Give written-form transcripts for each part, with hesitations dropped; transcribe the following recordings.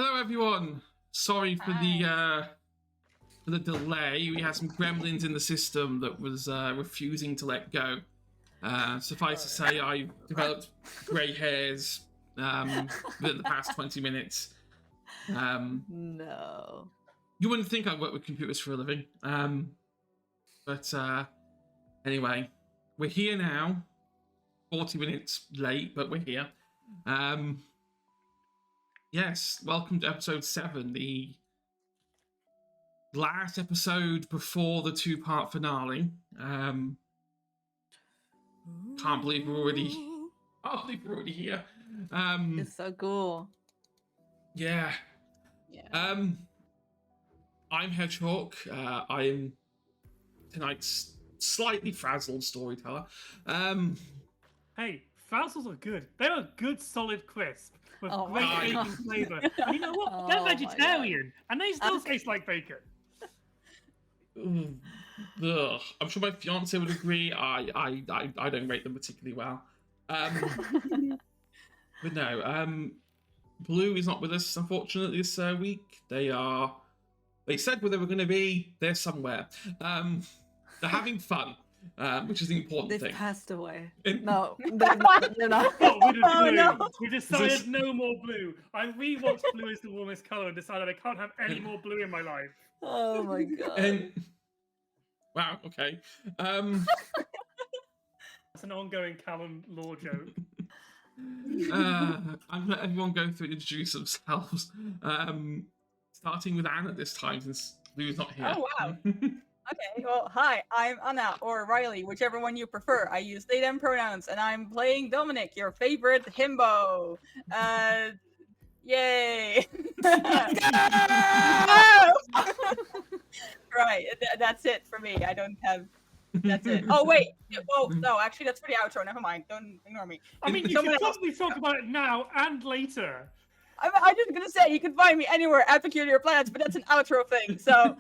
Hello, everyone. Sorry for the delay. We had some gremlins in the system that was refusing to let go. Suffice to say, I developed grey hairs within the past 20 minutes. No. You wouldn't think I work with computers for a living. But anyway, we're here now. 40 minutes late, but we're here. Yes, welcome to episode 7, the last episode before the two-part finale. Can't believe we're already here. It's so cool. Yeah. I'm Hedgehog. I'm tonight's slightly frazzled storyteller. Hey, frazzles are good. They're a good, solid crisp with great my bacon God. flavour. And you know what? They're Oh my vegetarian, and they still taste like bacon. Ugh. I'm sure my fiance would agree. I don't rate them particularly well. But no, Blue is not with us, unfortunately, this week. They said where they were going to be. They're somewhere. They're having fun, which is the important They've thing. passed away. No, they're not. What we did Blue? No. We decided no more blue. I rewatched Blue is the warmest colour and decided I can't have any more blue in my life. Oh my god. And wow, okay. That's an ongoing Callum law joke. I'm gonna let everyone go through and introduce themselves. Starting with Anna this time, since Blue's not here. Oh, wow. Okay, well, hi, I'm Anna, or Riley, whichever one you prefer. I use they, them pronouns, and I'm playing Dominic, your favorite himbo. Yay! Right, that's it for me. I don't have... That's it. Oh, wait. Well, no, actually, that's for the outro. Never mind. Don't ignore me. I mean, you Someone should else- probably talk about it now and later. I'm just gonna say, you can find me anywhere at Peculiar Planets, but that's an outro thing, so...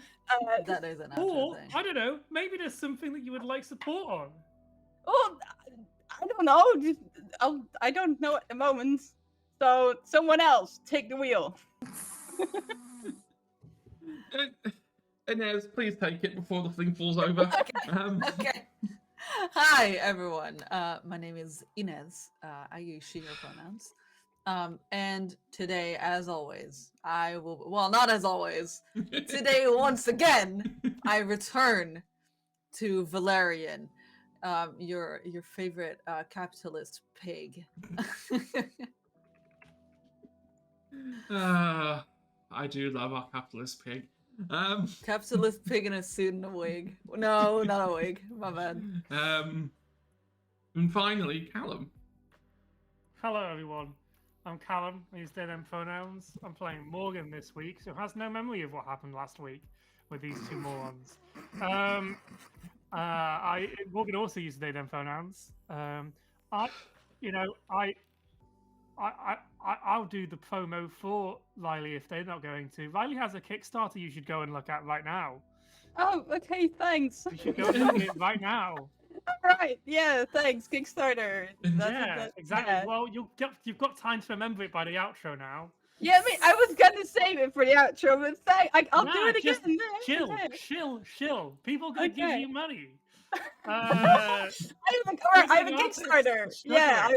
That is an Or, outro thing. I don't know, maybe there's something that you would like support on. Well, I don't know. I don't know at the moment. So someone else take the wheel. Inez, please take it before the thing falls over. Okay. Hi, everyone. My name is Inez. I use she, her pronouns. And today, as always, I will... Well, not as always. Today, once again, I return to Valerian, your favorite capitalist pig. I do love our capitalist pig. Capitalist pig in a suit and a wig. No, not a wig. My bad. And finally, Callum. Hello, everyone. I'm Callum. I use they, them pronouns. I'm playing Morgan this week, who has no memory of what happened last week with these two morons. Morgan also uses they, them pronouns. I'll do the promo for Riley if they're not going to. Riley has a Kickstarter you should go and look at right now. Oh, okay, thanks. You should go and look at it right now. Right, yeah, thanks, Kickstarter. Exactly. Yeah. Well, you've got time to remember it by the outro now. Yeah, I mean, I was gonna save it for the outro, but I'll do it just again. Chill. People gonna give Okay. you money. I have a Kickstarter. Yeah,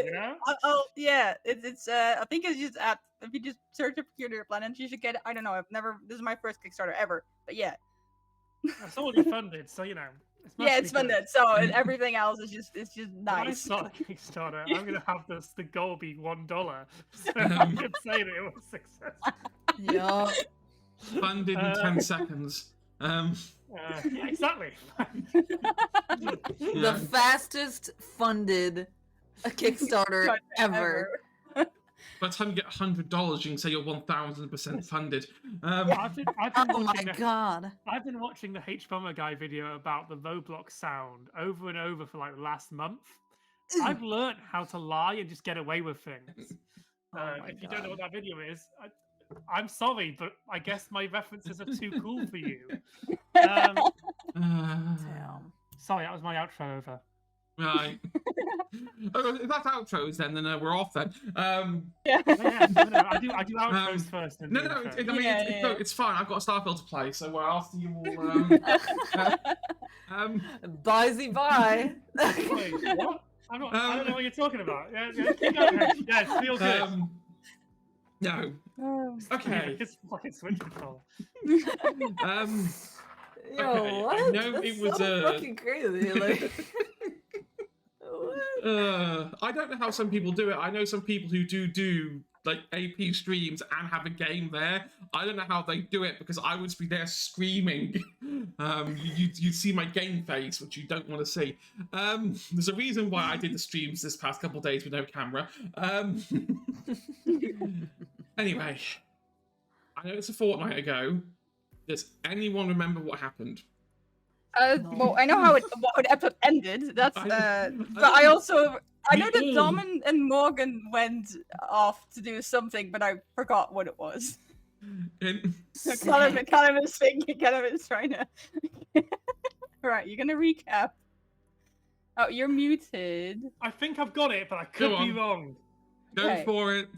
it's I think it's just if you just search for Peculiar Planets, you should get it. I don't know. This is my first Kickstarter ever, but yeah. It's already funded, so you know. It's funded, so and everything else is just When I nice. start a Kickstarter, I'm gonna have the goal be $1, so I can say that it was successful. Yup. Funded in 10 seconds. Yeah, exactly. The fastest funded Kickstarter ever. By the time you get $100, you can say you're 1,000% funded. I've been Oh my watching god. I've been watching the H-Bomber Guy video about the Roblox sound over and over for like the last month. I've learned how to lie and just get away with things. If you don't know what that video is, I'm sorry, but I guess my references are too cool for you. Damn. Sorry, that was my outro over. Right. If that's outros then we're off then. Yeah. No, I do outros first. And No, do no, intros. I mean, Yeah. it's fine. I've got a Starfield to play, so after you all. Bye. Wait, what? I don't know what you're talking about. Yeah, keep going. Yeah, it's feel good. No. Okay. It's fucking Switch control. Yo, Okay, what? I know That's it was so fucking crazy. Like, what? I don't know how some people do it. I know some people who do like AP streams and have a game there. I don't know how they do it because I would be there screaming. You'd see my game face, which you don't want to see. There's a reason why I did the streams this past couple of days with no camera. Anyway, I know it's a fortnight ago. Does anyone remember what happened? Well, I know how the episode ended. That's but I know that Dom and Morgan went off to do something, but I forgot what it was. Callum is thinking. Callum is trying to. Right, you're gonna recap. Oh, you're muted. I think I've got it, but I could be wrong. Go for it.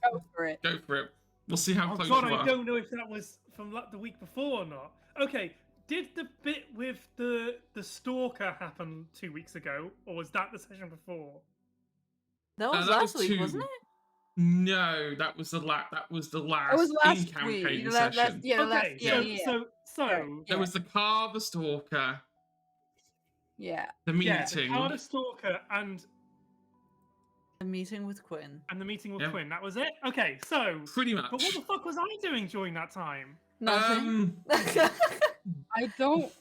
Go for it. Go for it. We'll see how close God, you are. I don't know if that was from the week before or not. Okay, did the bit with the stalker happen 2 weeks ago, or was that the session before? That was last week, wasn't it? No, that was the last. It was last in-campaign week. session. So There was the car, the stalker, yeah, the meeting. The stalker and The meeting with Quinn. the meeting with Quinn. That was it. Okay, so Pretty much. but what the fuck was I doing during that time? Nothing. I don't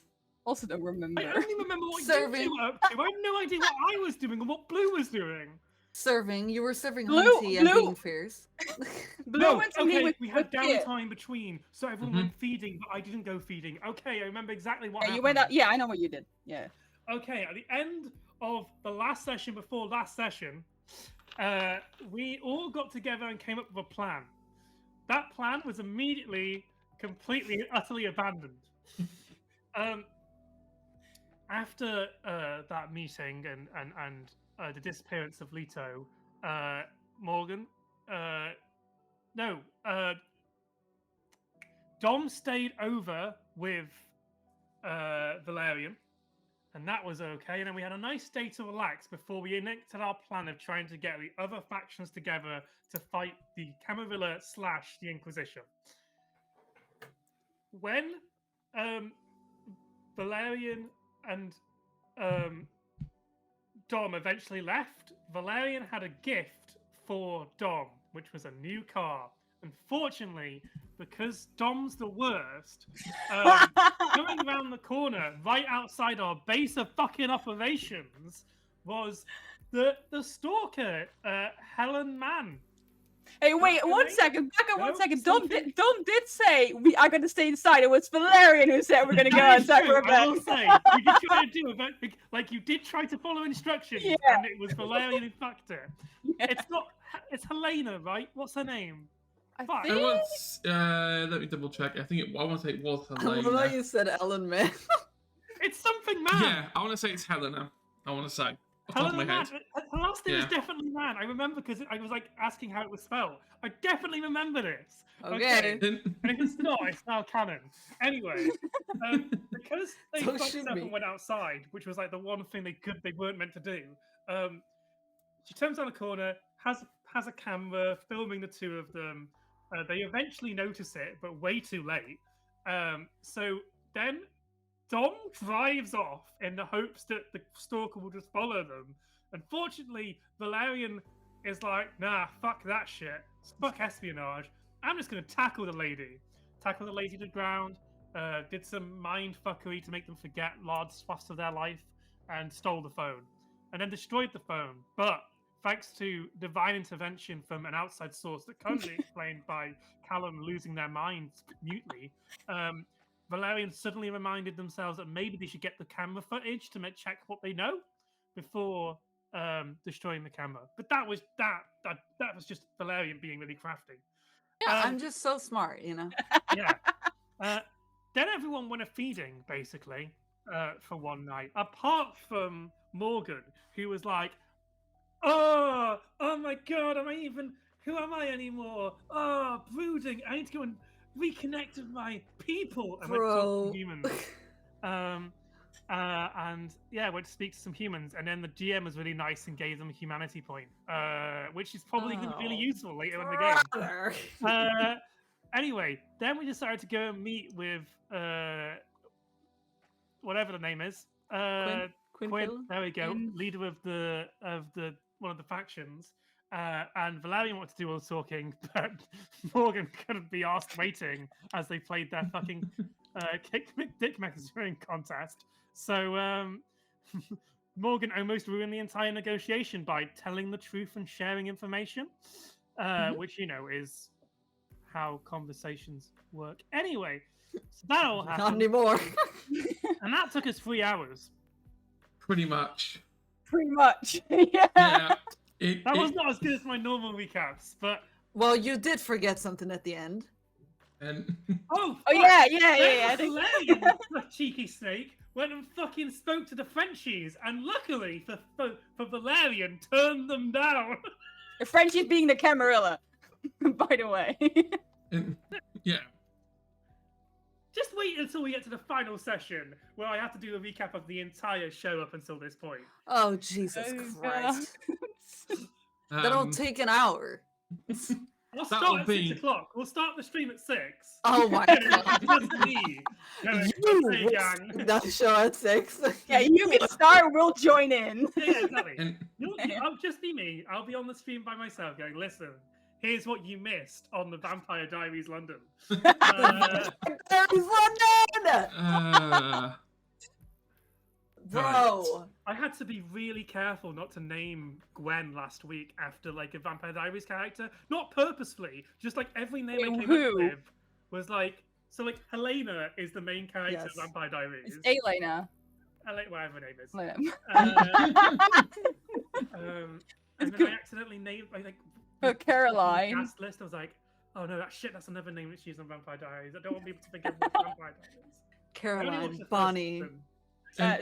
remember. I only remember what Serving. you two were up to. I have no idea what I was doing and what Blue was doing. Serving. You were serving Blue- Hunty and Blue- being fierce. Blue went to meet with we had Kit. downtime between, so everyone went feeding, but I didn't go feeding. Okay, I remember exactly what Yeah, happened. you went out. Yeah, I know what you did. Yeah. Okay, at the end of the last session before last session, we all got together and came up with a plan. That plan was immediately, completely, utterly abandoned. After that meeting and the disappearance of Leto, Morgan, Dom stayed over with Valerian, and that was okay. And then we had a nice day to relax before we enacted our plan of trying to get the other factions together to fight the Camarilla / the Inquisition. When Valerian and Dom eventually left, Valerian had a gift for Dom, which was a new car. Unfortunately, because Dom's the worst, going around the corner right outside our base of fucking operations was the stalker, Helen Mann. Hey, wait, one second. Back up 1 second. Dom did say we are going to stay inside. It was Valerian who said we're going to go outside for a bit. I will say, you did try to do it, like you did try to follow instructions, and it was Valerian who fucked it. Yeah. It's Helena, right? What's her name? I It was, let me double check. I want to say it was Helena. I thought you said Ellen May. It's something man. Yeah, I want to say it's Helena. I want to say. Helena Man. The last thing was definitely man. I remember because I was like asking how it was spelled. I definitely remember this. Okay. And it's not. It's now canon. Anyway, because they Don't fucked shoot up me. and went outside, which was like the one thing they weren't meant to do. She turns down the corner, has a camera filming the two of them. They eventually notice it, but way too late. So then Dom drives off in the hopes that the stalker will just follow them. Unfortunately, Valerian is like, nah, fuck that shit. Fuck espionage. I'm just going to tackle the lady. Tackle the lady to the ground. Did some mind fuckery to make them forget large swaths of their life. And stole the phone. And then destroyed the phone. But thanks to divine intervention from an outside source that can't be explained by Callum losing their minds mutely, Valerian suddenly reminded themselves that maybe they should get the camera footage to check what they know before destroying the camera. But that was just Valerian being really crafty. Yeah, I'm just so smart, you know. Yeah. Then everyone went a feeding basically for one night, apart from Morgan, who was like, Oh my god, who am I anymore? Oh, brooding. I need to go and reconnect with my people. I went to talk to Bro. some humans. And yeah, I went to speak to some humans, and then the GM was really nice and gave them a humanity point, which is probably going to be really Oh, useful later in the game. brother. Anyway, then we decided to go and meet with whatever the name is. Quinn, there we go, leader of the one of the factions. And Valerian wanted to do all the talking, but Morgan couldn't be asked waiting as they played their fucking kick dick measuring contest. So Morgan almost ruined the entire negotiation by telling the truth and sharing information, which is how conversations work. Anyway, so that all happened. Not anymore. And that took us 3 hours. Pretty much. Pretty much. Yeah. That was not as good as my normal recaps, but Well, you did forget something at the end. And oh yeah. I think Valerian, the cheeky snake, went and fucking spoke to the Frenchies, and luckily for Valerian, turned them down. the Frenchies being the Camarilla, by the way. yeah. Just wait until we get to the final session, where I have to do a recap of the entire show up until this point. Oh, Jesus Oh, Christ. That'll take an hour. I'll That'll start at be- 6 o'clock. We'll start the stream at 6. Oh my god. Just me. Going, You "Okay, will gang." see that show at 6. Yeah, you can start, we'll join in. Yeah, exactly. And I'll just be me. I'll be on the stream by myself going, listen, here's what you missed on the Vampire Diaries London. There's London! Bro. I had to be really careful not to name Gwen last week after like a Vampire Diaries character. Not purposefully, just like every name I came Who? up with was like, so like Helena is the main character Yes. of Vampire Diaries. It's Elena. Whatever her name is. Elena. And then I accidentally named like Oh, Caroline. cast list. I was like, oh no, that's another name that's used on Vampire Diaries. I don't want people to think of Vampire Diaries. I only watched Caroline, the first Bonnie. season.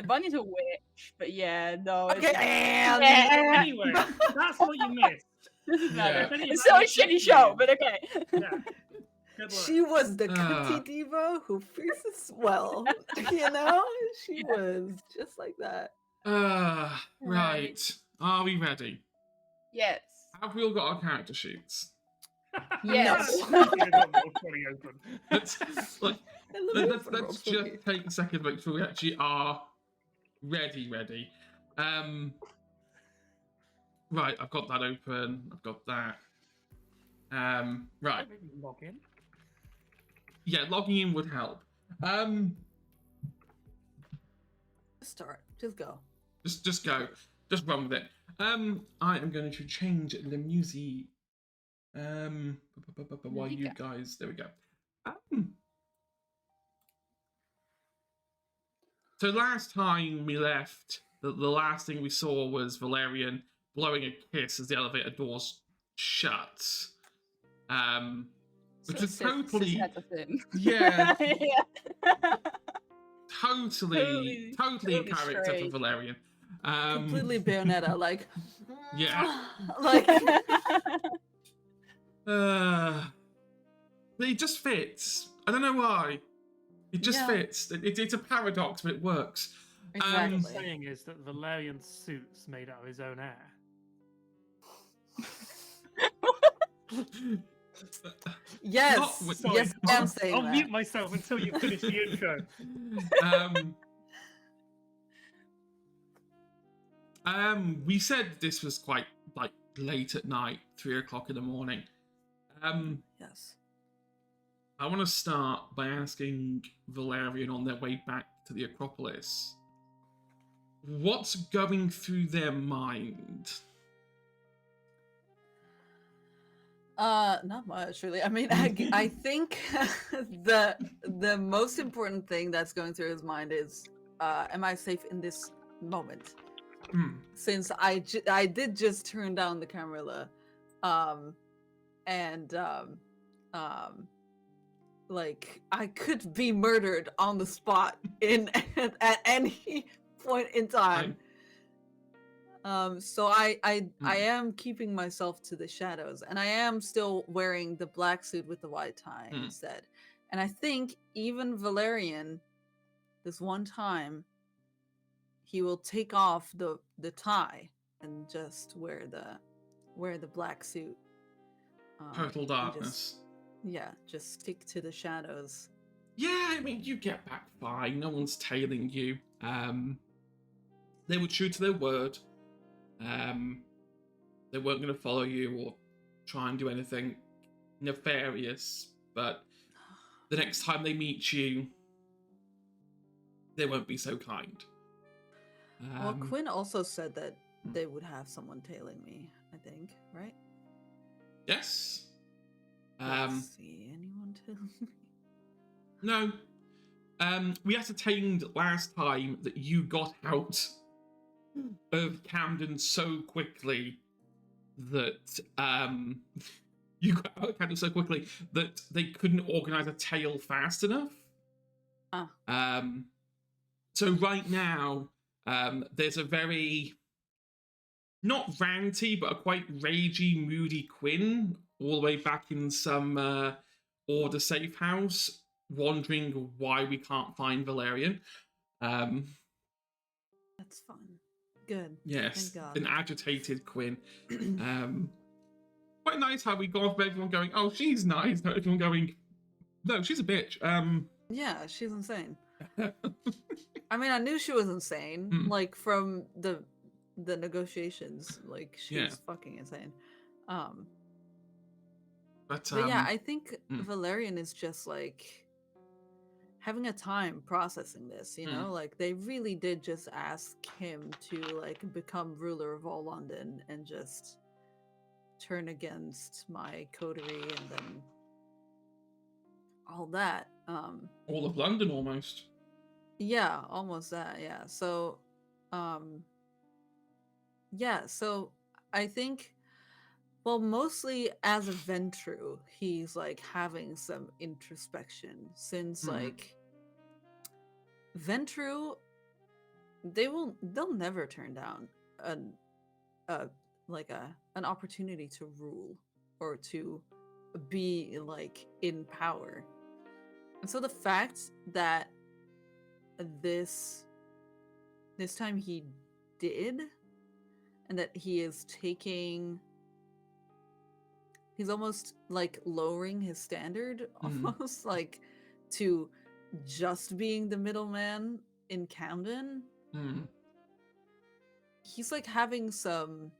Bunny's a witch, but yeah, no. Okay, and Yeah. Anyway, that's what you missed. This is better. Yeah. It's still a shitty show, but okay. Yeah. Good luck. she was the cutty diva who fierces well. She was just like that. right. Are we ready? Yes. Have we all got our character sheets? Yes. Let's let's just take a second to make sure we actually are ready. Right, I've got that open. I've got that. Right. Log in. Yeah, logging in would help. Start. Just go. Just go. Just run with it. I am going to change the music. While you guys, there we go. So last time we left, the last thing we saw was Valerian blowing a kiss as the elevator doors shut. Which was totally, yeah, totally in character for straight. Valerian. Completely Bayonetta, like. Yeah. Like. It just fits. I don't know why. It just Yeah. fits. It's a paradox, but it works. What I'm Exactly. saying is that Valerian's suit's made out of his own air. Yes. Not with- Yes, I am saying I'll that. mute myself until you finish the intro. We said this was quite like late at night, 3 o'clock in the morning. Yes. I want to start by asking Valerian on their way back to the Acropolis, what's going through their mind? Not much really. I mean, I think the most important thing that's going through his mind is, am I safe in this moment? Since I did just turn down the Camarilla, like I could be murdered on the spot at any point in time. So I am keeping myself to the shadows, and I am still wearing the black suit with the white tie instead. And I think even Valerian, this one time, he will take off the tie and just wear the black suit. Total and darkness. just stick to the shadows. Yeah, I mean, you get back fine. No one's tailing you. They were true to their word. They weren't going to follow you or try and do anything nefarious. But the next time they meet you, they won't be so kind. Well, Quinn also said that they would have someone tailing me, I think, right? Yes. Let's see, anyone tailing me? No. We ascertained last time that you got out of Camden so quickly that you got out of Camden so quickly that they couldn't organize a tail fast enough. So right now, there's a very not ranty but a quite ragey, moody Quinn all the way back in some order safe house, wondering why we can't find Valerian. That's fun. Good. Yes, Thank God. an agitated Quinn. Quite nice how we got off of everyone going, oh, she's nice. Not everyone going, no, she's a bitch. Yeah, she's insane. I mean, I knew she was insane, like from the negotiations. Like she's fucking insane. But yeah, I think Valerian is just like having a time processing this, you know? Like they really did just ask him to like become ruler of all London and just turn against my coterie and then all that. All of London almost. Yeah, almost that, yeah. So so I think, well, mostly as a Ventru, he's like having some introspection since like Ventru, they'll never turn down an opportunity to rule or to be like in power. And so the fact that this time he did, and that he is taking, he's almost like lowering his standard almost like to just being the middleman in Camden. He's like having some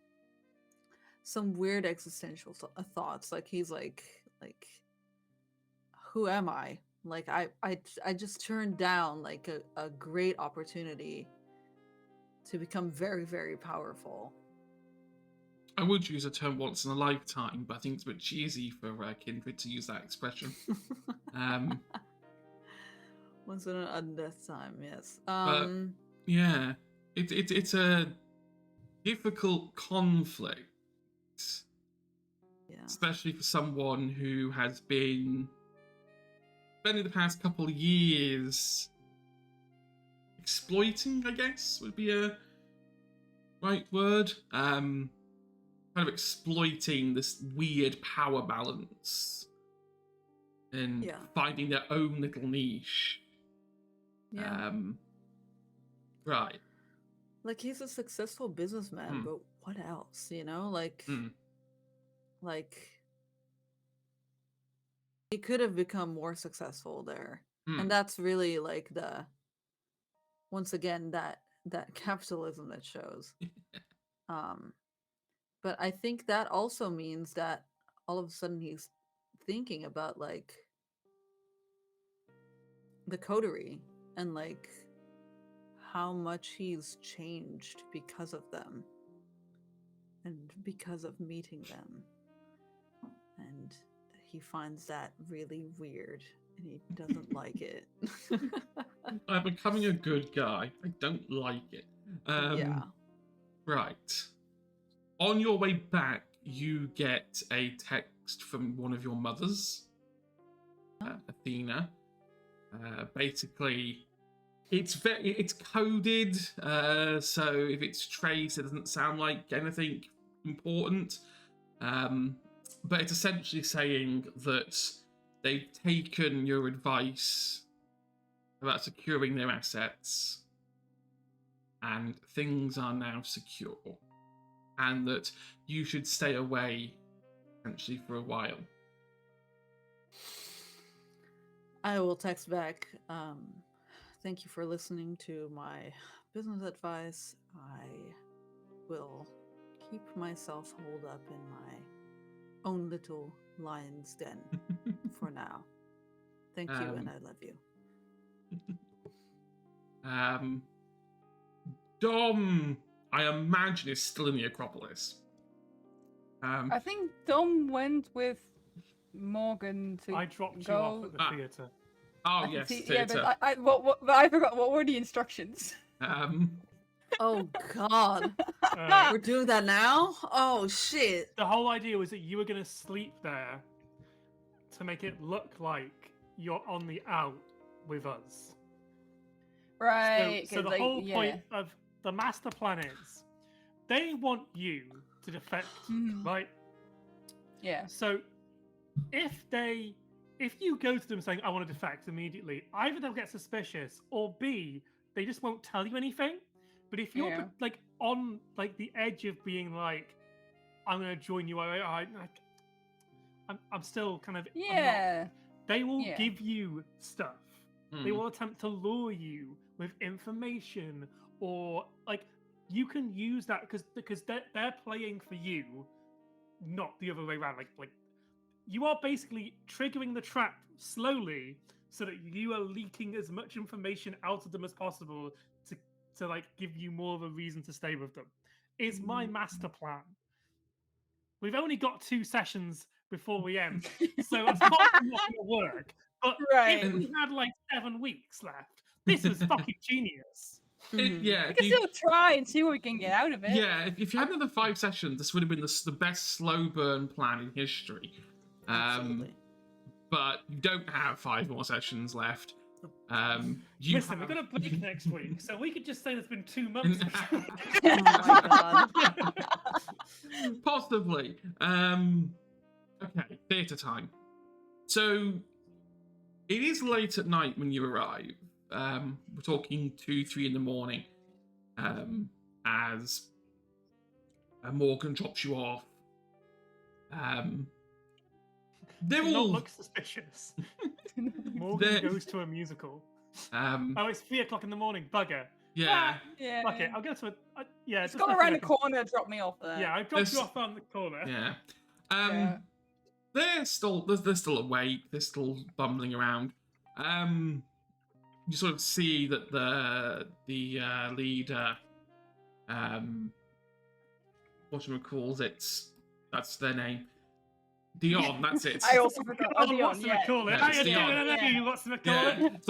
weird existential thoughts. Like he's like who am I? Like I just turned down like a great opportunity to become very, very powerful. I would use a term once in a lifetime, but I think it's a bit cheesy for Kindred to use that expression. Once in an undeath time, yes. But, yeah, it's a difficult conflict. Yeah. Especially for someone who has been spending the past couple of years exploiting, I guess, would be a right word. Kind of exploiting this weird power balance and finding their own little niche. Yeah. Right. Like he's a successful businessman, but what else? You know, like he could have become more successful there, and that's really like once again that capitalism that shows. But I think that also means that all of a sudden he's thinking about like the coterie and like how much he's changed because of them and because of meeting them, and he finds that really weird and he doesn't like it. I'm becoming a good guy. I don't like it. Yeah. Right. On your way back, you get a text from one of your mothers, Athena, basically it's coded, so if it's trace, it doesn't sound like anything important. But it's essentially saying that they've taken your advice about securing their assets, and things are now secure, and that you should stay away, essentially, for a while. I will text back. Thank you for listening to my business advice. I will keep myself holed up in my own little lion's den for now. Thank you, and I love you. Dom, I imagine, is still in the Acropolis. I think Dom went with Morgan to I dropped go. you off at the theatre. Oh, yes, Yeah, theatre. but I forgot. What were the instructions? Oh God, we're doing that now? Oh shit! The whole idea was that you were going to sleep there to make it look like you're on the out with us. Right. So the whole point of the master plan is they want you to defect, right? Yeah. So if you go to them saying, I want to defect immediately, either they'll get suspicious, or B, they just won't tell you anything. But if you're like on like the edge of being like, I'm going to join you, I'm still kind of they will give you stuff. They will attempt to lure you with information, or like you can use that because they're playing for you, not the other way around. Like you are basically triggering the trap slowly so that you are leaking as much information out of them as possible to like give you more of a reason to stay with them. Is my master plan. We've only got 2 sessions before we end, so it's not going to work. But if we had like 7 weeks left, this was fucking genius. We can still try and see what we can get out of it. Yeah, if you had another 5 sessions, this would have been the best slow burn plan in history. Absolutely. But you don't have 5 more sessions left. Listen, we're going to break next week, so we could just say there's been 2 months. Oh my God. Possibly. Okay, theatre time. So, it is late at night when you arrive. We're talking 2-3 in the morning. As Morgan drops you off. They're Do not all look suspicious. Morgan goes to a musical. Oh, it's 3 o'clock in the morning. Bugger. Yeah. Fuck it. I'll go to a. It's gone around the corner. Drop me off there. Yeah, I dropped you off on the corner. Yeah. They're still awake. They're still bumbling around. You sort of see that the leader, whatchamacallit, that's their name. Dion, that's it. I also forgot. Oh, Dion, whatchamacallit? How you doing? I know you, whatchamacallit?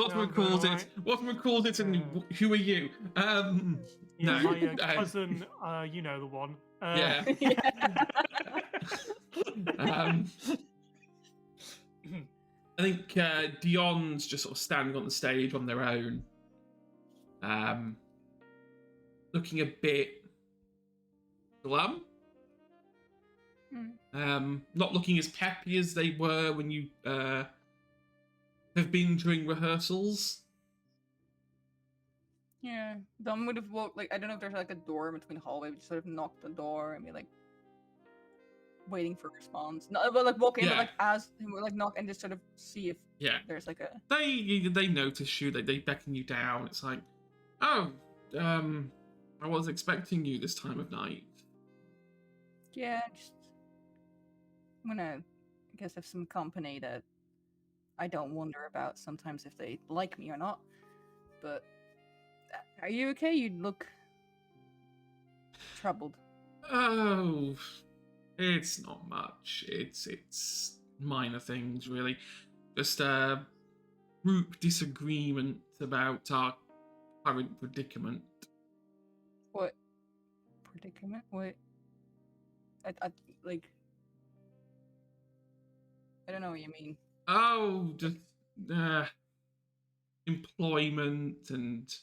Whatchamacallit, and who are you? No. My cousin, you know the one. Yeah. I think Dion's just sort of standing on the stage on their own, looking a bit glum. Not looking as peppy as they were when you have been during rehearsals. Yeah, Dom would have walked, like, I don't know if there's like a door in between the hallway, but just sort of knock the door and be like, waiting for a response. No, but like walk in, but like as like knock and just sort of see if there's like a. They notice you. They beckon you down. It's like, oh, I was expecting you this time of night. Yeah, just I'm gonna, I guess, have some company that I don't wonder about sometimes if they like me or not. But are you okay? You look troubled. Oh. It's not much. It's minor things, really. Just a group disagreement about our current predicament. What predicament? What? I like. I don't know what you mean. Oh, just employment and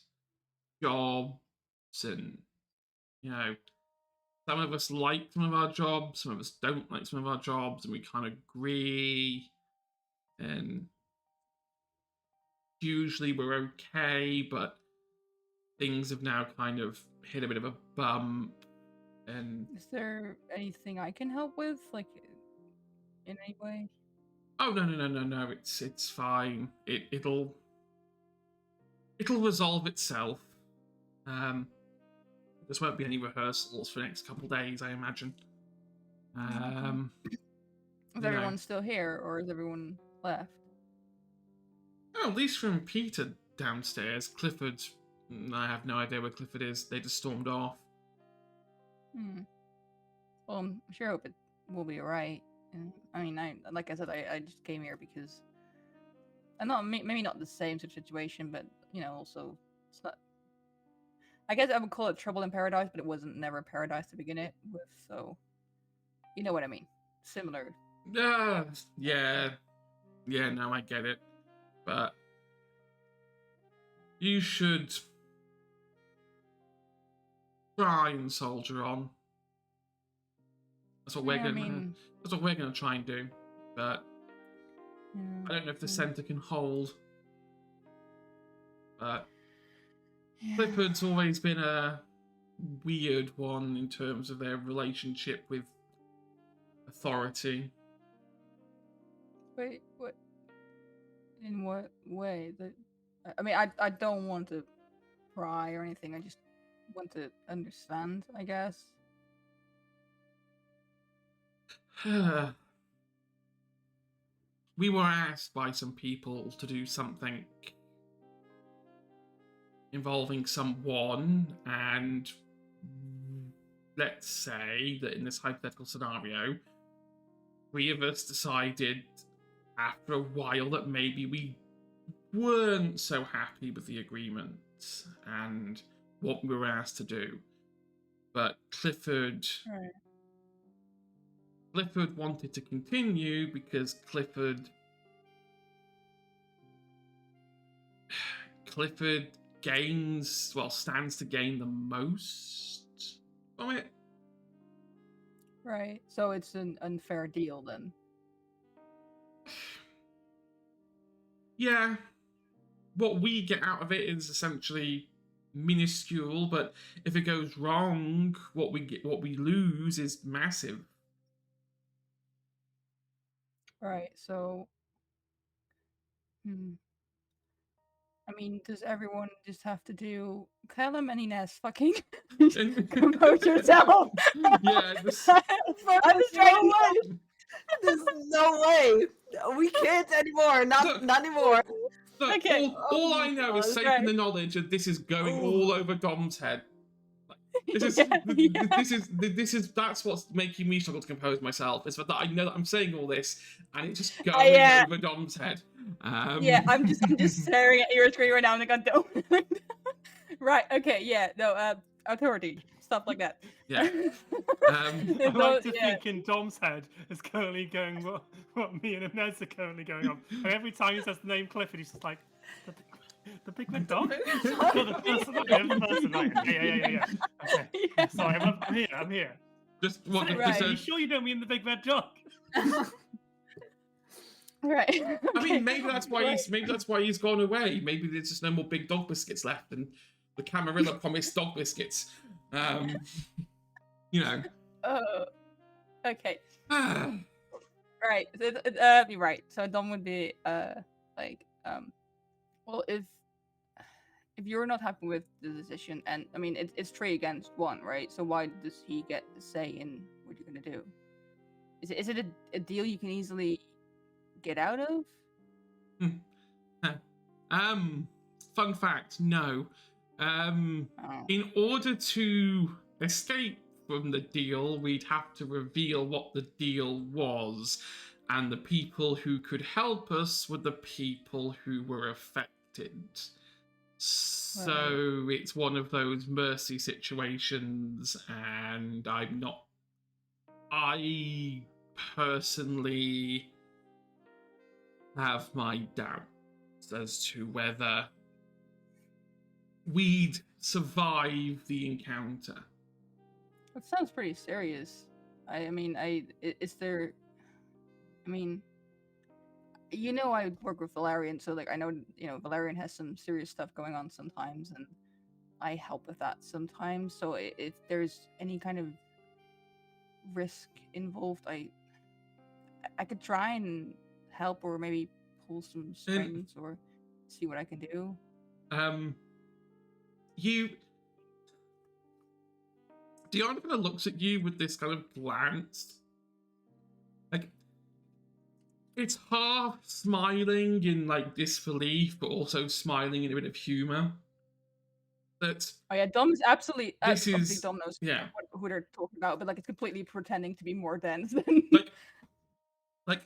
jobs, and some of us like some of our jobs, some of us don't like some of our jobs, and we kind of agree, and usually we're okay, but things have now kind of hit a bit of a bump. And is there anything I can help with, like in any way? oh no, it's fine. It'll resolve itself. There won't be any rehearsals for the next couple of days, I imagine. Is everyone still here, or is everyone left? Oh, at least from Peter downstairs. Clifford, I have no idea where Clifford is. They just stormed off. Well, I'm sure hope it will be alright. And I mean, like I said, I just came here because I'm not maybe not the same sort of situation, but also it's not. I guess I would call it trouble in paradise, but it wasn't never paradise to begin it with, so you know what I mean. Similar. Yeah, no, I get it. But you should try and soldier on. That's what we're gonna try and do. But I don't know if the center can hold. But Clifford's always been a weird one in terms of their relationship with authority. Wait, what? In what way? I mean, I don't want to pry or anything. I just want to understand, I guess. We were asked by some people to do something involving someone, and let's say that in this hypothetical scenario, 3 of us decided after a while that maybe we weren't so happy with the agreement and what we were asked to do. But Clifford wanted to continue because Clifford stands to gain the most from it. Right. So it's an unfair deal then. Yeah. What we get out of it is essentially minuscule, but if it goes wrong, what we lose is massive. Right. So I mean, does everyone just have to do Callum and Inez fucking promote yourself? Yeah, I'm just trying to. There's no way. We can't anymore. Not anymore. Look, Okay. all I know is safe in the knowledge that this is going all over Dom's head. This is that's what's making me struggle to compose myself. Is that I know that I'm saying all this and it's just going over Dom's head. Yeah, I'm just staring at your screen right now and like, don't. Right. Okay. Yeah. No. Authority. Stuff like that. Yeah. I like to think in Dom's head is currently going what me and Inez are currently going on. And every time he says the name Clifford, he's just like, the big red dog? The person, right? Yeah. Okay. Yeah. Sorry, I'm here. Are you sure you don't mean the big red dog? Right. I mean, maybe that's why he's gone away. Maybe there's just no more big dog biscuits left, and the Camarilla promised dog biscuits. Oh. Okay. Right. You're right. So Dom would be well, if you're not happy with the decision, and I mean it's 3 against 1, right? So why does he get the say in what you're gonna do? Is it a deal you can easily get out of? Fun fact, no. In order to escape from the deal, we'd have to reveal what the deal was, and the people who could help us were the people who were affected. So it's one of those mercy situations, and I personally have my doubts lost as to whether we'd survive the encounter. That sounds pretty serious. Is there? I mean, I work with Valerian, so like I know Valerian has some serious stuff going on sometimes, and I help with that sometimes. So if there's any kind of risk involved, I could try and help, or maybe pull some strings, or see what I can do. Diana kind of looks at you with this kind of glance. Like, it's half smiling in like disbelief, but also smiling in a bit of humor. That Dom is absolutely is Dom knows yeah. who they're talking about, but like it's completely pretending to be more dense than like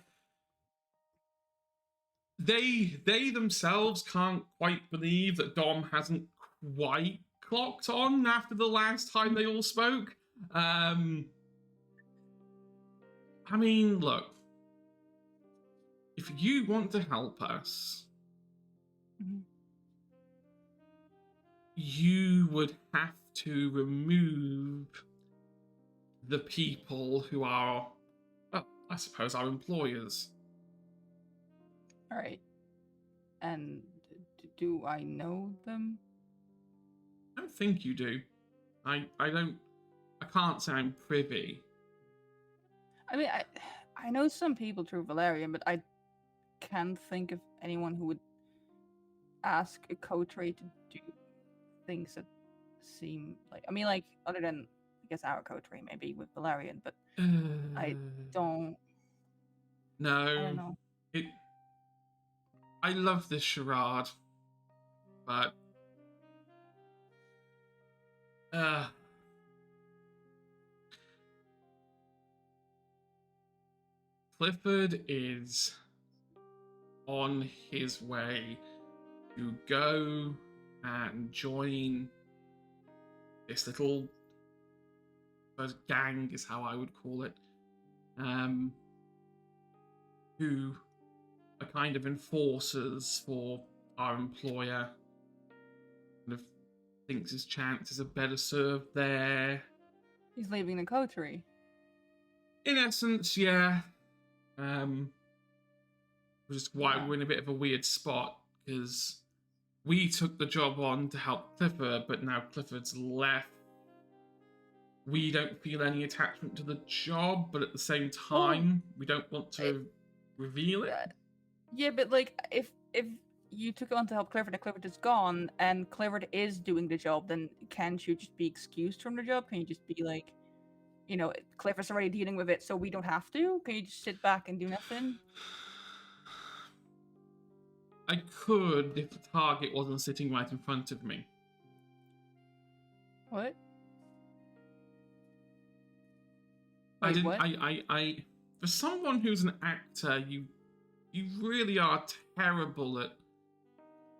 they themselves can't quite believe that Dom hasn't quite clocked on after the last time they all spoke. I mean, look, if you want to help us, you would have to remove the people who are, well, I suppose, our employers. All right. And do I know them? I don't think you do. I can't say I'm privy. I mean, I know some people through Valerian, but I can't think of anyone who would ask a coterie to do things that seem like, I mean, like, other than, I guess, our coterie maybe with Valerian, but I don't. No. I don't know. I love this charade, but Clifford is on his way to go and join this little gang, is how I would call it, who are kind of enforcers for our employer. Kind of thinks his chances are better served there. He's leaving the coterie. In essence, yeah. Which is why we're in a bit of a weird spot, because we took the job on to help Clifford, but now Clifford's left. We don't feel any attachment to the job, but at the same time, we don't want to reveal it. Yeah, but like, if you took on to help Clifford and Clifford is gone, and Clifford is doing the job, then can't you just be excused from the job? Can you just be like, Clifford's already dealing with it, so we don't have to? Can you just sit back and do nothing? I could if the target wasn't sitting right in front of me. What? I for someone who's an actor, you really are terrible at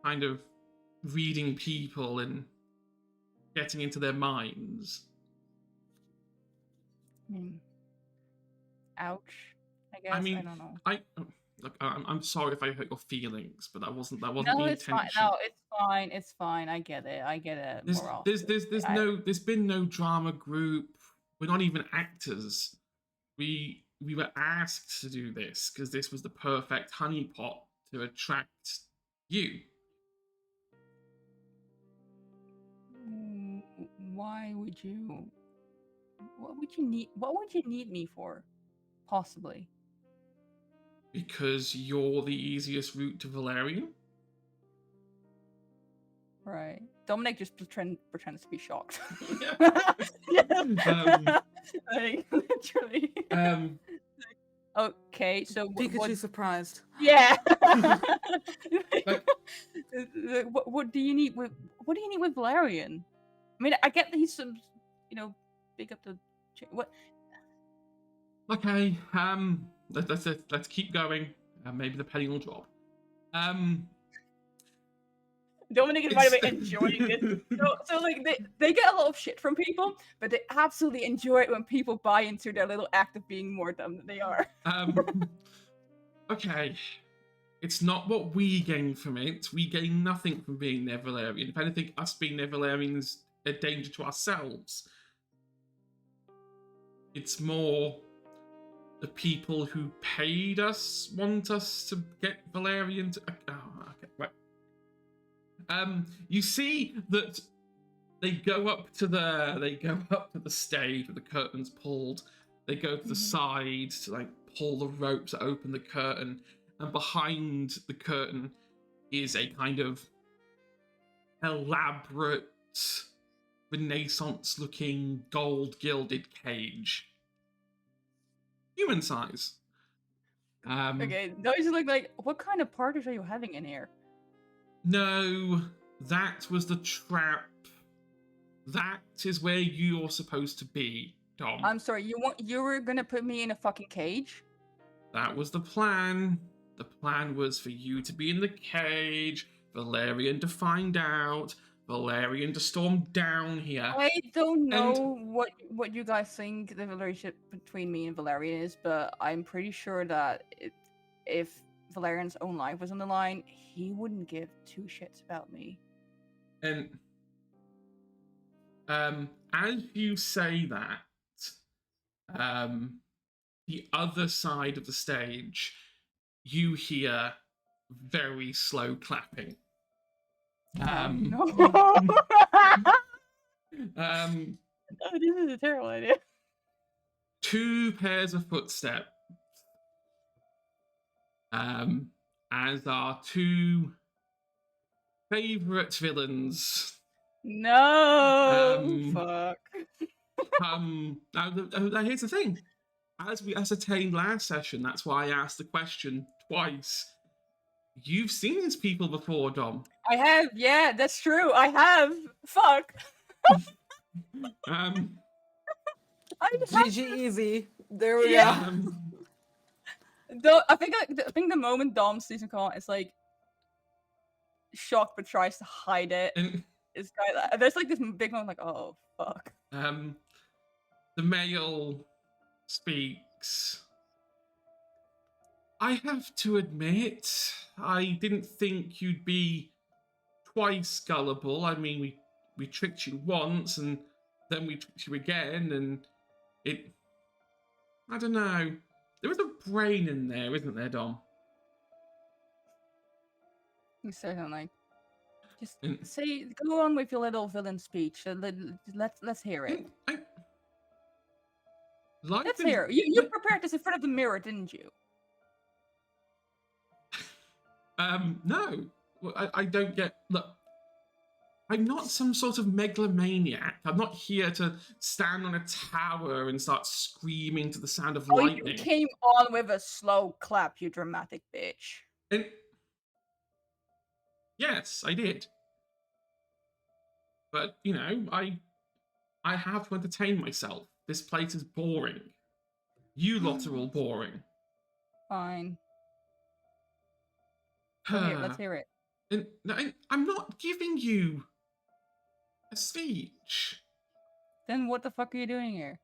kind of reading people and getting into their minds. Ouch. I guess. I don't know. I'm sorry if I hurt your feelings, but that wasn't the intention. Fine. No, it's fine. It's fine. I get it. There's been no drama group. We're not even actors. We were asked to do this because this was the perfect honeypot to attract you. Why would you? What would you need? What would you need me for? Possibly. Because you're the easiest route to Valerian. Right. Dominic just pretends to be shocked. Literally. Okay, so Pikachu surprised. Yeah. What do you need with Valerian? I mean, I get that he's some, big up the what. Okay. Let's keep going. Maybe the penny will drop. Dominic is, by the way, enjoying it. So like they get a lot of shit from people, but they absolutely enjoy it when people buy into their little act of being more dumb than they are. Okay. It's not what we gain from it. We gain nothing from being near Valerian. If anything, us being near Valerian is a danger to ourselves. It's more the people who paid us want us to get Valerian to... Oh, okay, right. You see that they go up to the stage with the curtains pulled. They go to the side to like pull the ropes to open the curtain, and behind the curtain is a kind of elaborate Renaissance-looking gold-gilded cage, human size. Okay, those look like. What kind of parties are you having in here? No, that was the trap. That is where you're supposed to be, Dom. I'm sorry. You were gonna put me in a fucking cage? That was the plan. The plan was for you to be in the cage, Valerian to find out, Valerian to storm down here. I don't know what you guys think the relationship between me and Valerian is, but I'm pretty sure that if Valerian's own life was on the line, he wouldn't give two shits about me. And as you say that, the other side of the stage, you hear very slow clapping. No. Oh, this is a terrible idea. 2 pairs of footsteps, as our 2 favorite villains. No, fuck. Now, here's the thing. As we ascertained last session, that's why I asked the question twice. You've seen these people before, Dom. I have, yeah, that's true. I have. Fuck. GG easy. There we Yeah. go. Though I think the moment Dom sees him call, it's like shocked but tries to hide it. And, It's there's like this big moment, like, oh fuck. the male speaks. I have to admit, I didn't think you'd be twice gullible. I mean, we tricked you once, and then we tricked you again, and I don't know. There is a brain in there, isn't there, Dom? He says, I'm like, just go on with your little villain speech. Let's hear it. Let's hear it. You prepared this in front of the mirror, didn't you? No. I don't get... Look, I'm not some sort of megalomaniac. I'm not here to stand on a tower and start screaming to the sound of lightning. You came on with a slow clap, you dramatic bitch. And yes, I did. But, you know, I have to entertain myself. This place is boring. You lot are all boring. Fine. Let's hear it. And I'm not giving you a speech. Then what the fuck are you doing here?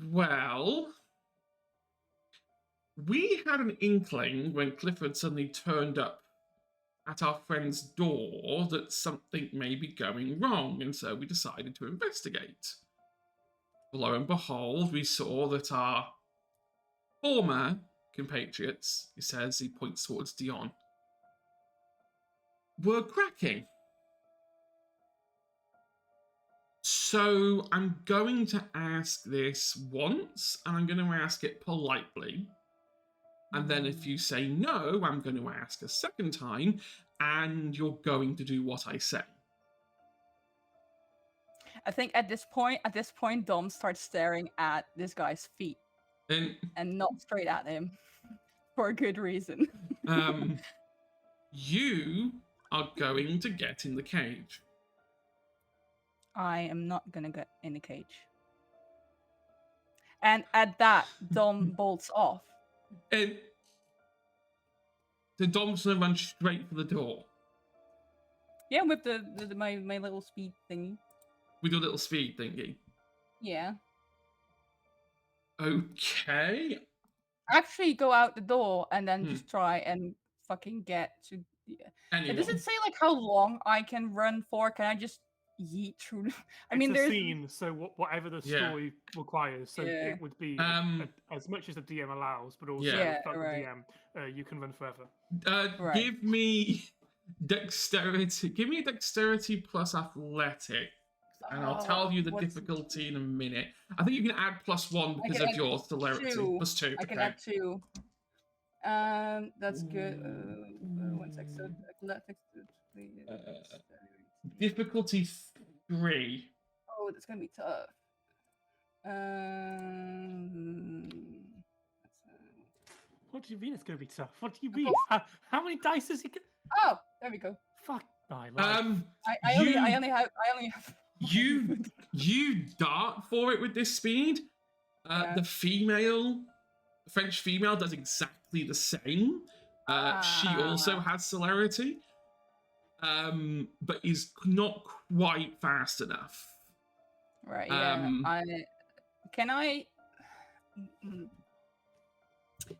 Well, we had an inkling when Clifford suddenly turned up at our friend's door that something may be going wrong, and so we decided to investigate. Lo and behold, we saw that our former compatriots, he says, he points towards Dion, were cracking. So I'm going to ask this once, and I'm going to ask it politely. And then if you say no, I'm going to ask a second time, and you're going to do what I say. I think at this point, Dom starts staring at this guy's feet. And not straight at him. For a good reason. You are going to get in the cage. I am not gonna get in the cage. And at that, Dom bolts off. And the Dom's gonna run straight for the door. Yeah, with my little speed thingy. With your little speed thingy. Yeah. Okay. actually go out the door and then Hmm. just try and fucking get to. Anyone. Does it say like how long I can run for? Can I just yeet through? I mean, it's a there's scene, so whatever the Yeah. story requires. So Yeah. it would be as much as the DM allows, but also Yeah. fuck right. the DM. You can run forever. Right. Give me dexterity. Give me a dexterity plus athletic, and I'll tell you the what's- difficulty in a minute. I think you can add +1 because can of add your celerity. two. +2. I can okay. add 2. That's good. 1 sec. So athletics. Difficulty 3. Oh, that's gonna be tough. What do you mean it's going to be tough? What do you mean? How many dice is he? Oh, there we go. Fuck my life. I only have. You dart for it with this speed. The French female does exactly the same. She also has celerity, but is not quite fast enough. Right. Yeah. Can I?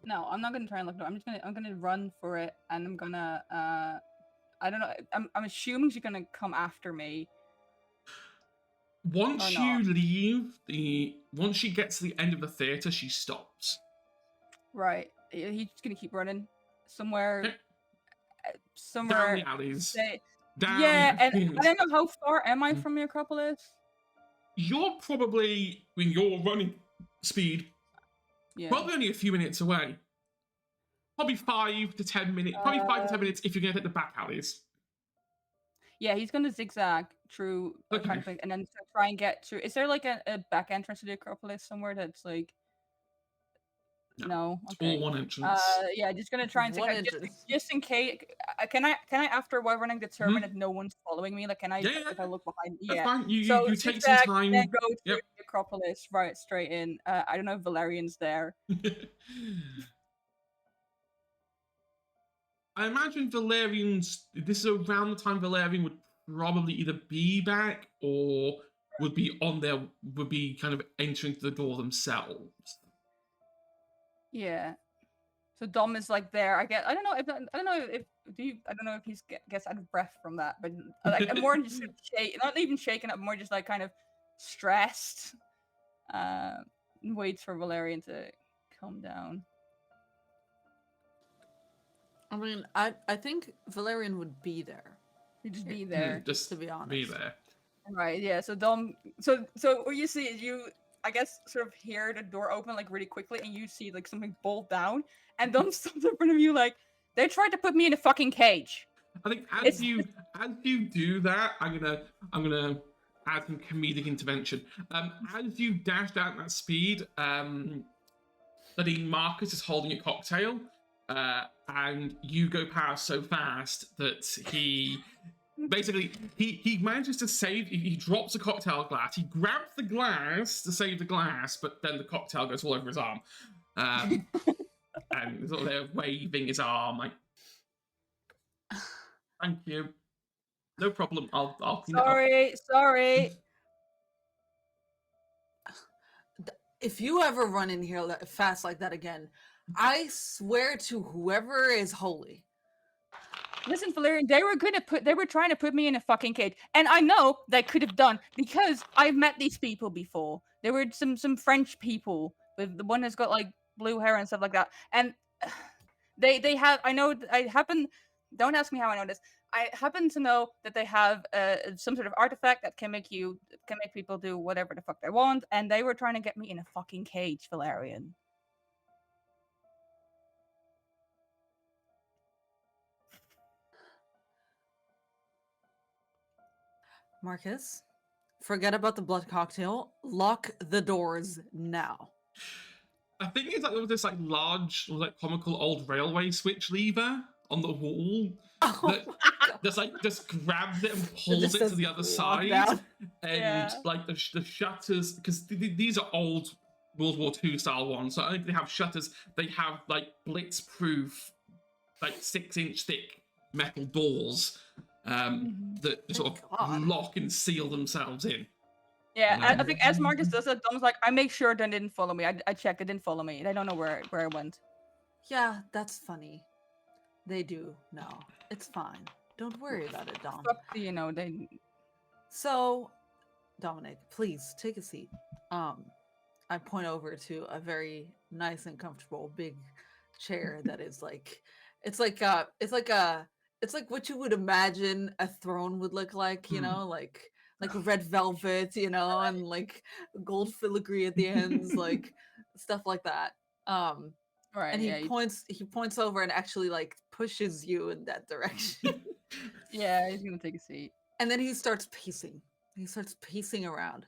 No, I'm not gonna try and look. I'm gonna run for it, and I'm gonna. I don't know. I'm assuming she's gonna come after me. Once once she gets to the end of the theater, she stops. Right. He's just gonna keep running somewhere. Okay. Somewhere. Down the alleys. Yeah, and I don't know how far am I from the Acropolis. You're probably, when your running speed, probably only a few minutes away. Probably 5 to 10 minutes. Probably 5 to 10 minutes if you're going to hit the back alleys. Yeah, he's going to zigzag through kind of thing, and then try and get through. Is there like a back entrance to the Acropolis somewhere that's like? No. Okay. All one entrance. Yeah, just gonna try and just in case. Can I after while running determine if no one's following me? Like, can I if I look behind? That's fine. You take zigzag, some time. Then go to the Acropolis, right straight in. I don't know if Valerian's there. I imagine Valerian's. This is around the time Valerian would probably either be back or would be kind of entering the door themselves. Yeah. So Dom is like there. I don't know if he gets out of breath from that, but like I'm more just not even shaken up, more just like kind of stressed. Waits for Valerian to calm down. I mean, I think Valerian would be there. He'd just be there. Just to be honest. Be there. Right. Yeah. So Dom. So what you see is I guess sort of hear the door open like really quickly, and you see like something bolt down, and Dom stops in front of you like, they tried to put me in a fucking cage. I think as you do that, I'm gonna add some comedic intervention. As you dash down that speed, Marcus is holding a cocktail, and you go past so fast that he manages to save. He drops a cocktail glass. He grabs the glass to save the glass, but then the cocktail goes all over his arm. And sort of they're waving his arm like, "Thank you, no problem. I'll clean it up." Sorry. If you ever run in here fast like that again, I swear to whoever is holy. Listen, Valerian, they were trying to put me in a fucking cage. And I know they could have done, because I've met these people before. There were some French people, with the one that's got like blue hair and stuff like that. And they have, don't ask me how I know this. I happen to know that they have some sort of artifact that can make people do whatever the fuck they want. And they were trying to get me in a fucking cage, Valerian. Marcus, forget about the blood cocktail. Lock the doors now. I think it's like there was this like large, like comical old railway switch lever on the wall that just grabs it and pulls it to the other side, and like the shutters, because these are old World War II style ones, so I think they have shutters. They have like blitz-proof, like 6-inch thick metal doors. That sort of lock and seal themselves in. Yeah, I think as Marcus does it, Dom's like, I make sure they didn't follow me. I checked, they didn't follow me. They don't know where I went. Yeah, that's funny. They do know. It's fine. Don't worry about it, Dom. Fuck, they. So, Dominic, please take a seat. I point over to a very nice and comfortable big chair that is like, it's like what you would imagine a throne would look like, you know, like red velvet, you know, and like gold filigree at the ends, like stuff like that. Right. And he points over and actually like pushes you in that direction. Yeah, he's gonna take a seat. And then he starts pacing. He starts pacing around.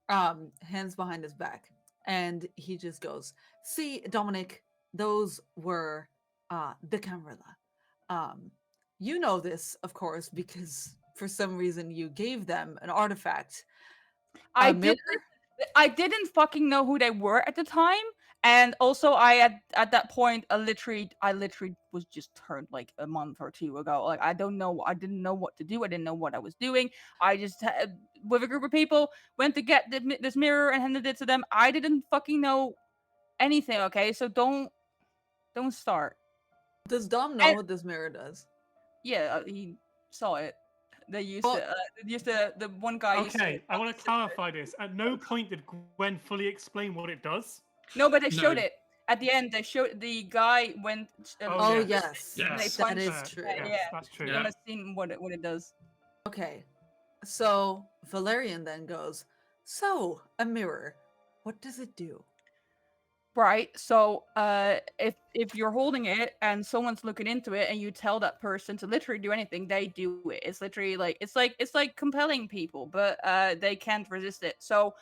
Hands behind his back. And he just goes, "See, Dominic, those were the Camarilla. You know this, of course, because for some reason you gave them an artifact. I didn't fucking know who they were at the time. And also, at that point, I literally was just turned like a month or two ago. Like I didn't know what to do. I didn't know what I was doing. I just with a group of people went to get this mirror and handed it to them. I didn't fucking know anything. Okay, so don't start. Does Dom know what this mirror does? Yeah, he saw it. They used the one guy. Okay, I want to clarify this. At no point did Gwen fully explain what it does. No, but they showed it at the end. They showed the guy went. Yes, that is true. Yeah, that's true. You haven't seen what it does. Okay, so Valerian then goes, "So a mirror, what does it do?" Right. So, if you're holding it and someone's looking into it, and you tell that person to literally do anything, they do it. It's literally like it's like compelling people, but they can't resist it. So,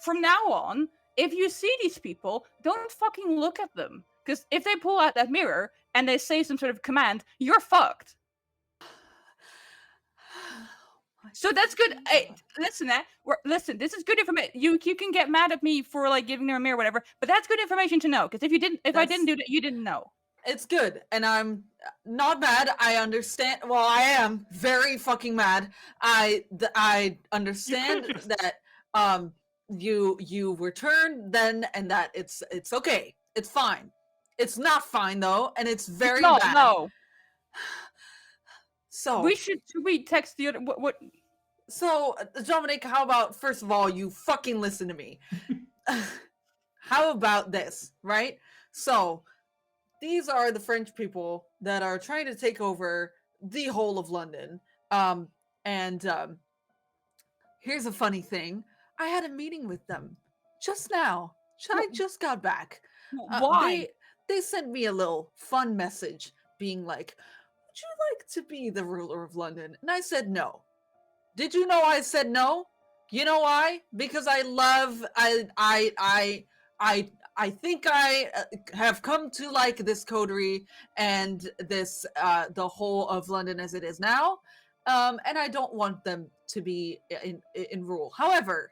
from now on, if you see these people, don't fucking look at them, because if they pull out that mirror and they say some sort of command, you're fucked. So that's good. Hey, listen, this is good information. You can get mad at me for like giving them a mirror or whatever, but that's good information to know, because if I didn't do that, you didn't know. It's good, and I'm not mad. I understand. Well, I am very fucking mad. I understand that you returned then, and that it's okay. It's fine. It's not fine though, and it's very bad. No. So should we text the other what? So Dominic, how about first of all you fucking listen to me? How about this, right? So these are the French people that are trying to take over the whole of London. Here's a funny thing. I had a meeting with them just now. I just got back. Why? They sent me a little fun message being like, "Would you like to be the ruler of London?" And I said no. Did you know I said no? You know why? Because I think I have come to like this coterie and this the whole of London as it is now, and I don't want them to be in rule. However,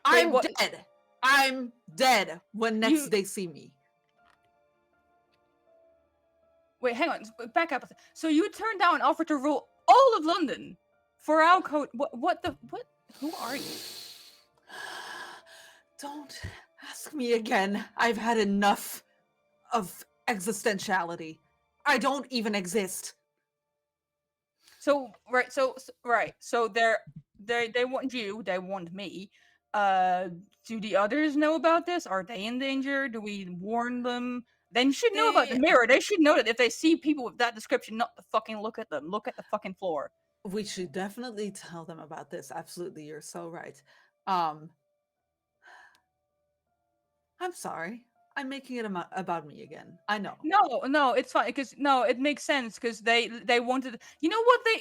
I'm dead. I'm dead when next they see me. Wait, hang on. Back up. So you turned down an offer to rule all of London for our code? What? Who are you? Don't ask me again. I've had enough of existentiality. I don't even exist. So they want you. They want me. Do the others know about this? Are they in danger? Do we warn them? They should know about the mirror. They should know that if they see people with that description, not to fucking look at them. Look at the fucking floor. We should definitely tell them about this. Absolutely, you're so right. I'm sorry. I'm making it about me again. I know. No, it's fine, because it makes sense, because they wanted. You know what they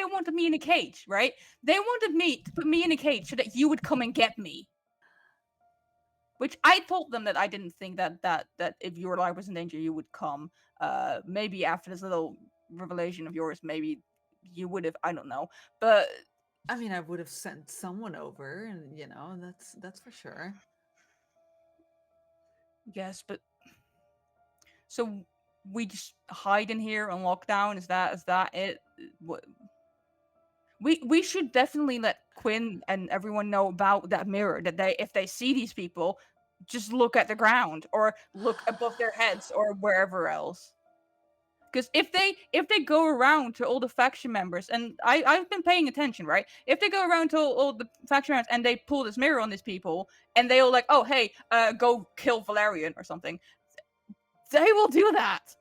wanted me in a cage, right? They wanted me to put me in a cage so that you would come and get me. Which I told them that I didn't think that if your life was in danger, you would come. Maybe after this little revelation of yours, maybe you would have. I don't know, but I mean, I would have sent someone over, and that's for sure. Yes, but so we just hide in here on lockdown. Is that it? What? We should definitely let Quinn and everyone know about that mirror, that if they see these people, just look at the ground or look above their heads or wherever else. Because if they go around to all the faction members, and I've been paying attention, right? If they go around to all the faction members and they pull this mirror on these people, and they all like, oh hey, go kill Valerian or something, they will do that.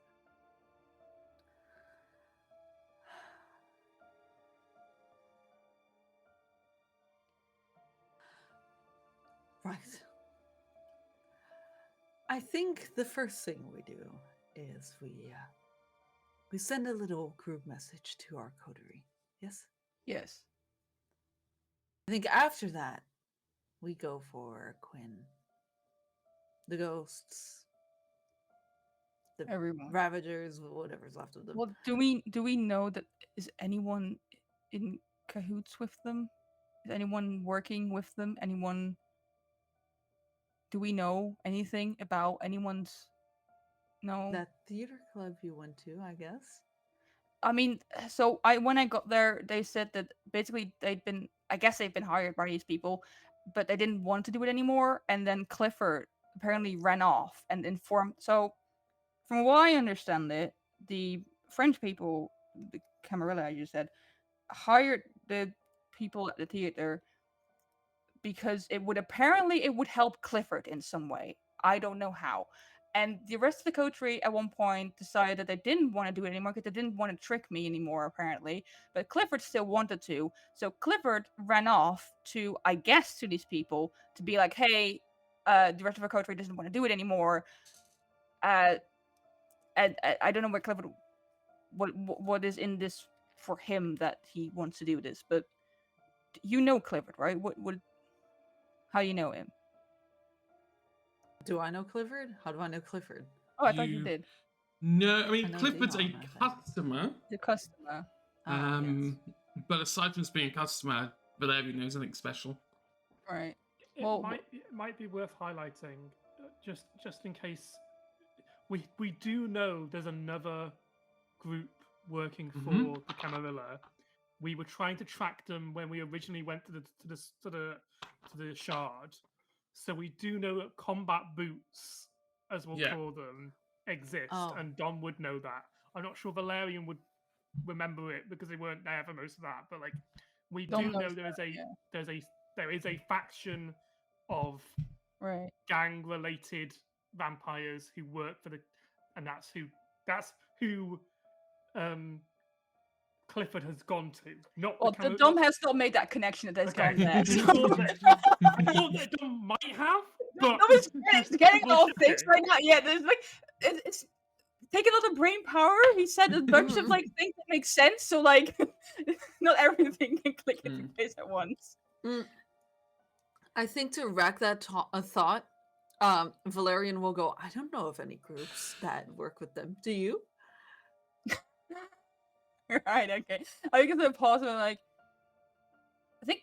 Right. I think the first thing we do is we send a little group message to our coterie. Yes? Yes. I think after that, we go for Quinn. The ghosts. The Everyone. Ravagers, whatever's left of them. Well, do we know that is anyone in cahoots with them? Is anyone working with them? Anyone? Do we know anything about anyone's? No. That theater club you went to, I guess. I mean, so when I got there, they said that basically they've been hired by these people, but they didn't want to do it anymore. And then Clifford apparently ran off and informed. So, from what I understand, the French people, the Camarilla, I just said, hired the people at the theater because it would help Clifford in some way. I don't know how. And the rest of the coterie at one point decided that they didn't want to do it anymore because they didn't want to trick me anymore, apparently. But Clifford still wanted to. So Clifford ran off to, I guess, to these people to be like, hey, the rest of our coterie doesn't want to do it anymore. And I don't know what Clifford, what is in this for him that he wants to do this. But you know Clifford, right? How you know him? Do I know Clifford? How do I know Clifford? Oh, I thought you did. No, I mean, I know Clifford's Damon, a customer. The customer. Yes. But aside from just being a customer, Valerian knows nothing special. Right. It might be worth highlighting, just in case. We do know there's another group working for the Camarilla. We were trying to track them when we originally went to the shard. So we do know that combat boots, as we'll call them, exist, and Dom would know that. I'm not sure Valerian would remember it because they weren't there for most of that, but like we do know there is a faction of gang-related vampires who work for the, and that's who Clifford has gone to. Dom has not made that connection that has gone there. I thought that Dom might have, but Dom is getting a lot of things right now. Yeah, there's like it's taking a lot of brain power. He said a bunch of like things that make sense, so like not everything can click into place at once. I think to rack that thought, Valerian will go, I don't know of any groups that work with them. Do you? Right, okay. I think it's a pause and like, I think,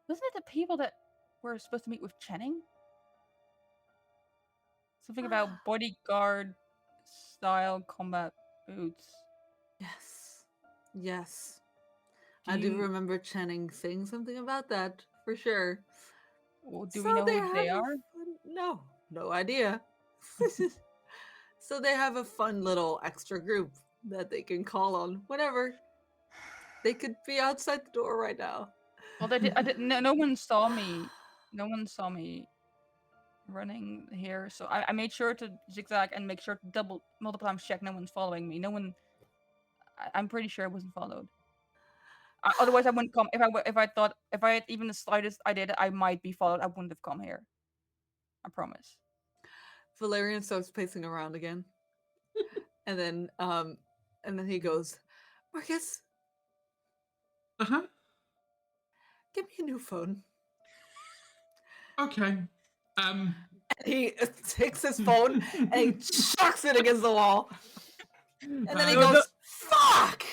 wasn't it the people that were supposed to meet with Channing? Something about bodyguard style combat boots. Yes. I do remember Channing saying something about that, for sure. Well, do we know who they are? No idea. So they have a fun little extra group that they can call on whenever. They could be outside the door right now. Well, no one saw me. No one saw me running here, so I made sure to zigzag and make sure to multiple times check no one's following me. No one. I'm pretty sure I wasn't followed. Otherwise, I wouldn't come. If I had even the slightest idea that I might be followed, I wouldn't have come here. I promise. Valerian starts pacing around again, and then he goes, Marcus. Give me a new phone. Okay. And he takes his phone and he chucks it against the wall. And then he goes, fuck!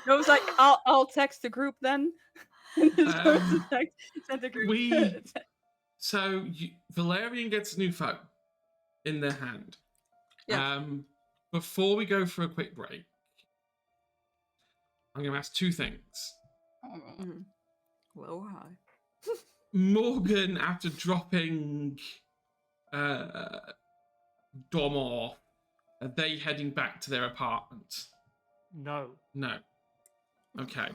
I was like, I'll text the group then. Valerian gets a new phone in their hand. Yeah. Before we go for a quick break, I'm going to ask two things. Low or high? Morgan, after dropping Dom off, are they heading back to their apartment? No. No. Okay.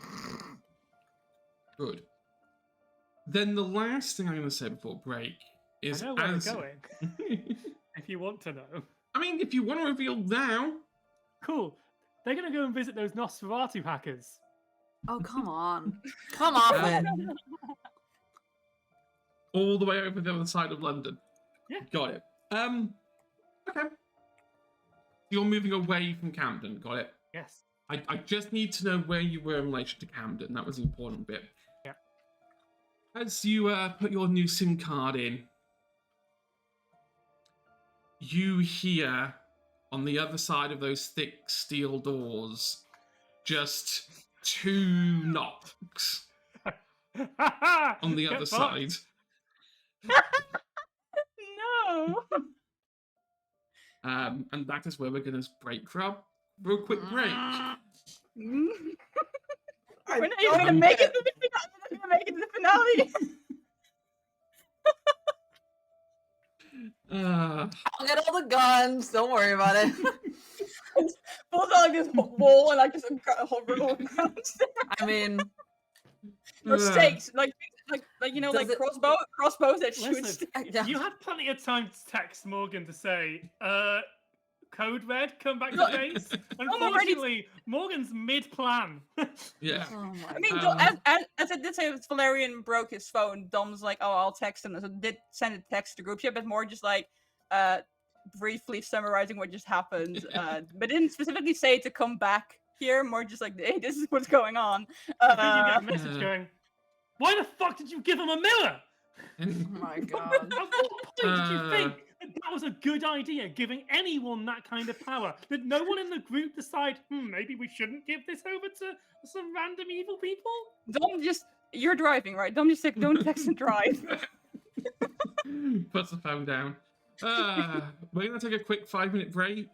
Good. Then the last thing I'm going to say before break is I know where we're going. If you want to know. I mean, if you want to reveal now. Cool. They're going to go and visit those Nosferatu hackers. Oh, come on. Come off it. All the way over the other side of London. Yeah. Got it. Okay. You're moving away from Camden. Got it. Yes. I just need to know where you were in relation to Camden. That was the important bit. Yeah. As you put your new SIM card in, you hear on the other side of those thick steel doors just 2 knocks on the other side. No. And that is where we're going to break for a real quick break. We're not even gonna make it to the finale. We're not gonna make it to the finale. I'll get all the guns. Don't worry about it. Both on like this wall and like just hovering all around. I mean, Or stakes, like you know, Does like it- crossbows that shoot. Listen, yeah. you had plenty of time to text Morgan to say, code red, come back to Look, base. I'm already- Unfortunately, Morgan's mid-plan. Yeah. oh my I mean, God. as I did say, if Valerian broke his phone, Dom's like, "Oh, I'll text him." So did send a text to group chat, but more just like, briefly summarizing what just happened. But didn't specifically say to come back here. More just like, "Hey, this is what's going on." I think you get a message going, why the fuck did you give him a mirror? Oh my God. At what point did you think that was a good idea, giving anyone that kind of power? Did no one in the group decide, maybe we shouldn't give this over to some random evil people? Dom just, you're driving, right? Dom just like, don't text and drive. Puts the phone down. We're going to take a quick 5-minute break.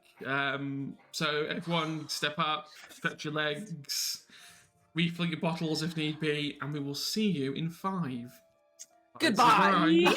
So everyone step up, stretch your legs, refill your bottles if need be, and we will see you in 5. Goodbye.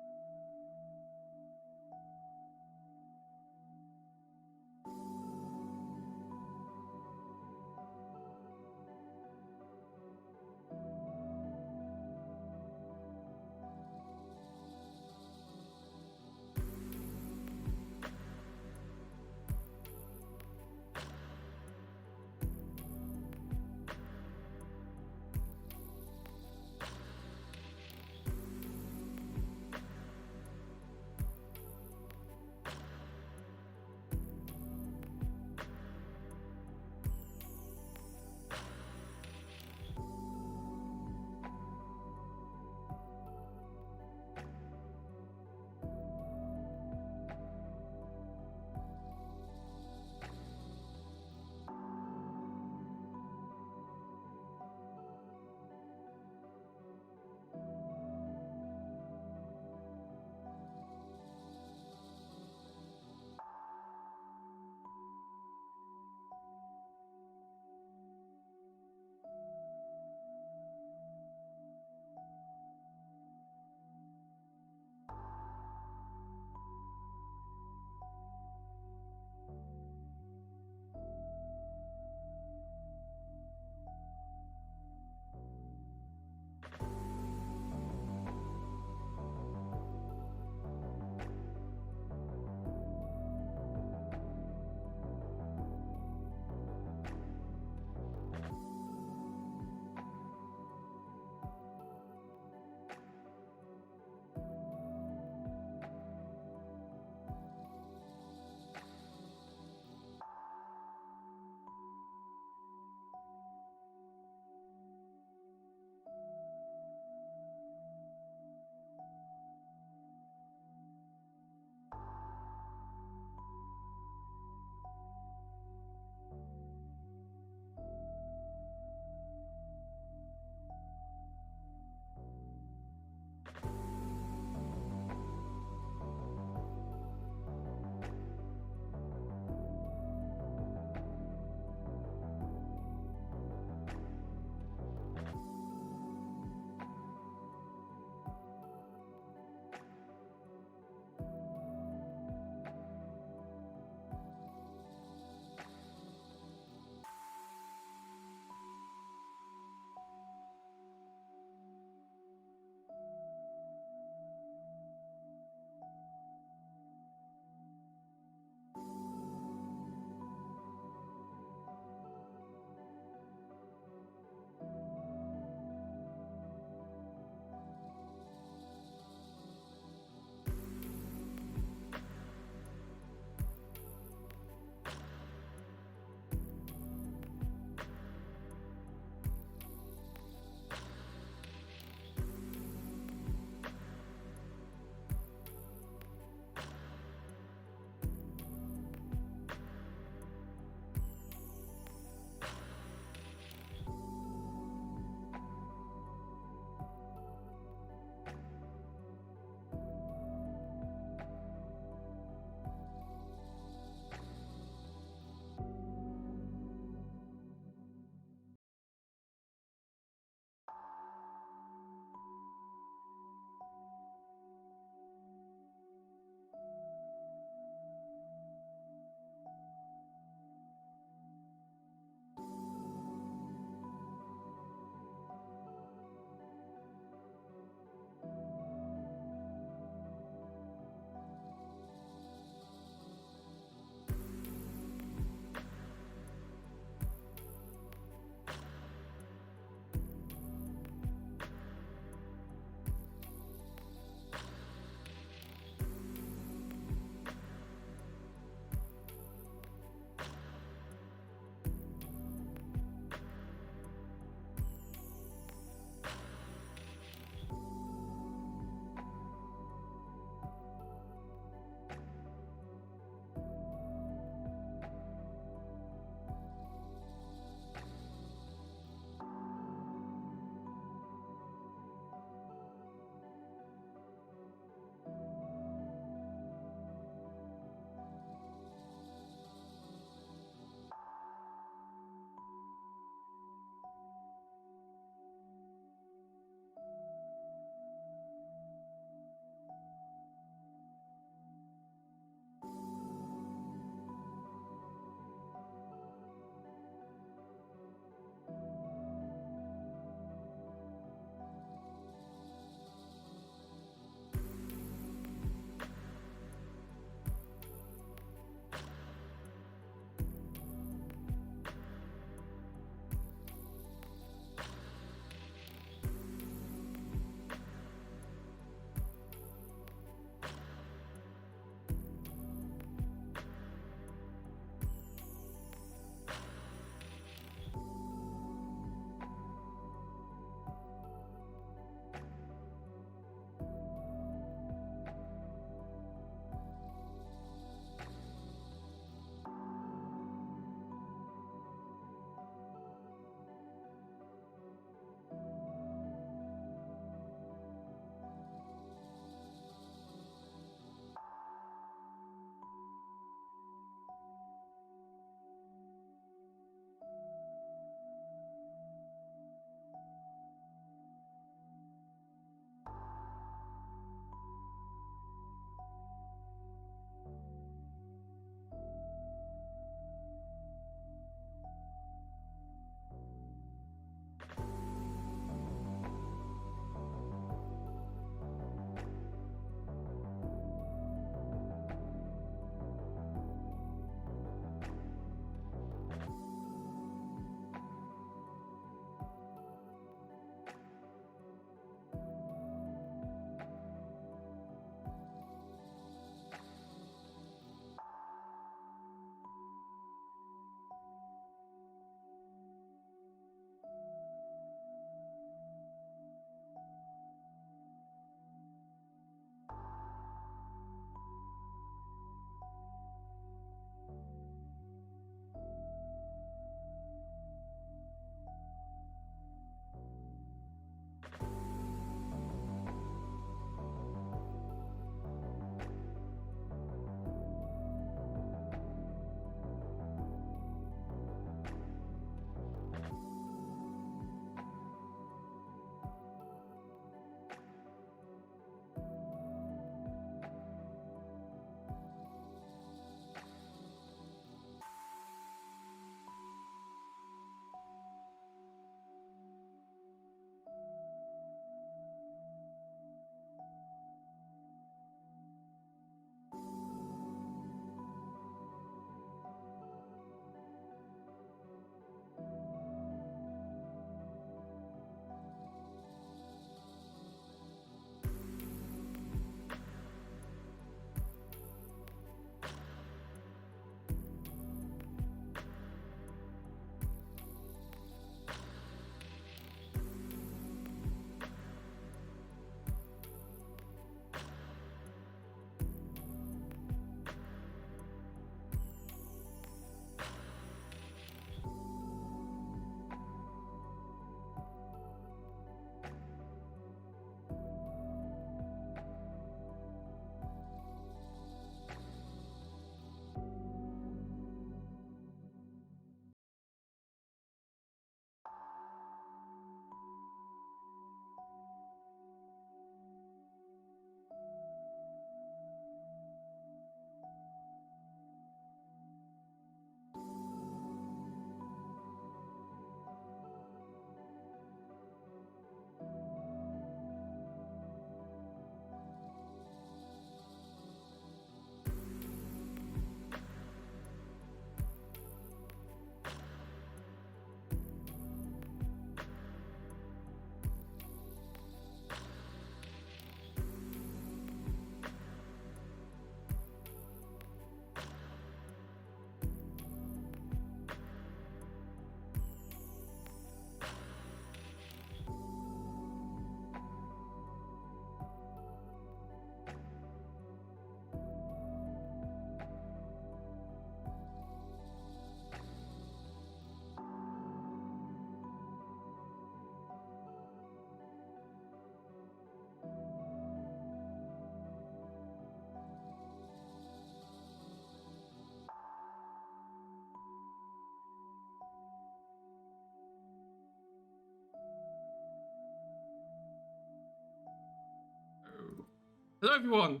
Hello, everyone.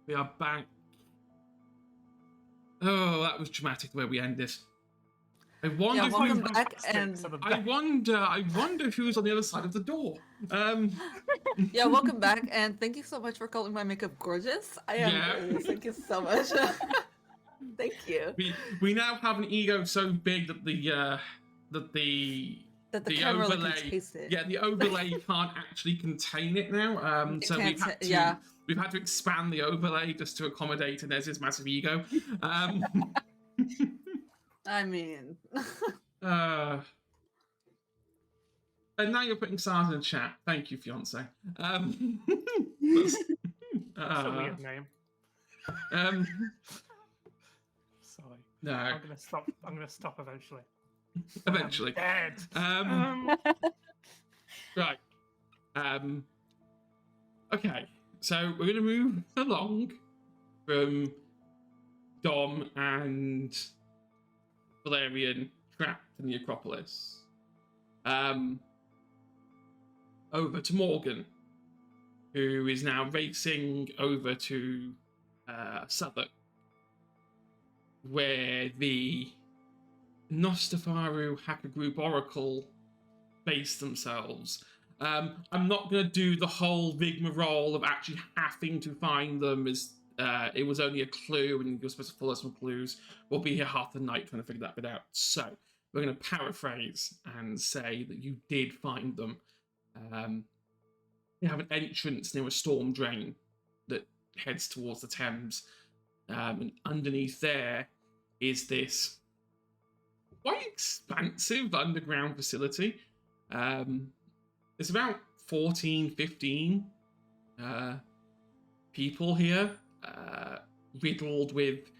We are back. Oh, that was dramatic the way we ended. I wonder. Yeah, welcome Like back, fantastic, and I wonder who's on the other side of the door. yeah, welcome back, and thank you so much for calling my makeup gorgeous. I am Yeah. gorgeous. Thank you so much. Thank you. We now have an ego so big that the That the camera overlay, can taste it. yeah, the overlay can't actually contain it now. It So can't we've had to expand the overlay just to accommodate Inez's massive ego. I mean, And now you're putting stars in the chat. Thank you, fiance. That's a weird name. Sorry. No, I'm gonna stop. I'm gonna stop eventually. eventually. Dead. Right. Okay. So we're gonna move along from Dom and Valerian trapped in the Acropolis. Over to Morgan, who is now racing over to Southwark, where the Nostafaru Hacker Group Oracle base themselves. I'm not going to do the whole rigmarole of actually having to find them, as it was only a clue and you're supposed to follow some clues. We'll be here half the night trying to figure that bit out. So we're going to paraphrase and say that you did find them. They have an entrance near a storm drain that heads towards the Thames. And underneath there is this quite expansive underground facility. There's about 14, 15 people here, riddled with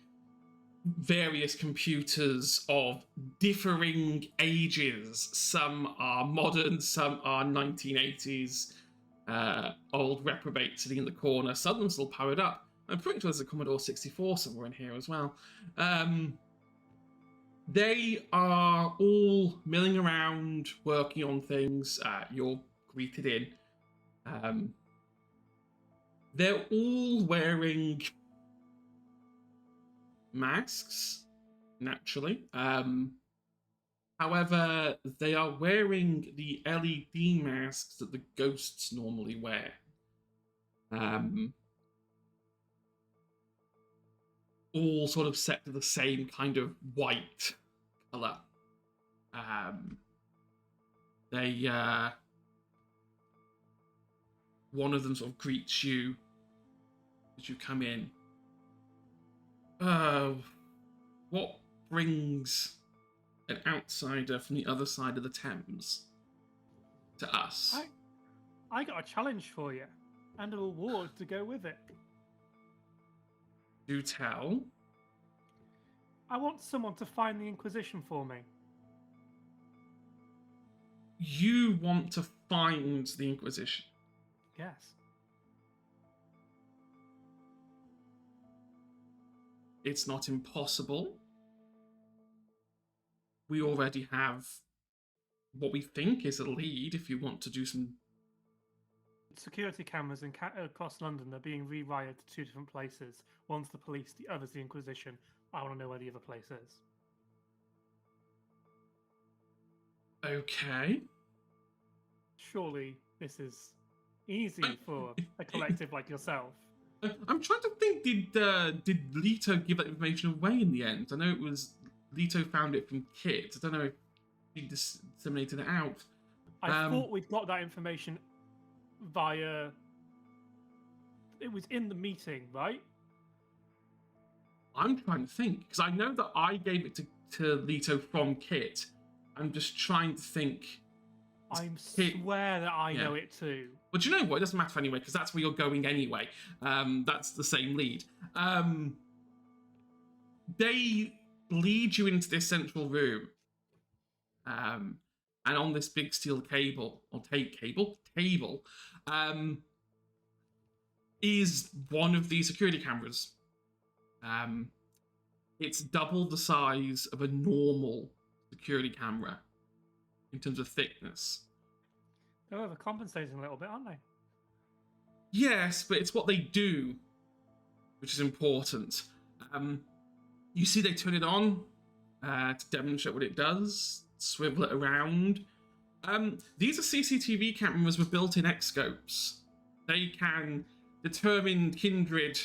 various computers of differing ages. Some are modern, some are 1980s, old reprobates sitting in the corner. Some of them still powered up. I'm pretty sure there's a Commodore 64 somewhere in here as well. They are all milling around, working on things. You're greeted in. They're all wearing masks, naturally. However, they are wearing the LED masks that the ghosts normally wear. All sort of set to the same kind of white colour. One of them sort of greets you as you come in. What brings an outsider from the other side of the Thames to us? I got a challenge for you, and a reward to go with it. Do tell. I want someone to find the Inquisition for me. You want to find the Inquisition? Yes. It's not impossible. We already have what we think is a lead if you want to do some... Security cameras across London are being rewired to two different places. One's the police, the other's the Inquisition. I want to know where the other place is. Okay. Surely this is easy for a collective like yourself. I'm trying to think, did Leto give that information away in the end? I know it was Leto found it from Kit. I don't know if he disseminated it out. I thought we'd got that information via... It was in the meeting, right? I'm trying to think, because I know that I gave it to Leto from Kit. I'm just trying to think. I swear that I know it too. But you know what? It doesn't matter anyway, because that's where you're going anyway. That's the same lead. They lead you into this central room. And on this big steel table, is one of the security cameras. It's double the size of a normal security camera in terms of thickness. They're overcompensating a little bit, aren't they? Yes, but it's what they do, which is important. You see they turn it on to demonstrate what it does, swivel it around. These are CCTV cameras with built-in X-scopes. They can determine kindred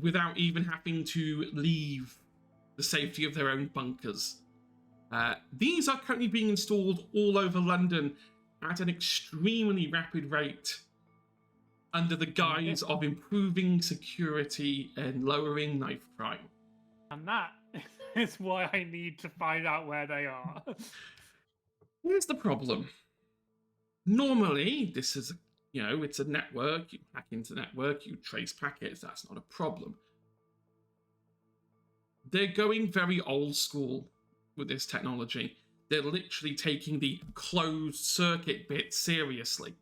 without even having to leave the safety of their own bunkers. These are currently being installed all over London at an extremely rapid rate under the guise of improving security and lowering knife crime. And that is why I need to find out where they are. Here's the problem. Normally, this is, it's a network. You hack into the network, you trace packets. That's not a problem. They're going very old school with this technology. They're literally taking the closed circuit bit seriously.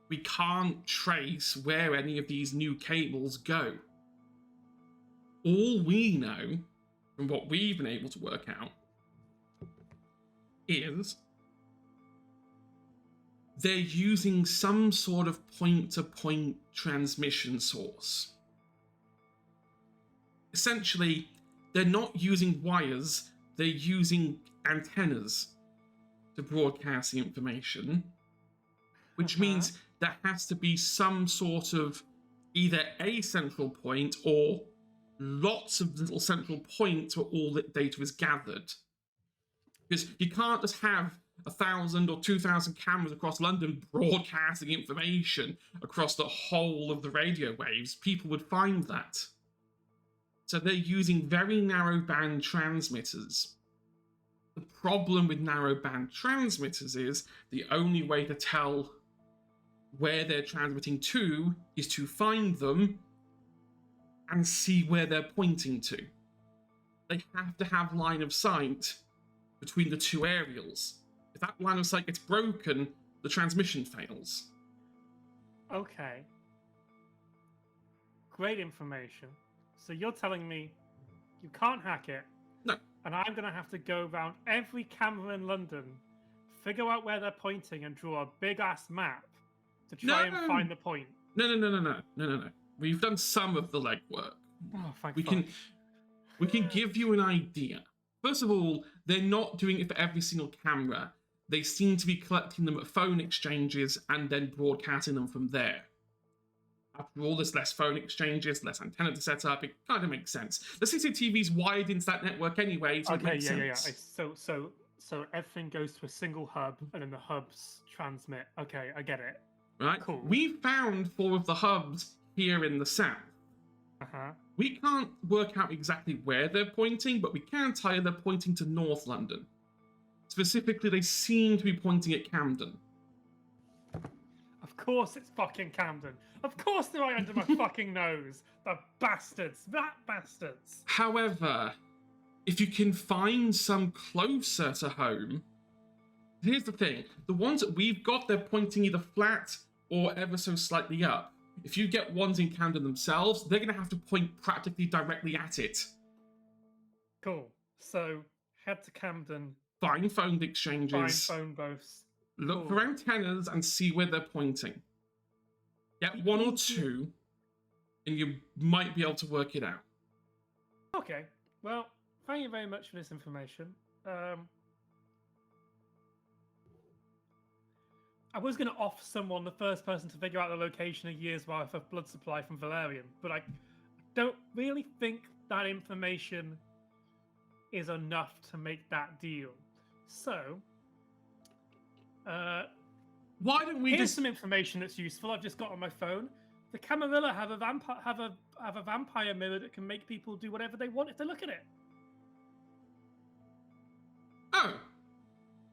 We can't trace where any of these new cables go. All we know, from what we've been able to work out, is they're using some sort of point-to-point transmission source. Essentially, they're not using wires, they're using antennas to broadcast the information, which means there has to be some sort of either a central point or lots of little central points where all the data is gathered. Because you can't just have 1,000 or 2,000 cameras across London broadcasting information across the whole of the radio waves. People would find that. So they're using very narrow band transmitters. The problem with narrow band transmitters is the only way to tell where they're transmitting to is to find them and see where they're pointing to. They have to have line of sight between the two aerials. If that line of sight gets broken, the transmission fails. Okay. Great information. So you're telling me you can't hack it? No. And I'm going to have to go around every camera in London, figure out where they're pointing, and draw a big-ass map to try and find the point? No. We've done some of the legwork. Oh, thank we can give you an idea. First of all, they're not doing it for every single camera. They seem to be collecting them at phone exchanges and then broadcasting them from there. After all, there's less phone exchanges, less antenna to set up. It kind of makes sense. The CCTV's wired into that network anyway, so it makes sense. So everything goes to a single hub, and then the hubs transmit. Okay, I get it. Right? Cool. We found 4 of the hubs here in the south. We can't work out exactly where they're pointing, but we can tell you they're pointing to North London. Specifically, they seem to be pointing at Camden. Of course it's fucking Camden. Of course they're right under my fucking nose. The bastards. That bastards. However, if you can find some closer to home, here's the thing. The ones that we've got, they're pointing either flat or ever so slightly up. If you get ones in Camden themselves, they're going to have to point practically directly at it. Cool. So, head to Camden. Find phone exchanges. Find phone booths. Look for antennas and see where they're pointing. Get 1 or 2, and you might be able to work it out. Okay. Well, thank you very much for this information. I was going to offer someone the first person to figure out the location a year's worth of blood supply from Valerian, but I don't really think that information is enough to make that deal. So, why don't we here's some information that's useful I've just got on my phone. The Camarilla have a vampire mirror that can make people do whatever they want if they look at it. Oh,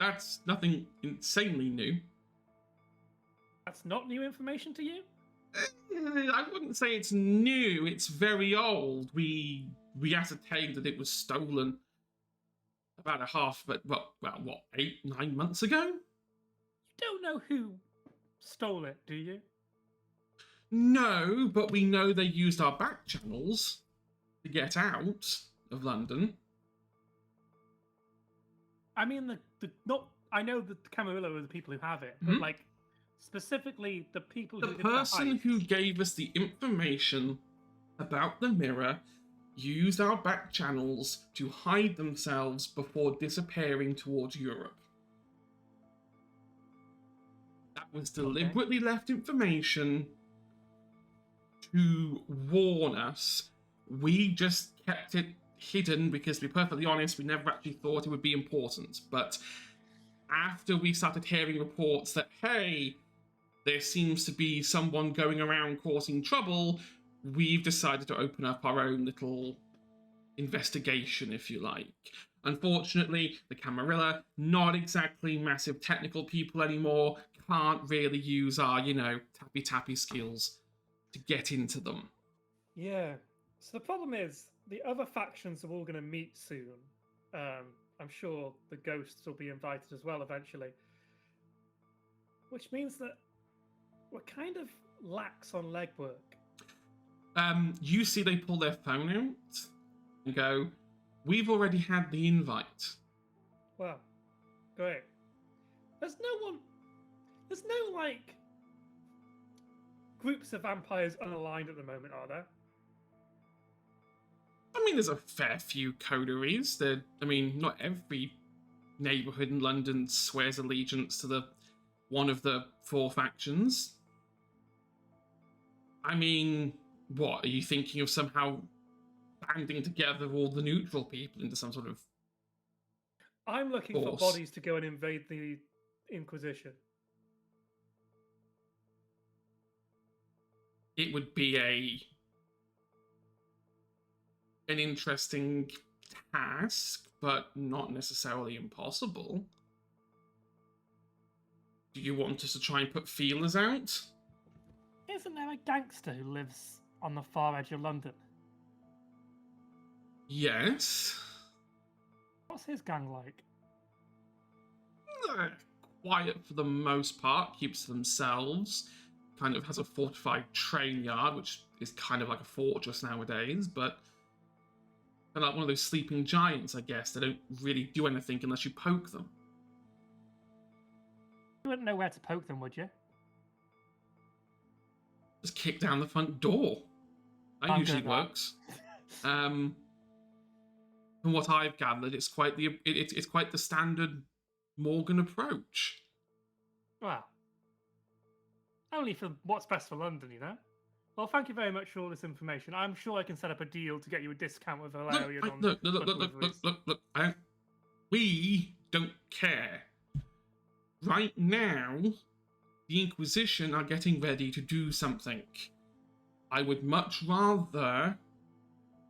that's nothing insanely new. That's not new information to you? I wouldn't say it's new. It's very old. We ascertained that it was stolen about 8, 9 months ago? You don't know who stole it, do you? No, but we know they used our back channels to get out of London. I mean, I know the Camarilla are the people who have it, but like, Specifically, the people The who did person the who gave us the information about the mirror used our back channels to hide themselves before disappearing towards Europe. That was deliberately left information to warn us. We just kept it hidden because, to be perfectly honest, we never actually thought it would be important. But after we started hearing reports that, hey, there seems to be someone going around causing trouble, we've decided to open up our own little investigation, if you like. Unfortunately, the Camarilla, not exactly massive technical people anymore, can't really use our, tappy-tappy skills to get into them. Yeah. So the problem is, the other factions are all going to meet soon. I'm sure the ghosts will be invited as well eventually. Which means that we're kind of lax on legwork. You see they pull their phone out and go, we've already had the invite. Well, great. There's no, like, groups of vampires unaligned at the moment, are there? I mean, there's a fair few coteries. Not every neighbourhood in London swears allegiance to one of the 4 factions. I mean, what, are you thinking of somehow banding together all the neutral people into some sort of I'm looking for bodies to go and invade the Inquisition. It would be an interesting task, but not necessarily impossible. Do you want us to try and put feelers out? Isn't there a gangster who lives on the far edge of London? Yes. What's his gang like? Quiet for the most part, keeps to themselves. Kind of has a fortified train yard, which is kind of like a fortress nowadays, but they're like one of those sleeping giants, I guess. They don't really do anything unless you poke them. You wouldn't know where to poke them, would you? Just kick down the front door. That usually works. From what I've gathered, it's quite the standard Morgan approach. Well, only for what's best for London, you know? Well, thank you very much for all this information. I'm sure I can set up a deal to get you a discount with Valerian on Look. We don't care. Right now, the Inquisition are getting ready to do something. I would much rather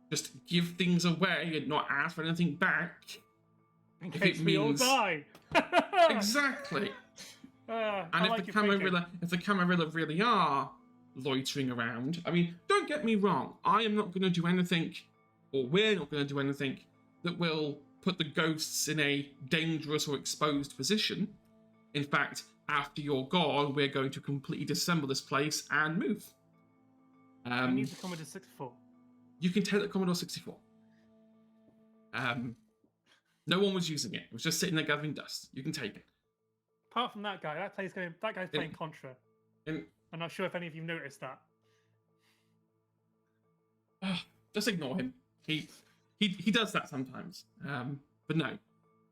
just give things away and not ask for anything back. In case we all die. Exactly. And if the Camarilla really are loitering around, I mean, don't get me wrong, I am not going to do anything, or we're not going to do anything, that will put the ghosts in a dangerous or exposed position. In fact, after you're gone, we're going to completely disassemble this place and move. I need the Commodore 64. You can take the Commodore 64. No one was using it. It was just sitting there gathering dust. You can take it. Apart from that guy, that guy's playing Contra. I'm not sure if any of you noticed that. Just ignore him. He does that sometimes. But no. If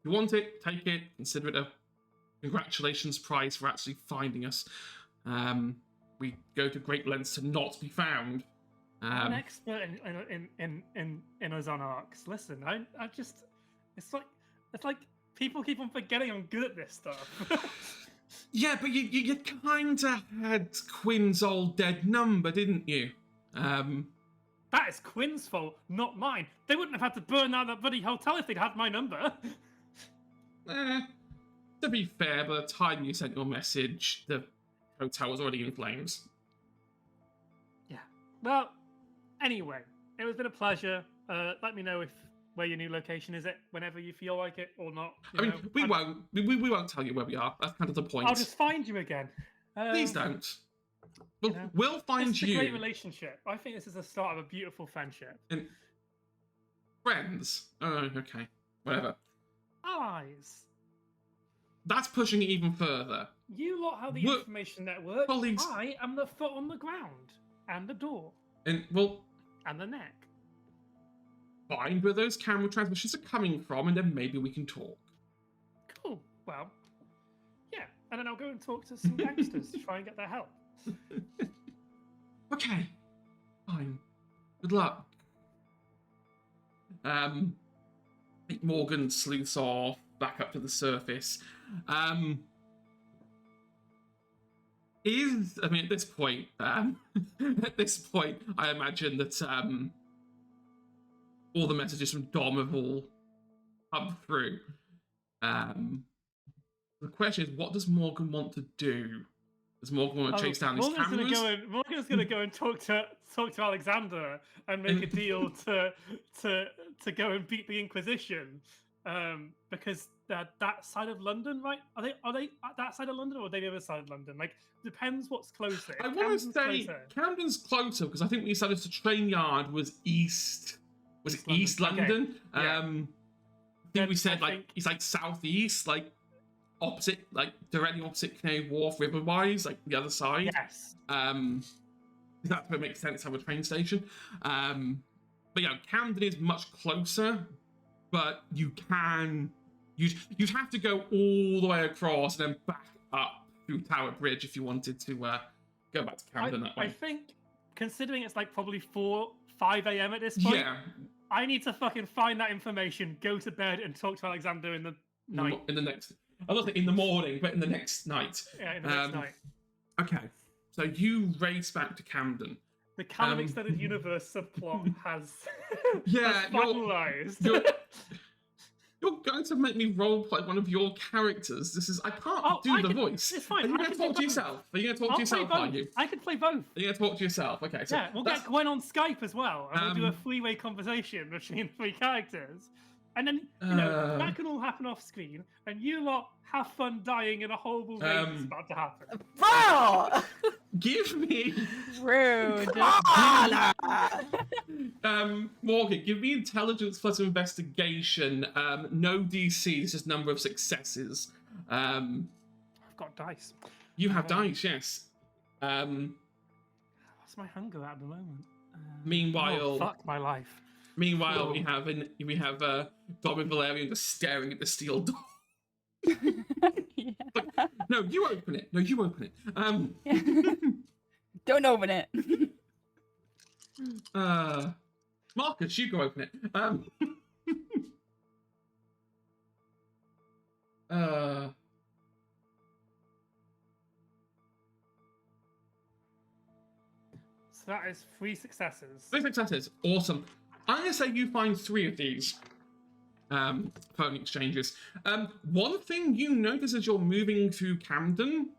you want it, take it. Consider it a congratulations prize for actually finding us. We go to great lengths to not be found. I'm an expert in Ozone arcs. Listen, I just it's like people keep on forgetting I'm good at this stuff. Yeah, but you kind of had Quinn's old dead number, didn't you? That is Quinn's fault, not mine. They wouldn't have had to burn down that bloody hotel if they'd had my number. To be fair, by the time you sent your message, the hotel was already in flames. Yeah. Well, anyway, it has been a pleasure. Let me know where your new location is whenever you feel like it or not. We won't tell you where we are. That's kind of the point. I'll just find you again. Please don't. We'll find it's you. It's a great relationship. I think this is the start of a beautiful friendship. And friends? Oh, okay. Whatever. Allies. that's pushing it even further. You lot have the What- information network. colleagues- I am the foot on the ground and the door And, well, and the neck. find where those camera transmissions are coming from, and then maybe we can talk. Cool. Well, yeah. And then I'll go and talk to some gangsters to try and get their help. Okay, fine. Good luck. I think Morgan sleuths off back up to the surface. At this point, I imagine that all the messages from Dom have all come through. The question is, what does Morgan want to do? Does Morgan want to chase down these cameras? Morgan's gonna go and talk to Alexander and make a deal to go and beat the Inquisition, because they're that side of London, right? Are they at that side of London, or are they the other side of London? Like, depends what's closer. I want to say Camden's closer, because I think we decided the train yard was east. Was it East London? Okay. Yeah. I think we said it's like southeast, like opposite, like directly opposite Canary Wharf, river-wise, like the other side. Yes. That's what makes sense to have a train station. But yeah, Camden is much closer, but you'd have to go all the way across and then back up through Tower Bridge if you wanted to go back to Camden that way. I think, considering it's like probably 5 a.m. at this point, Yeah. I need to fucking find that information, go to bed, and talk to Alexander in the night. In the next, I don't think in the morning, but in the next night. Yeah, in the next night. Okay, so you race back to Camden. The canon extended universe subplot has Yeah, finalized. You're going to make me roleplay one of your characters. I can't do the voice. It's fine. Are you going to talk to yourself? Are you going to talk to yourself, are you? I can play both. Are you going to talk to yourself? Okay, so Yeah, we'll get Gwen on Skype as well, and we'll do a three-way conversation between 3 characters. And then, that can all happen off screen, and you lot have fun dying in a horrible raid that's about to happen. Bro! give me... Rude. Morgan, give me intelligence plus investigation. No DC, this is number of successes. I've got dice. You have dice, yes. What's my hunger at the moment? Meanwhile... Oh, fuck my life. Meanwhile, we have Dom and Valerian just staring at the steel door. Like, no, you open it. No, you open it. Don't open it. Marcus, you go open it. So that is 3 successes. 3 successes. Awesome. I'm going to say you find 3 of these phone exchanges. One thing you notice as you're moving through Camden,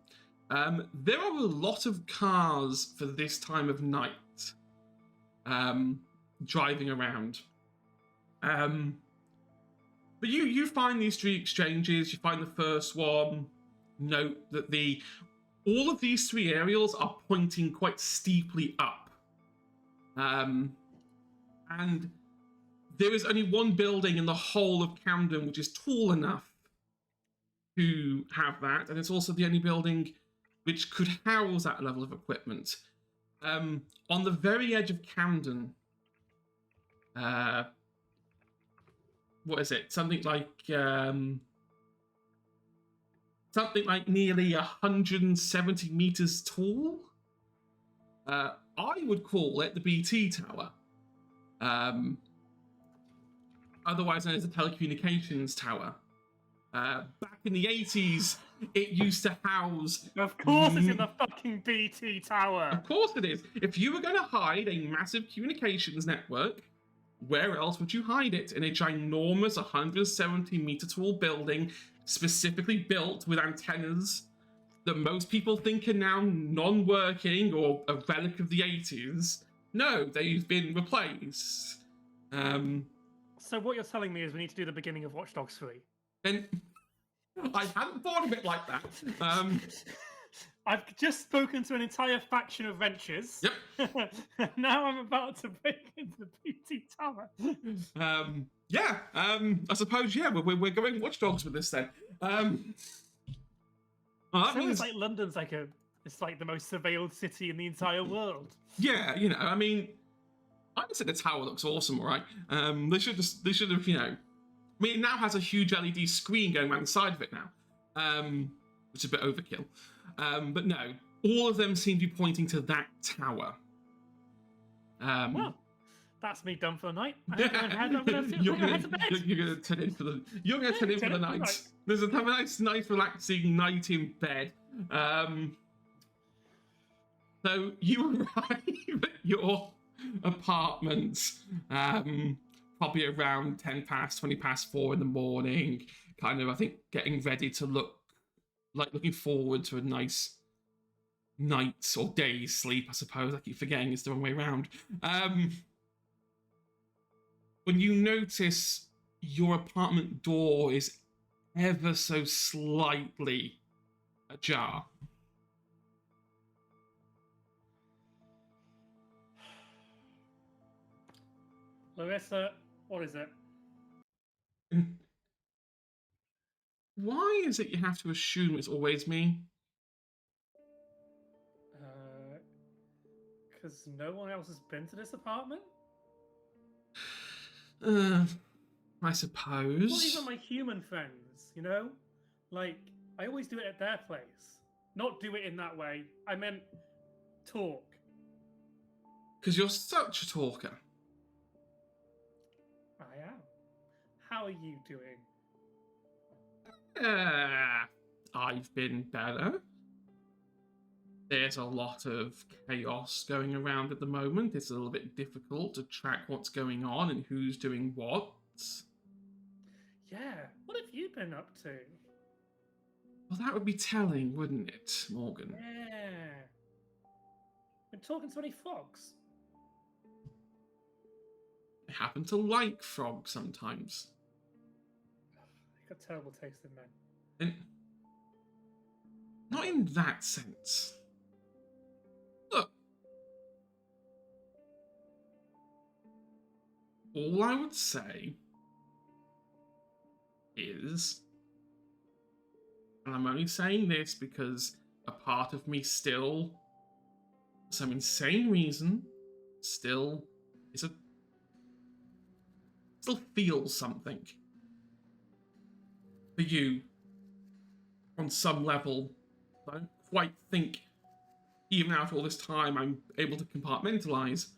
there are a lot of cars for this time of night driving around. But you find these 3 exchanges. You find the first one. Note that all of these 3 aerials are pointing quite steeply up. And there is only one building in the whole of Camden which is tall enough to have that, and it's also the only building which could house that level of equipment. On the very edge of Camden, what is it? Something like nearly 170 meters tall. I would call it the BT Tower. Otherwise known as the telecommunications tower. Back in the 80s, it used to house... Of course it's in the fucking BT tower. Of course it is. If you were going to hide a massive communications network, where else would you hide it? In a ginormous 170 meter tall building, specifically built with antennas that most people think are now non-working or a relic of the 80s. No, they've been replaced. So what you're telling me is we need to do the beginning of Watch Dogs 3. And I hadn't thought of it like that. I've just spoken to an entire faction of wrenches. Yep. Now I'm about to break into the BT tower. I suppose, yeah, we're going Watch Dogs with this then. Well, that So means, it's like London's like it's like the most surveilled city in the entire world. yeah, I mean, I would say the tower looks awesome, all right? They should have, I mean, it now has a huge LED screen going around the side of it now, which is a bit overkill. But no, all of them seem to be pointing to that tower. Well, that's me done for the night. I'm gonna head to bed. You're gonna turn in for the night. There's a nice, relaxing night in bed. So you arrive at your apartment, probably around 10 past, 20 past 4 in the morning. Kind of, I think, getting ready to looking forward to a nice night's or day's sleep, I suppose. I keep forgetting it's the wrong way around. When you notice your apartment door is ever so slightly ajar. Larissa, what is it? Why is it you have to assume it's always me? Because no one else has been to this apartment? I suppose. Not even my human friends, Like, I always do it at their place. Not do it in that way. I meant talk. Because you're such a talker. I am. How are you doing? I've been better. There's a lot of chaos going around at the moment. It's a little bit difficult to track what's going on and who's doing what. Yeah, what have you been up to? Well, that would be telling, wouldn't it, Morgan? Yeah. Been talking to any frogs? I happen to like frogs sometimes. They've got terrible taste in men. And not in that sense. Look. All I would say is, and I'm only saying this because a part of me still, for some insane reason, still feels something for you on some level. I don't quite think, even after all this time, I'm able to compartmentalize.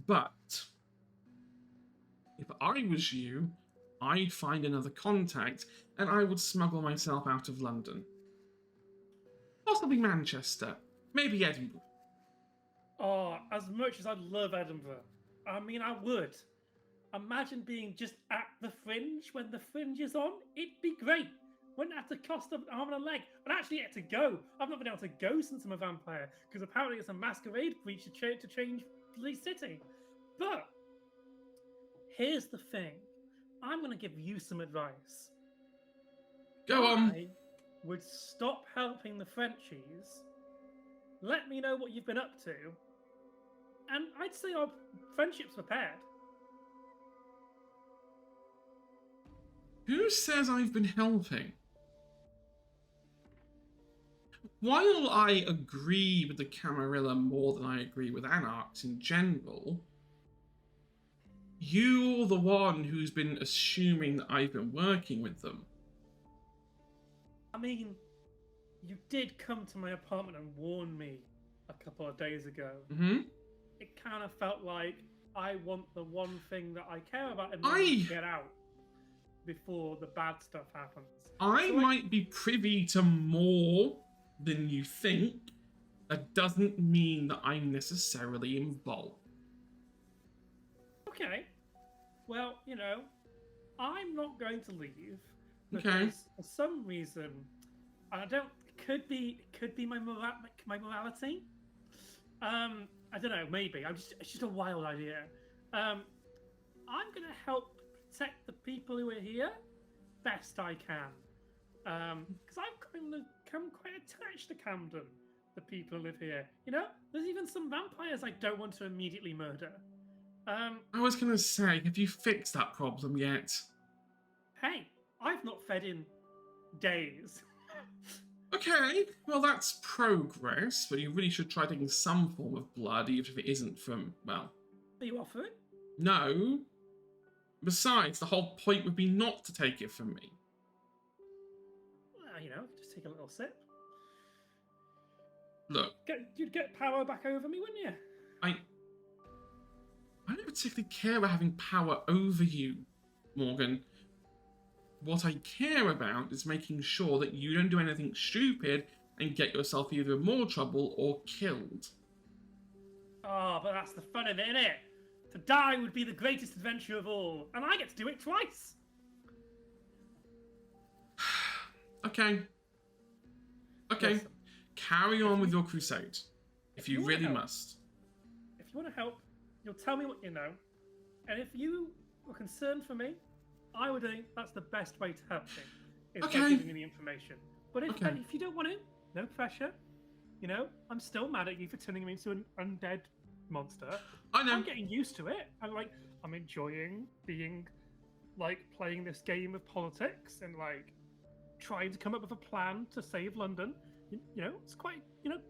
But if I was you, I'd find another contact and I would smuggle myself out of London. Possibly Manchester, maybe Edinburgh. Oh, as much as I love Edinburgh, I mean, I would. Imagine being just at the Fringe when the Fringe is on. It'd be great. Wouldn't have to cost an arm and a leg. I'd actually get to go. I've not been able to go since I'm a vampire, because apparently it's a masquerade breach to change the city. But here's the thing. I'm going to give you some advice. Go on. I would stop helping the Frenchies. Let me know what you've been up to. And I'd say our friendship's repaired. Who says I've been helping? While I agree with the Camarilla more than I agree with Anarchs in general, you're the one who's been assuming that I've been working with them. I mean, you did come to my apartment and warn me a couple of days ago. Mm-hmm. It kind of felt like I want the one thing that I care about in life to get out before the bad stuff happens. I might be privy to more than you think. That doesn't mean that I'm necessarily involved. Okay. Well, I'm not going to leave Okay. because for some reason, I don't. Could be my morality. I don't know. Maybe it's just a wild idea. I'm gonna help protect the people who are here best I can. Because I've become quite attached to Camden, the people who live here. There's even some vampires I don't want to immediately murder. I was gonna say, have you fixed that problem yet? Hey, I've not fed in days. Okay, well that's progress, but you really should try taking some form of blood, even if it isn't from, well... Are you offering? No. Besides, the whole point would be not to take it from me. Well, you know, just take a little sip. Look... You'd get power back over me, wouldn't you? I don't particularly care about having power over you, Morgan. What I care about is making sure that you don't do anything stupid and get yourself either in more trouble or killed. Oh, but that's the fun of it, innit? To die would be the greatest adventure of all, and I get to do it twice. Okay. Okay. Listen, Carry on with your crusade, if you really help, must. If you want to help, you'll tell me what you know, and if you were concerned for me, I would think that's the best way to help me, is by giving me the information. But if you don't want to, no pressure. You know, I'm still mad at you for turning me into an undead monster. I know. I'm getting used to it. I'm enjoying being, playing this game of politics and, trying to come up with a plan to save London. You know, it's quite,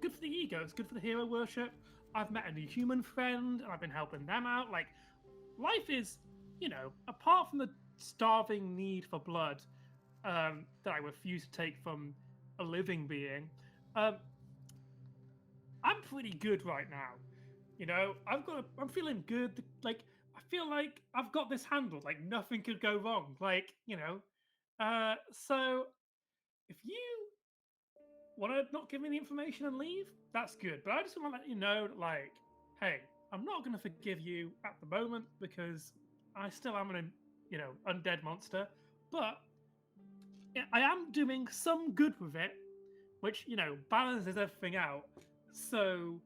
good for the ego. It's good for the hero worship. I've met a new human friend, and I've been helping them out. Life is, apart from the starving need for blood that I refuse to take from a living being, I'm pretty good right now. I'm feeling good. I feel like I've got this handled. Nothing could go wrong. So if you want to not give me the information and leave, that's good. But I just want to let you know that, hey, I'm not going to forgive you at the moment because I still am an, undead monster. But I am doing some good with it, which, balances everything out. So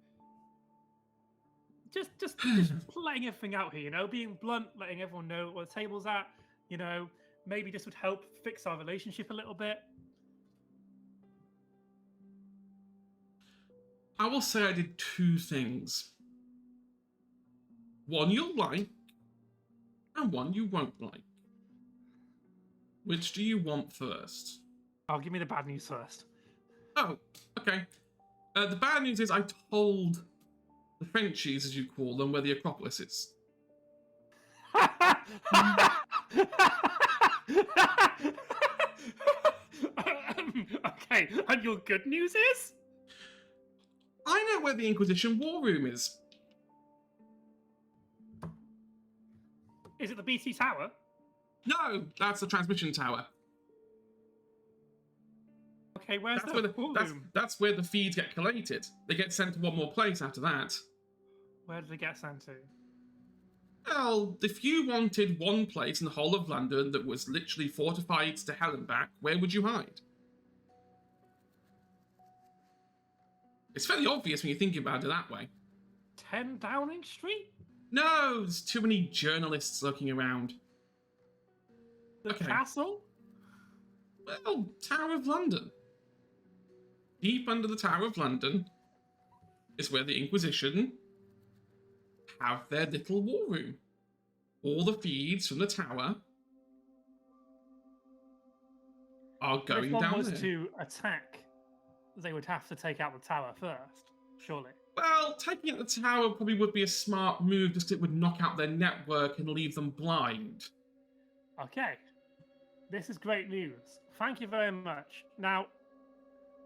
just letting everything out here, being blunt, letting everyone know where the table's at, maybe this would help fix our relationship a little bit. I will say I did two things. One you'll like, and one you won't like. Which do you want first? Oh, give me the bad news first. Oh, okay. The bad news is I told the Frenchies, as you call them, where the Acropolis is. Okay, and your good news is? I know where the Inquisition War Room is. Is it the BT Tower? No, that's the transmission tower. Okay, where's that's where the feeds get collated. They get sent to one more place after that. Where did they get sent to? Well, if you wanted one place in the whole of London that was literally fortified to hell and back, where would you hide? It's fairly obvious when you think about it that way. 10 Downing Street? No, there's too many journalists looking around. The castle? Well, Tower of London. Deep under the Tower of London is where the Inquisition have their little war room. All the feeds from the tower are going down there. If one was to attack, they would have to take out the tower first, surely. Well, taking out the tower probably would be a smart move, just it would knock out their network and leave them blind. Okay. This is great news. Thank you very much. Now,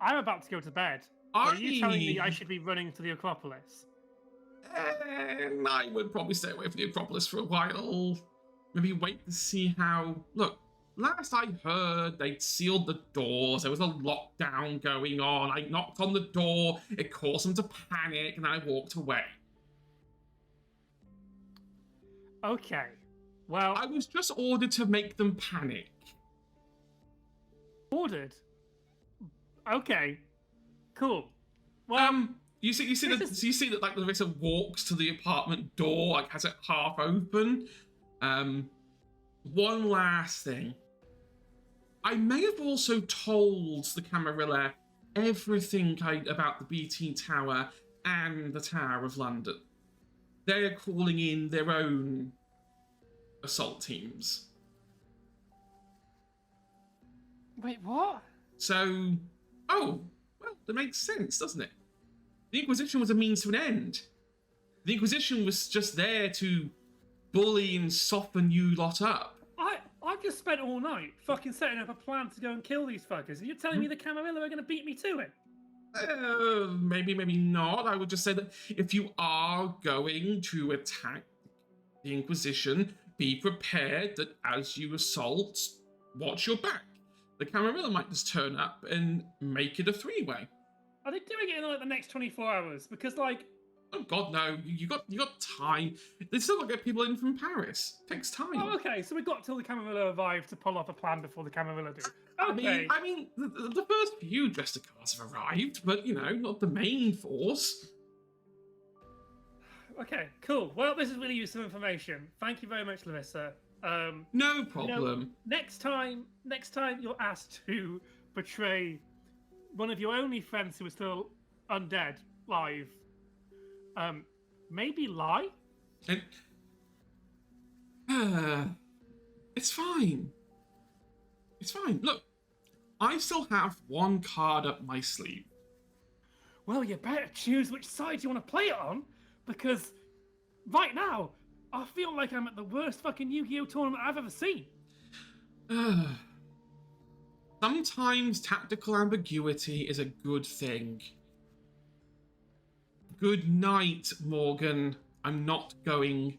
I'm about to go to bed. Are you telling me I should be running to the Acropolis? I would probably stay away from the Acropolis for a while. Maybe wait to see how... Look, last I heard, they'd sealed the doors. There was a lockdown going on. I knocked on the door. It caused them to panic, and I walked away. Okay. Well... I was just ordered to make them panic. Ordered? Okay. Cool. Well... You see that like Larissa walks to the apartment door, like has it half open. One last thing. I may have also told the Camarilla everything about the BT Tower and the Tower of London. They're calling in their own assault teams. Wait, what? So, Oh, well, that makes sense, doesn't it? The Inquisition was a means to an end. The Inquisition was just there to bully and soften you lot up. I've just spent all night fucking setting up a plan to go and kill these fuckers, and you're telling me the Camarilla are going to beat me to it? Maybe not. I would just say that if you are going to attack the Inquisition, be prepared that as you assault, watch your back. The Camarilla might just turn up and make it a three-way. Are they doing it in like the next 24 hours? Because like, oh God, no! You got time. They still got to get people in from Paris. It takes time. oh, okay, so we got till the Camarilla arrive to pull off a plan before the Camarilla do. Okay. I mean, the first few Dresser cars have arrived, but not the main force. Okay, cool. Well, this is really useful information. Thank you very much, Larissa. No problem. Next time you're asked to betray one of your only friends who is still undead live, maybe lie? It's fine. It's fine. Look, I still have one card up my sleeve. Well, you better choose which side you want to play it on, because right now, I feel like I'm at the worst fucking Yu-Gi-Oh tournament I've ever seen. Sometimes tactical ambiguity is a good thing. Good night, Morgan. I'm not going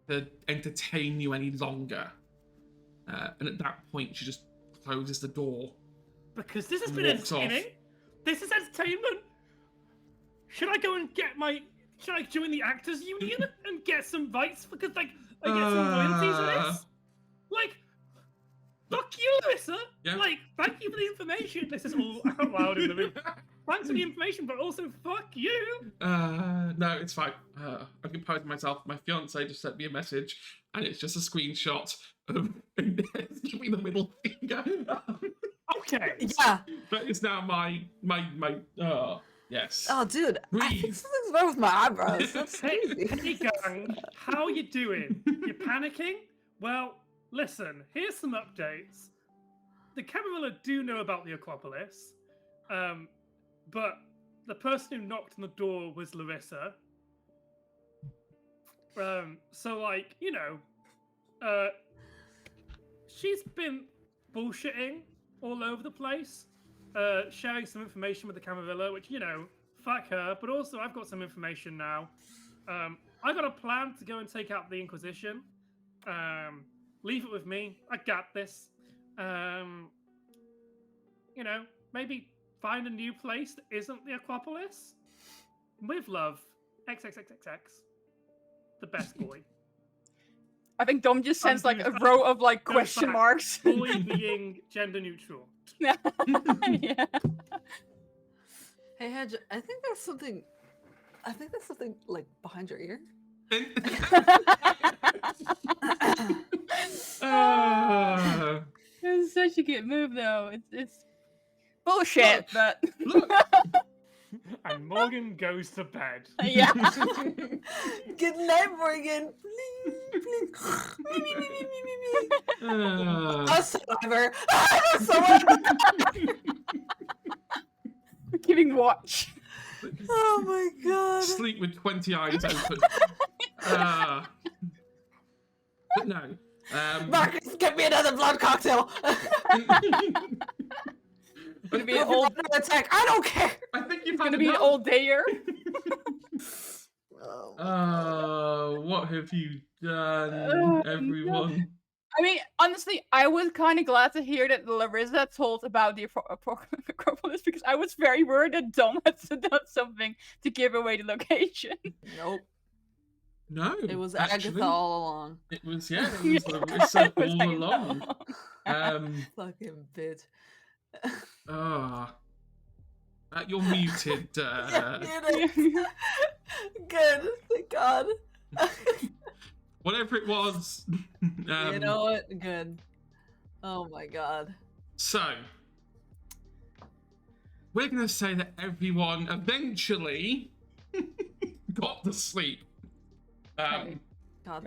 to entertain you any longer. And at that point, she just closes the door. Because this has been entertaining. This is entertainment. Should I go and should I join the Actors Union and get some rights? Because, like, I get some royalties for this? Like, fuck you, Larissa! Yeah. Like, thank you for the information. This is all out loud in the room. Thanks for the information, but also fuck you! No, it's fine. I'm composing myself. My fiance just sent me a message, and it's just a screenshot of give me the middle finger. Okay. Yeah. But it's now my yes. Oh, dude, I think Breathe. something's wrong with my eyebrows. That's crazy. Hey gang, how you doing? You panicking? Well, listen, here's some updates. The Camarilla do know about the Acropolis, but the person who knocked on the door was Larissa. So, like, she's been bullshitting all over the place, sharing some information with the Camarilla, which, fuck her, but also I've got some information now. I got a plan to go and take out the Inquisition. Leave it with me. I got this. Maybe find a new place that isn't the Acropolis. With love, XXXXX. The best boy. I think Dom just sends like a row of like question marks. Boy being gender neutral. Yeah. Hey, Hedge, I think there's something like behind your ear. It's such a good move, though. It's bullshit, but Look. And Morgan goes to bed. yeah. Good night, Morgan. Please. A survivor. A survivor. Keeping watch. Oh my god. Sleep with 20 eyes open. But no. Marcus, get me another blood cocktail. Gonna be an old attack. I don't care. I think you've gonna had be an enough. old dayer. What have you done, everyone? No. I mean, honestly, I was kind of glad to hear that Larissa told about the Acropolis because I was very worried that Dom had done something to give away the location. Nope. No. It was actually, Agatha all along. It was Larissa It was all along. Fucking bitch. You're muted. Good. Thank God. Whatever it was. You know what? Good. Oh my God. So, we're going to say that everyone eventually got to sleep. God,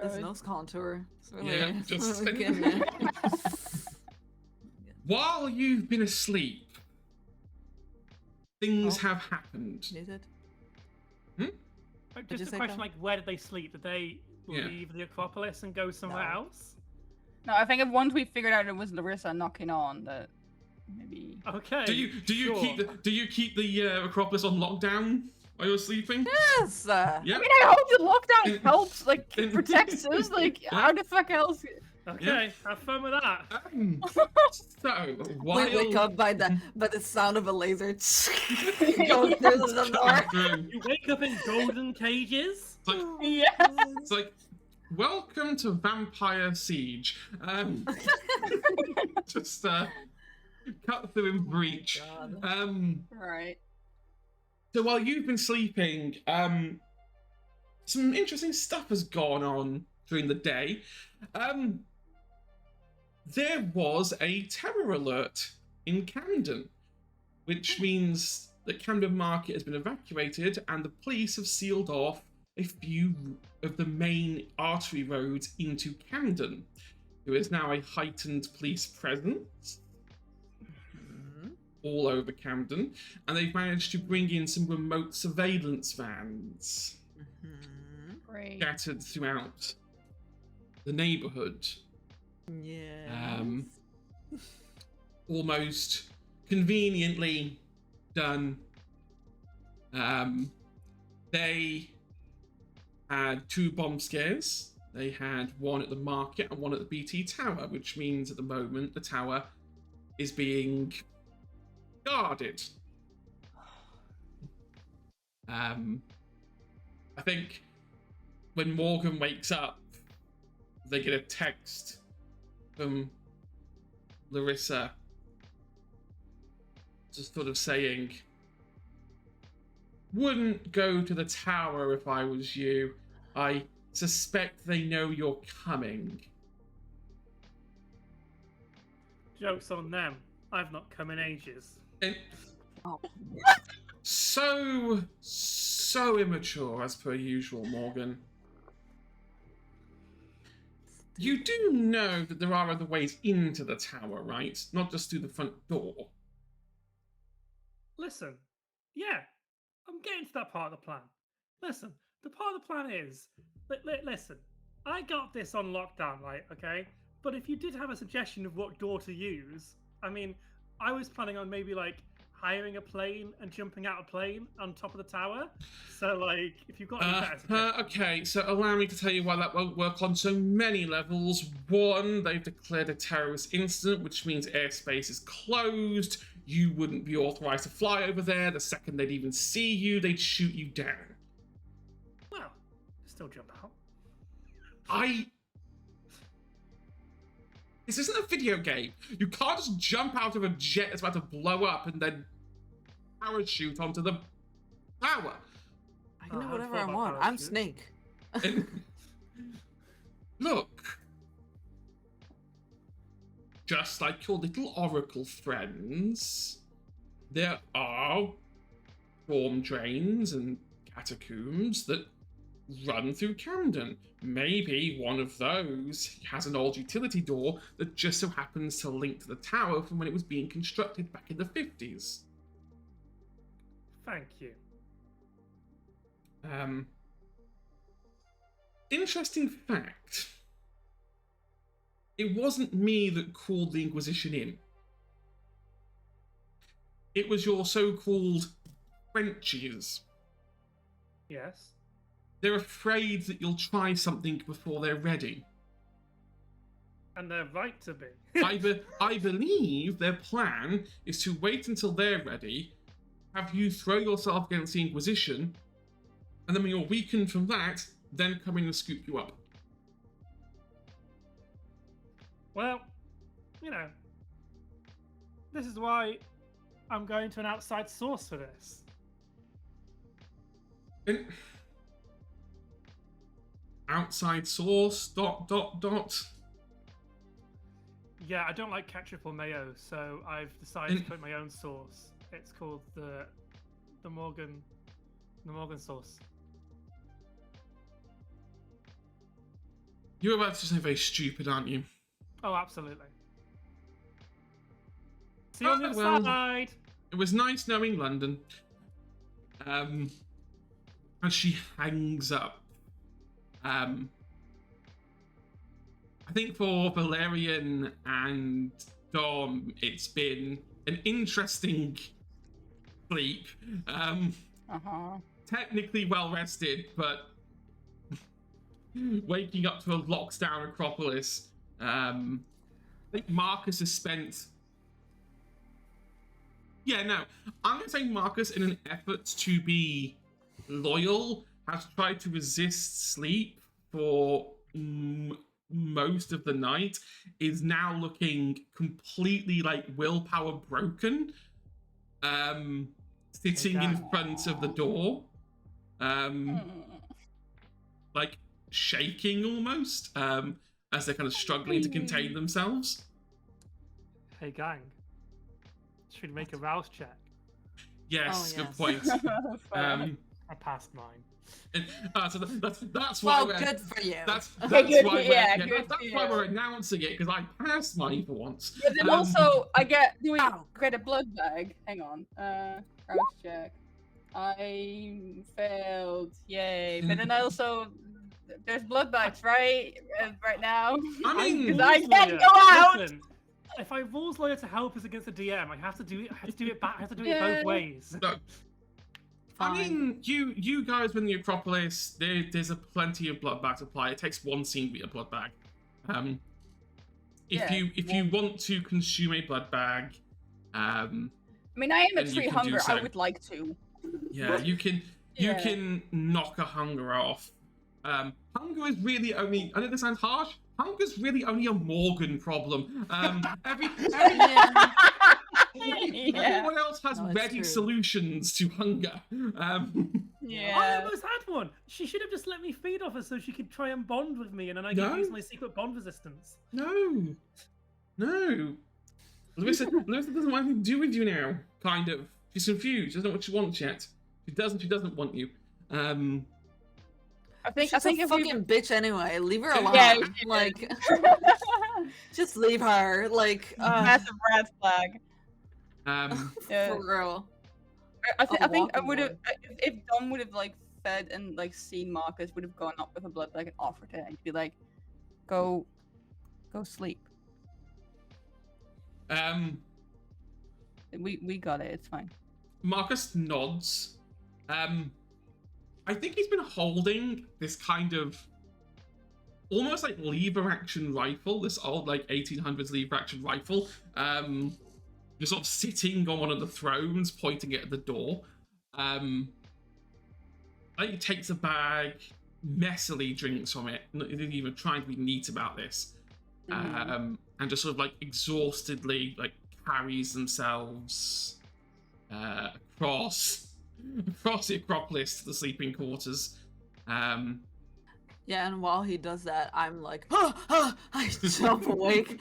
this Good. nose contour. It's really, Yeah, just- really getting there. While you've been asleep, things have happened. Is it? Just a question, like, where did they sleep? Did they leave the Acropolis and go somewhere else? No, I think if once we figured out it was Larissa knocking on, that maybe. Okay. Do you keep the Acropolis on lockdown while you're sleeping? Yes. Yeah. I mean, I hope the lockdown helps, like, protects us. Like, how the fuck else? Okay, have fun with that. So We wake up by the sound of a laser going through the door. You wake up in golden cages? It's like, Yes. it's like, welcome to Vampire Siege. Just cut through and breach. Right. So while you've been sleeping, some interesting stuff has gone on during the day. There was a terror alert in Camden, which means that Camden Market has been evacuated and the police have sealed off a few of the main artery roads into Camden. There is now a heightened police presence all over Camden, and they've managed to bring in some remote surveillance vans Great. scattered throughout the neighborhood. Yeah. Almost conveniently done. They had 2 bomb scares. They had one at the market and one at the BT Tower, which means at the moment the tower is being guarded. I think when Morgan wakes up, they get a text from Larissa, just sort of saying, "Wouldn't go to the tower if I was you. I suspect they know you're coming." Joke's on them. I've not come in ages. And so immature as per usual, Morgan. You do know that there are other ways into the tower, right? Not just through the front door. Listen, yeah, I'm getting to that part of the plan. Listen, the part of the plan is, listen, I got this on lockdown, right, okay? But if you did have a suggestion of what door to use, I mean, I was planning on maybe, like, hiring a plane and jumping out a plane on top of the tower. So, like, if you've got any better suggestions. Okay, so allow me to tell you why that won't work on so many levels. One, they've declared a terrorist incident, which means airspace is closed. You wouldn't be authorized to fly over there. The second they'd even see you, they'd shoot you down. Well, still jump out. This isn't a video game. You can't just jump out of a jet that's about to blow up and then parachute onto the tower. I can do whatever I want. I'm Snake. Look. Just like your little oracle friends, there are storm drains and catacombs that run through Camden. Maybe one of those has an old utility door that just so happens to link to the tower from when it was being constructed back in the 50s. Thank you. Interesting fact. It wasn't me that called the Inquisition in. It was your so-called Frenchies. Yes. They're afraid that you'll try something before they're ready. And they're right to be. I believe their plan is to wait until they're ready, have you throw yourself against the Inquisition, and then when you're weakened from that, then come in and scoop you up. Well, you know, this is why I'm going to an outside source for this. And outside source, ... Yeah, I don't like ketchup or mayo, so I've decided to put my own sauce. It's called the Morgan sauce. You're about to say very stupid, aren't you? Oh, absolutely. See you on the other side. It was nice knowing London. And she hangs up. I think for Valerian and Dom, it's been an interesting sleep. Technically well rested, but waking up to a locked down Acropolis. I think Marcus has spent. Yeah, no. I'm going to say Marcus, in an effort to be loyal, has tried to resist sleep for most of the night, is now looking completely like willpower broken, sitting in front of the door, like shaking almost, as they're kind of struggling to contain themselves. Hey, gang. Should we make a rouse check? Yes, Oh, good yes. point. I passed mine. And, so that's why. Well, good for you. That's good, why. yeah, That's good why for we're you. announcing it, because I passed mine for once. But then also, I get Ow. get a blood bag. Hang on. Rouse check. I failed. Yay! But then I also there's blood bags right now. I mean, because I can't go out. Listen, if I rules lawyer to help us against the DM, I have to do it. I have to do it back. I have to do it both ways. No. I mean, you guys win the Acropolis. There's a plenty of blood bag supply. It takes one scene to be a blood bag. If you want to consume a blood bag, I mean, I am then at you 3 can do hunger. so. I would like to. yeah, you can knock a hunger off. Hunger is really only. I know this sounds harsh. Hunger's really only a Morgan problem. Everyone else has No, it's ready true. solutions to hunger. I Yeah. almost had one. She should have just let me feed off her so she could try and bond with me, and then I No. could use my secret bond resistance. No. Larissa doesn't want anything to do with you now. Kind of. She's confused. She doesn't know what she wants yet. She doesn't want you. I think She's a if we fucking bitch anyway. Leave her alone. Yeah, she like, just leave her. Like, massive red flag. Yeah. for real. I think I walking would have board. if Dom would have like fed and like seen Marcus, would have gone up with a blood bag and offered it and be like, go sleep. We got it. It's fine. Marcus nods. I think he's been holding this kind of almost like lever action rifle, this old like 1800s lever action rifle. Just sort of sitting on one of the thrones, pointing it at the door. I think he takes a bag, messily drinks from it, not even trying to be neat about this, and just sort of like exhaustedly like carries themselves across the Acropolis to the sleeping quarters. Yeah, and while he does that, I'm like, I jump awake.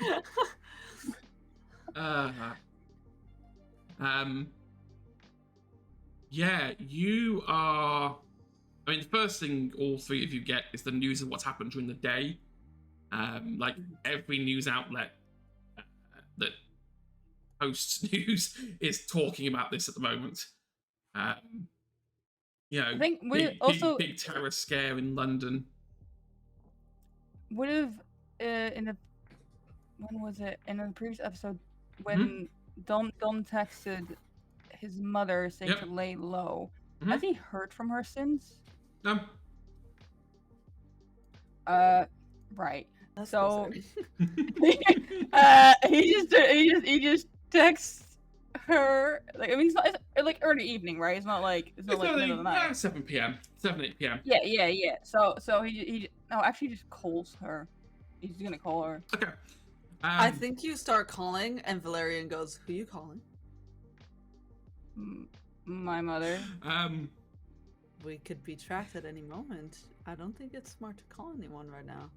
Yeah, you are. I mean, the first thing all three of you get is the news of what's happened during the day. Like every news outlet that hosts news is talking about this at the moment. You know, I think big terror scare in London. Would have in the when was it in the previous episode when Dom texted his mother saying to lay low. Has he heard from her since? No. Right. That's So bizarre. he just texts her like, I mean, it's like early evening, right? It's not like middle of the night. 7 p.m. 8 p.m. Yeah. So he actually just calls her. He's gonna call her. Okay. I think you start calling, and Valerian goes, "Who you calling?" My mother. We could be tracked at any moment. I don't think it's smart to call anyone right now.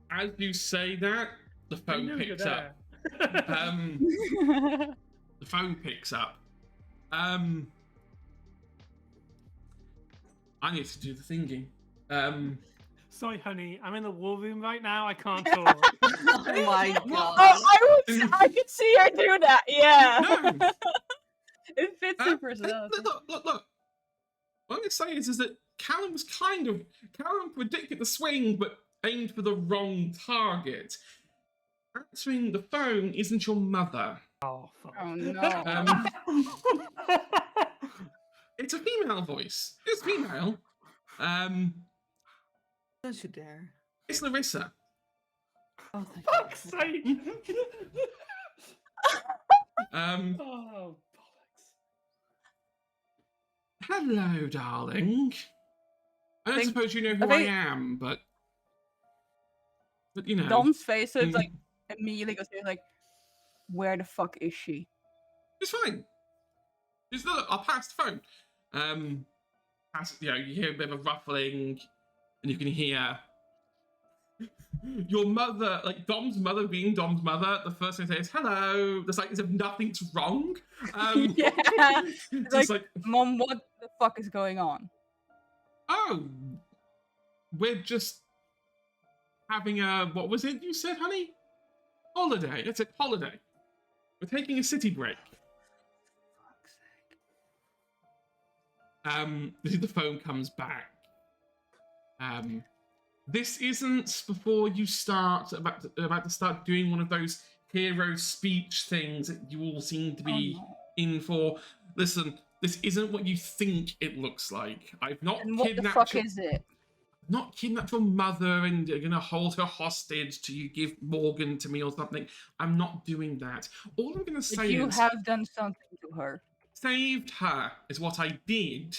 As you say that, the phone knew you picks were up. The phone picks up. I need to do the thinking. Sorry, honey. I'm in the war room right now. I can't talk. Oh my god. I could see her do that. Yeah. No. It's fits her personality. Look. What I'm going to say is that Callum predicted the swing, but aimed for the wrong target. Answering the phone isn't your mother. Oh, fuck. Oh no. It's a female voice. It's female. Don't you dare. It's Larissa. Oh, thank Fuck's sake! Oh, bollocks. Hello, darling. I don't suppose you know who I am, but you know. Dom's face is like immediately goes like, where the fuck is she? It's fine. Just look, I'll pass the phone. You hear a bit of a ruffling, and you can hear your mother, like Dom's mother being Dom's mother. The first thing they say is hello. There's like as if nothing's wrong. Yeah. It's like, Mom, what the fuck is going on? oh, we're just having a, what was it you said, honey? Holiday. It's a holiday. We're taking a city break. The phone comes back. This isn't before you start about to start doing one of those hero speech things that you all seem to be in for. Listen, this isn't what you think it looks like. I've not And what the kidnapped fuck your, is it? not kidnapped your mother and you're gonna hold her hostage till you give Morgan to me or something. I'm not doing that. All I'm gonna say But you is have done something to her. saved her is what I did.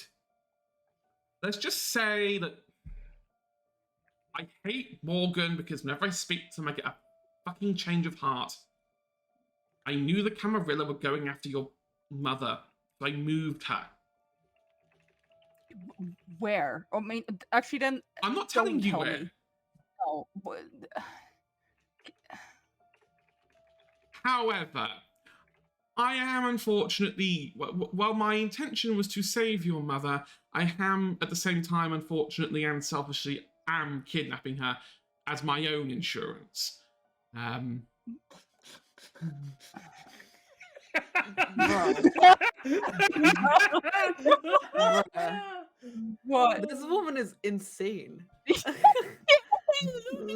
Let's just say that I hate Morgan because whenever I speak to him, I get a fucking change of heart. I knew the Camarilla were going after your mother, so I moved her. Where? I mean, actually, then. I'm not telling Don't you tell where. me. No. However, I am unfortunately, while my intention was to save your mother, I am at the same time, unfortunately and selfishly, am kidnapping her as my own insurance. What? This woman is insane.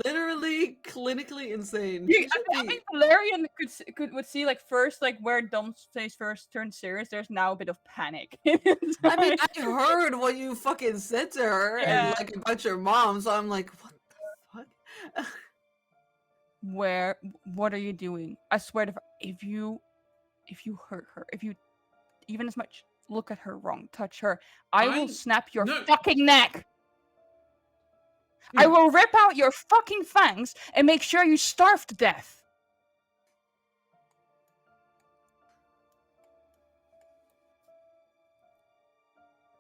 Literally, clinically insane. I think Valerian would see like first like where Dom's face first turned serious. There's now a bit of panic. I mean, I heard what you fucking said to her and like about your mom, so I'm like, what the fuck? What are you doing? I swear to if you hurt her, if you even as much look at her wrong, touch her, I will snap your fucking neck. I will rip out your fucking fangs and make sure you starve to death.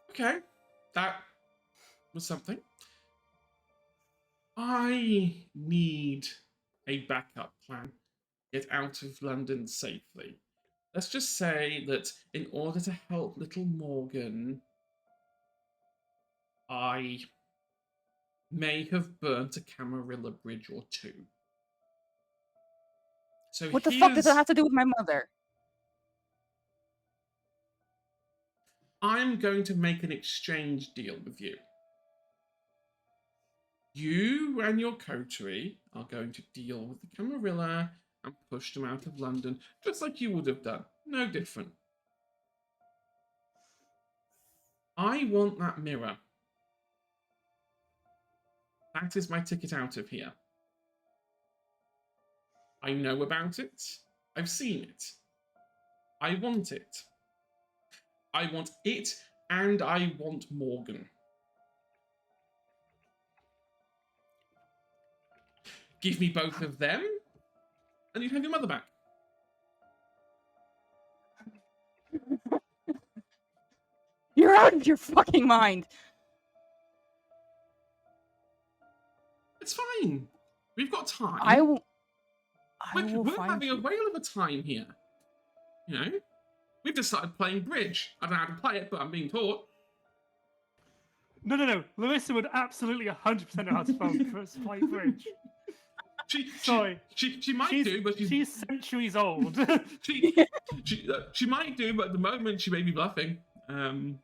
Okay, that was something. I need a backup plan. Get out of London safely. Let's just say that in order to help little Morgan, I may have burnt a Camarilla bridge or two. So what the fuck does that have to do with my mother? I'm going to make an exchange deal with you. You and your coterie are going to deal with the Camarilla and push them out of London, just like you would have done. No different. I want that mirror. That is my ticket out of here. I know about it. I've seen it. I want it. I want it, and I want Morgan. Give me both of them, and you have your mother back. You're out of your fucking mind. It's fine. We've got time. I will We're find having a you. whale of a time here. You know? We've just started playing bridge. I don't know how to play it, but I'm being taught. No. Larissa would absolutely 100% know how to play bridge. She might do, but she's centuries old. she might do, but at the moment she may be bluffing. We're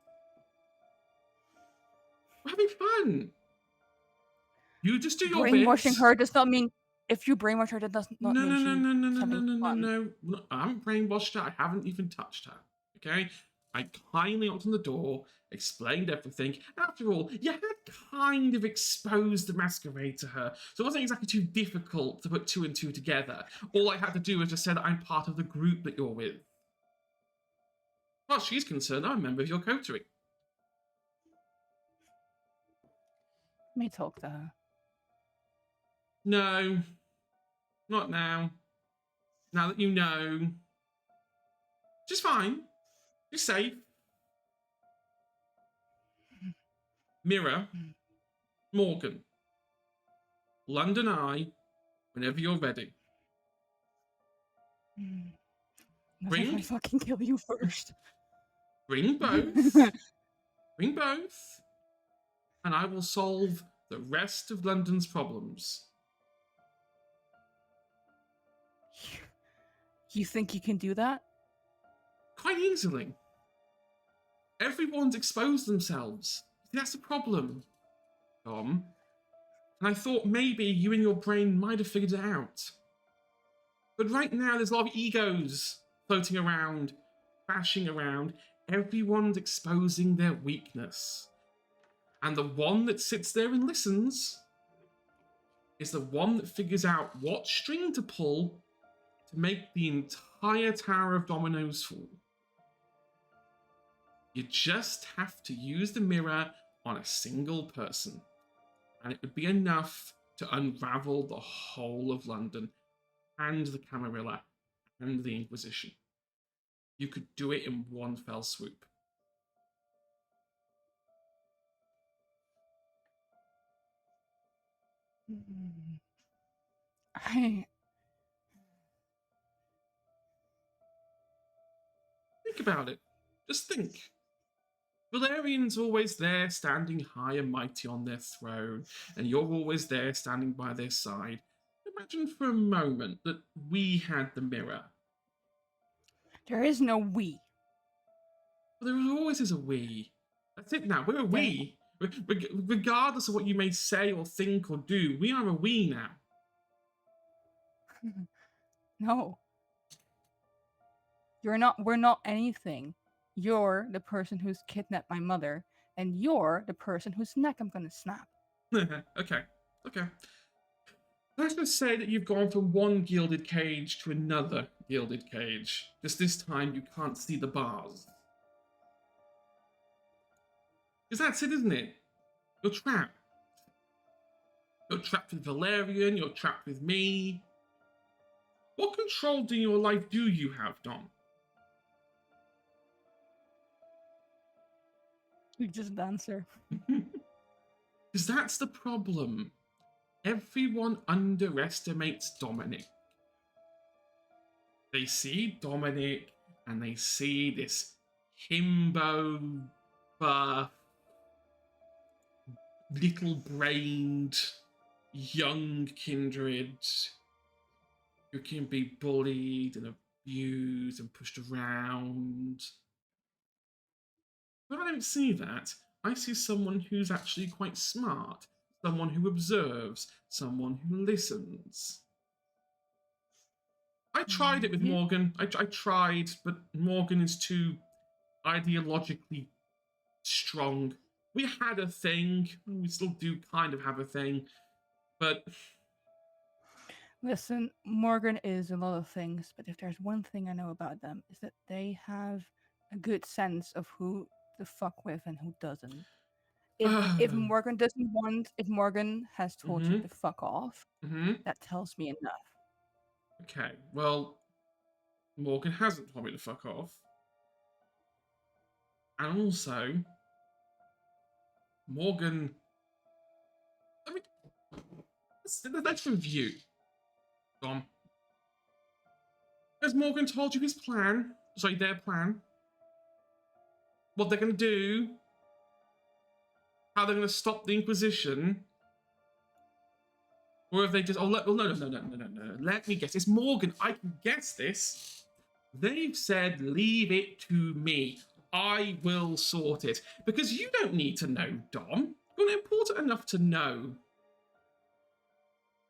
having fun. You just do your Brainwashing bits. her does not mean if you brainwash her, that does not mean No. I haven't brainwashed her. I haven't even touched her. Okay? I kindly knocked on the door, explained everything. After all, you had kind of exposed the masquerade to her, so it wasn't exactly too difficult to put 2 and 2 together. All I had to do was just say that I'm part of the group that you're with. As far as she's concerned, I'm a member of your coterie. Let me talk to her. No. Not now. Now that you know. She's fine. She's safe. Mirror. Morgan. London Eye. Whenever you're ready. Bring. I fucking kill you first. Bring both. Bring both. And I will solve the rest of London's problems. You think you can do that? Quite easily. Everyone's exposed themselves. That's the problem, Tom. And I thought maybe you and your brain might have figured it out. But right now, there's a lot of egos floating around, crashing around. Everyone's exposing their weakness. And the one that sits there and listens is the one that figures out what string to pull to make the entire Tower of Dominoes fall. You just have to use the mirror on a single person, and it would be enough to unravel the whole of London and the Camarilla and the Inquisition. You could do it in one fell swoop. Think about it. Just think. Valerian's always there, standing high and mighty on their throne, and you're always there, standing by their side. Imagine for a moment that we had the mirror. There is no we. Well, there always is a we. That's it now. We're a we. Regardless of what you may say or think or do, we are a we now. No. You're not. We're not anything. You're the person who's kidnapped my mother, and you're the person whose neck I'm gonna snap. Okay. Let's just say that you've gone from one gilded cage to another gilded cage. Just this time you can't see the bars. Because that's it, isn't it? You're trapped. You're trapped with Valerian, you're trapped with me. What control in your life do you have, Dom? You just answer. Because that's the problem. Everyone underestimates Dominic. They see Dominic and they see this himbo, buff, little-brained, young kindred who can be bullied and abused and pushed around. But I don't see that. I see someone who's actually quite smart, someone who observes, someone who listens. I tried it with Morgan. I tried, but Morgan is too ideologically strong. We had a thing. We still do kind of have a thing. But listen, Morgan is a lot of things, but if there's one thing I know about them, is that they have a good sense of who to fuck with and who doesn't. If Morgan doesn't want, if Morgan has told you to fuck off, that tells me enough. Okay, well, Morgan hasn't told me to fuck off. And also, Morgan... Let's review. Dom. Has Morgan told you his plan? Sorry, their plan? What they're going to do? How they're going to stop the Inquisition? Or have they just... Oh, no. Let me guess. It's Morgan. I can guess this. They've said, leave it to me. I will sort it. Because you don't need to know, Dom. You're not important enough to know.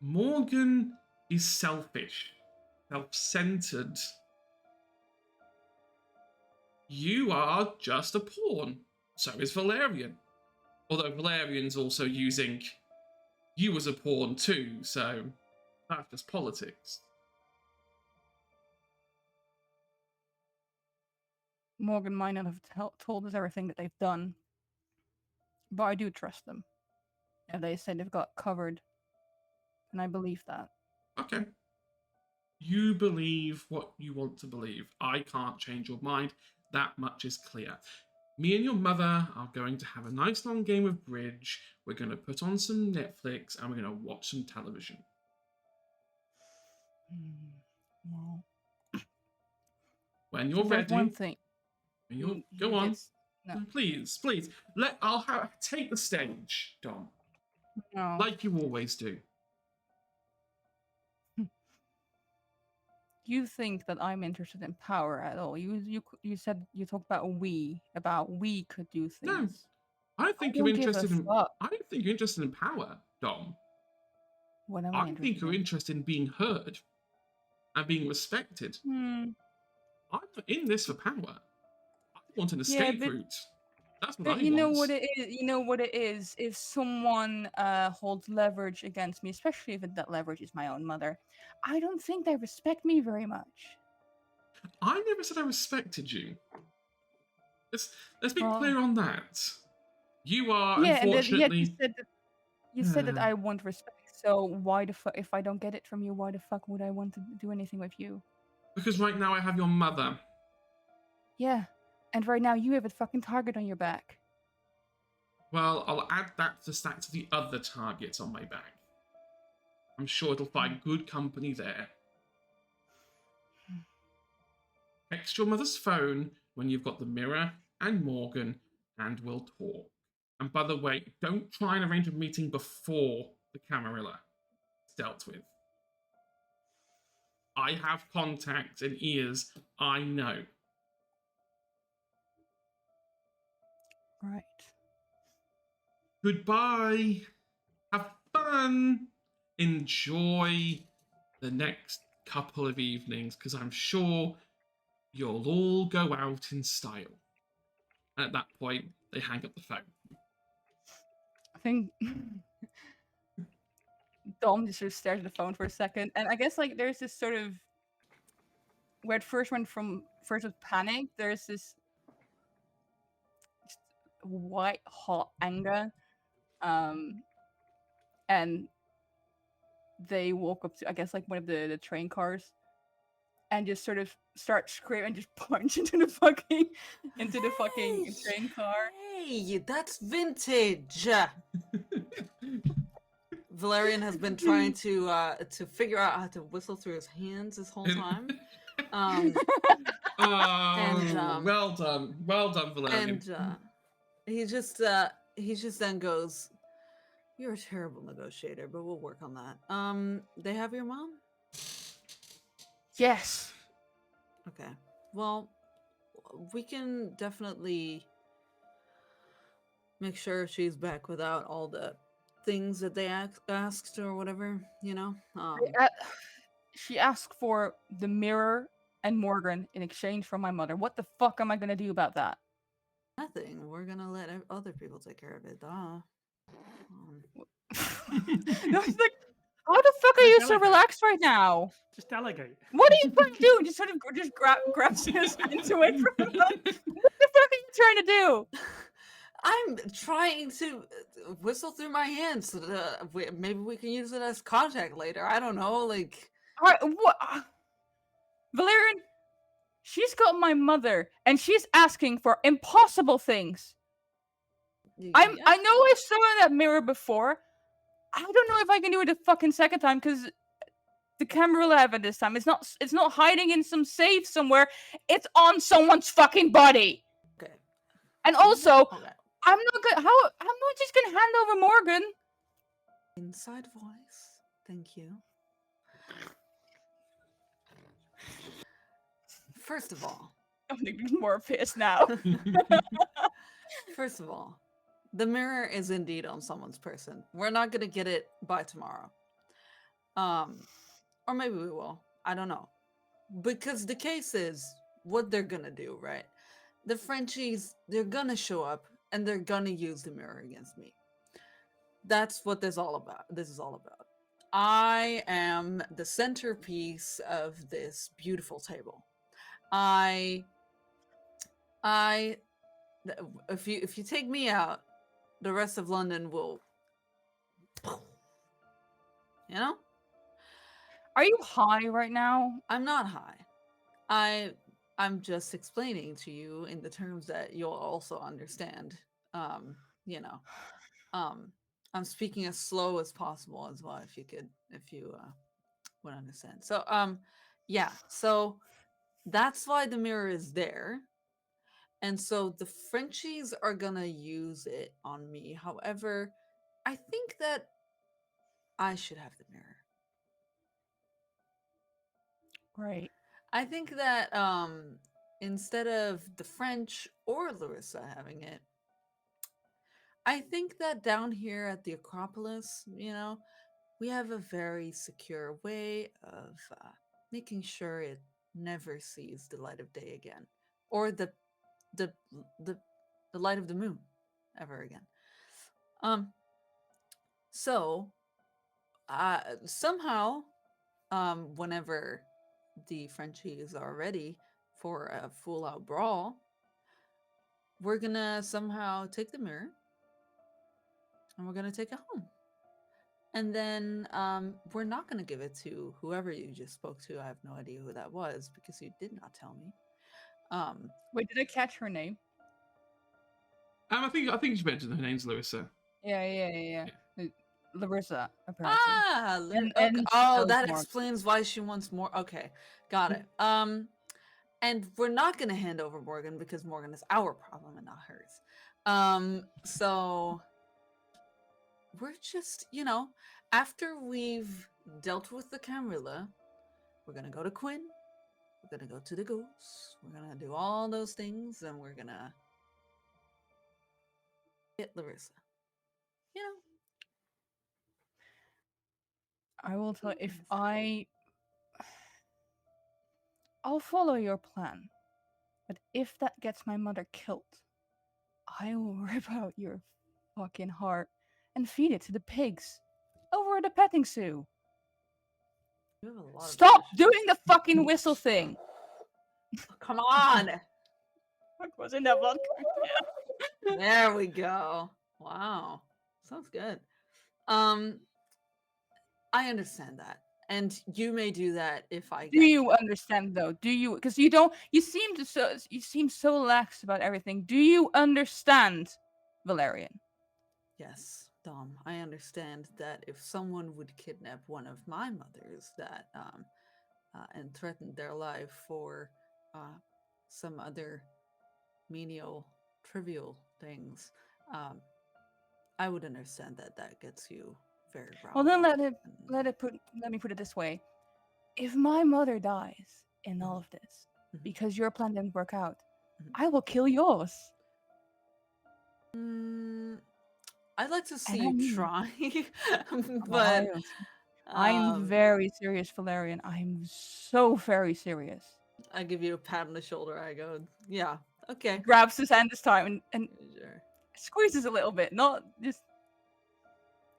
Morgan is selfish. Self-centered. You are just a pawn. So is Valerian. Although Valerian's also using you as a pawn too, so that's just politics. Morgan might not have told us everything that they've done, but I do trust them. And they said they've got covered, and I believe that. Okay. You believe what you want to believe. I can't change your mind. That much is clear. Me and your mother are going to have a nice long game of bridge. We're going to put on some Netflix and we're going to watch some television. Well, when you're so ready. One thing. When you're, go on. No. Please. I'll take the stage, Dom. No. Like you always do. You think that I'm interested in power at all? You said you talked about we could do things. No, I don't think you're interested in. I don't think you're interested in power, Dom. What am I think you're interested in being heard and being respected. I'm not in this for power. I want an escape route. That's what I want. You know what it is. You know what it is. If someone holds leverage against me, especially if that leverage is my own mother, I don't think they respect me very much. I never said I respected you. Let's be clear on that. You are, unfortunately... You said that I want respect, so why the fuck, if I don't get it from you, why the fuck would I want to do anything with you? Because right now I have your mother. Yeah, and right now you have a fucking target on your back. Well, I'll add that to stack to the other targets on my back. I'm sure it'll find good company there. Text your mother's phone when you've got the mirror and Morgan, and we'll talk. And by the way, don't try and arrange a meeting before the Camarilla is dealt with. I have contacts and ears. I know. Right. Goodbye. Have fun. Enjoy the next couple of evenings, because I'm sure you'll all go out in style. And at that point, they hang up the phone. I think Dom just sort of stares at the phone for a second, and I guess like there's this sort of where it first went from first with panic, there's this white hot anger, and they walk up to, I guess, like one of the train cars, and just sort of start screaming and just punch into the fucking train car. Hey, that's vintage. Valerian has been trying to figure out how to whistle through his hands this whole time. Well done, Valerian. And he just then goes, "You're a terrible negotiator, but we'll work on that." They have your mom? Yes. Okay. Well, we can definitely make sure she's back without all the things that they asked or whatever, you know? She asked for the mirror and Morgan in exchange for my mother. What the fuck am I gonna do about that? Nothing. We're gonna let other people take care of it. No, it's like, how the fuck are you so relaxed right now? Just delegate. What are you trying to do? Just sort of grabs his hands away from him. What the fuck are you trying to do? I'm trying to whistle through my hands so that maybe we can use it as contact later. I don't know, like... All right, what? Valerian, she's got my mother, and she's asking for impossible things. I know I saw in that mirror before. I don't know if I can do it a fucking second time, because the Camarilla have it this time. It's not hiding in some safe somewhere. It's on someone's fucking body. Okay. And also, I'm not just gonna hand over Morgan. Inside voice. Thank you. First of all, I'm thinking more pissed now. First of all, the mirror is indeed on someone's person. We're not gonna get it by tomorrow. Or maybe we will. I don't know. Because the case is what they're gonna do, right? The Frenchies, they're gonna show up and they're gonna use the mirror against me. That's what this all about. This is all about. I am the centerpiece of this beautiful table. If you take me out, the rest of London will, you know. Are you high right now? I'm not high. I'm just explaining to you in the terms that you'll also understand. You know, I'm speaking as slow as possible as well. If you would understand. So, yeah. So that's why the mirror is there. And so the Frenchies are gonna use it on me. However, I think that I should have the mirror. Right. I think that instead of the French or Larissa having it, I think that down here at the Acropolis, you know, we have a very secure way of making sure it never sees the light of day again, or the the the light of the moon ever again. So somehow, whenever the Frenchies are ready for a full out brawl, we're gonna somehow take the mirror and we're gonna take it home. And then we're not gonna give it to whoever you just spoke to. I have no idea who that was because you did not tell me. Wait, did I catch her name? I think you mentioned her name's Larissa. Yeah. Larissa, apparently. Oh, that explains why she wants more. Okay, got it. And we're not gonna hand over Morgan because Morgan is our problem and not hers. So we're just, you know, after we've dealt with the Camarilla, we're gonna go to Quinn. We're gonna go to the Goose. We're gonna do all those things, and we're gonna get Larissa. You know. I will tell if I'll follow your plan. But if that gets my mother killed, I will rip out your fucking heart and feed it to the pigs over at the petting zoo. Stop doing the fucking whistle thing. Come on. What was in that blood? There we go. Wow. Sounds good. I understand that. And you may do that if I do you understand though? Do you, because you don't, you seem so lax about everything. Do you understand, Valerian? Yes, Dom, I understand that if someone would kidnap one of my mothers that and threaten their life for some other menial, trivial things, I would understand that that gets you very wrong. Well, then let me put it this way: if my mother dies in all of this because your plan didn't work out, I will kill yours. I'd like to see you try, but I'm very serious, Valerian. I'm so very serious. I give you a pat on the shoulder. I go, yeah, okay. Grabs his hand this time and sure. Squeezes a little bit, not just.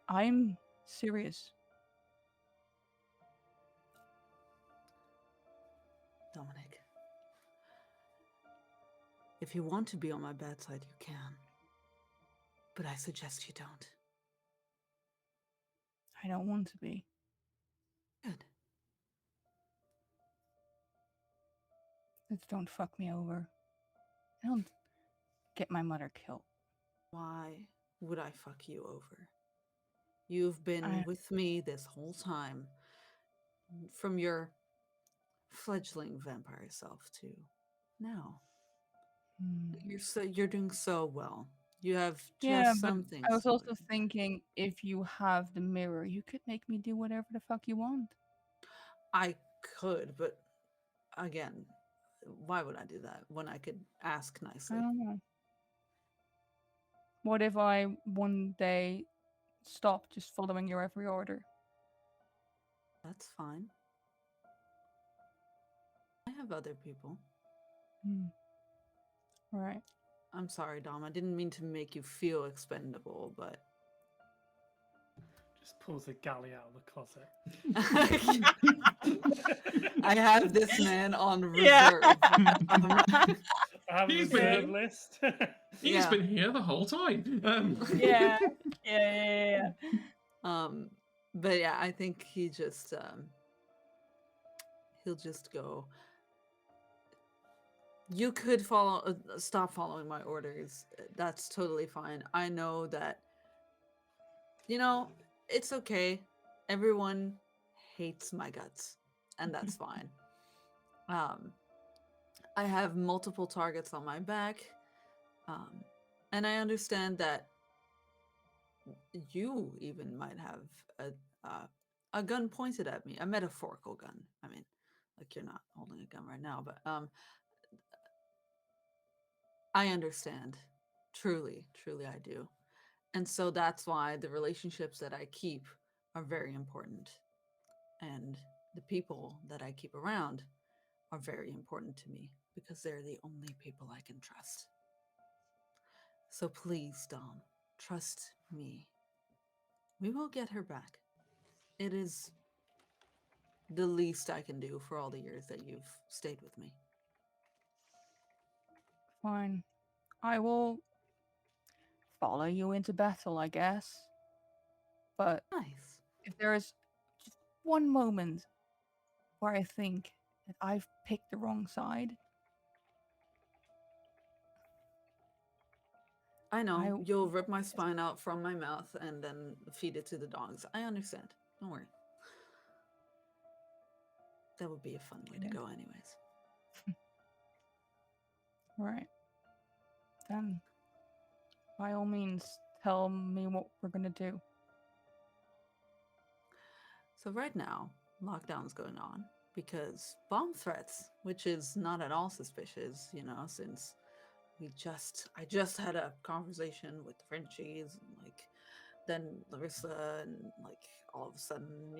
I'm serious. Dominic, if you want to be on my bad side, you can. But I suggest you don't. I don't want to be. Good. Just don't fuck me over. Don't get my mother killed. Why would I fuck you over? You've been with me this whole time. From your fledgling vampire self to now. You're doing so well. You have just Yeah, but some things. I was to also learn. thinking if you have the mirror, you could make me do whatever the fuck you want. I could, but again, why would I do that when I could ask I nicely? don't know. What if I one day stop just following your every order? That's fine. I have other people. Right. I'm sorry, Dom. I didn't mean to make you feel expendable, but Just pulls a galley out of the closet. I have this man on Yeah. reserve. I have a He's reserve been- list. He's Yeah. been here the whole time. Yeah. But yeah, I think he just he'll just go. You could stop following my orders. That's totally fine. I know that, it's okay. Everyone hates my guts, and that's fine. I have multiple targets on my back, and I understand that you even might have a gun pointed at me, a metaphorical gun. I mean, like you're not holding a gun right now, but I understand. Truly, truly I do. And so that's why the relationships that I keep are very important. And the people that I keep around are very important to me because they're the only people I can trust. So please, Dom, trust me. We will get her back. It is the least I can do for all the years that you've stayed with me. Fine. I will follow you into battle, I guess. But Nice. if there is just one moment where I think that I've picked the wrong side, I know. I- You'll rip my spine out from my mouth and then feed it to the dogs. I understand. Don't worry. That would be a fun way to go anyways. right. Then, by all means, tell me what we're gonna do. So right now, lockdown's going on because bomb threats, which is not at all suspicious, since I just had a conversation with the Frenchies and then Larissa and all of a sudden,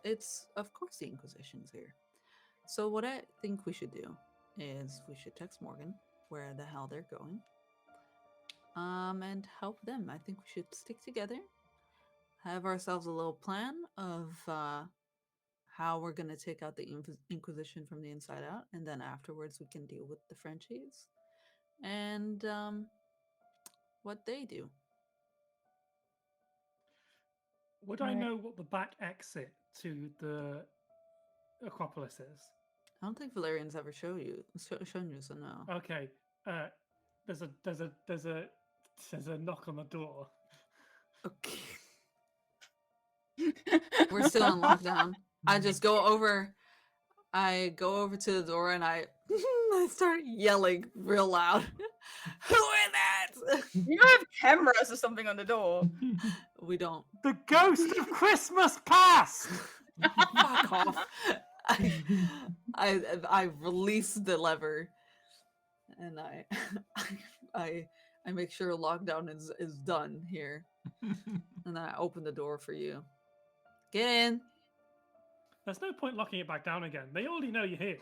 it's of course the Inquisition's here. So what I think we should do is we should text Morgan where the hell they're going. And help them. I think we should stick together. Have ourselves a little plan of how we're going to take out the Inquisition from the inside out, and then afterwards we can deal with the Frenchies and what they do. Would I Right. know what the back exit to the Acropolis is? I don't think Valerian's ever shown you, so no. Okay. There's a knock on the door. Okay. We're still on lockdown. I go over to the door and I start yelling real loud. Who is that? You have cameras or something on the door. We don't. The ghost of Christmas past! Fuck off. I release the lever and I make sure lockdown is done here. And then I open the door for you. Get in. There's no point locking it back down again. They already know you're here.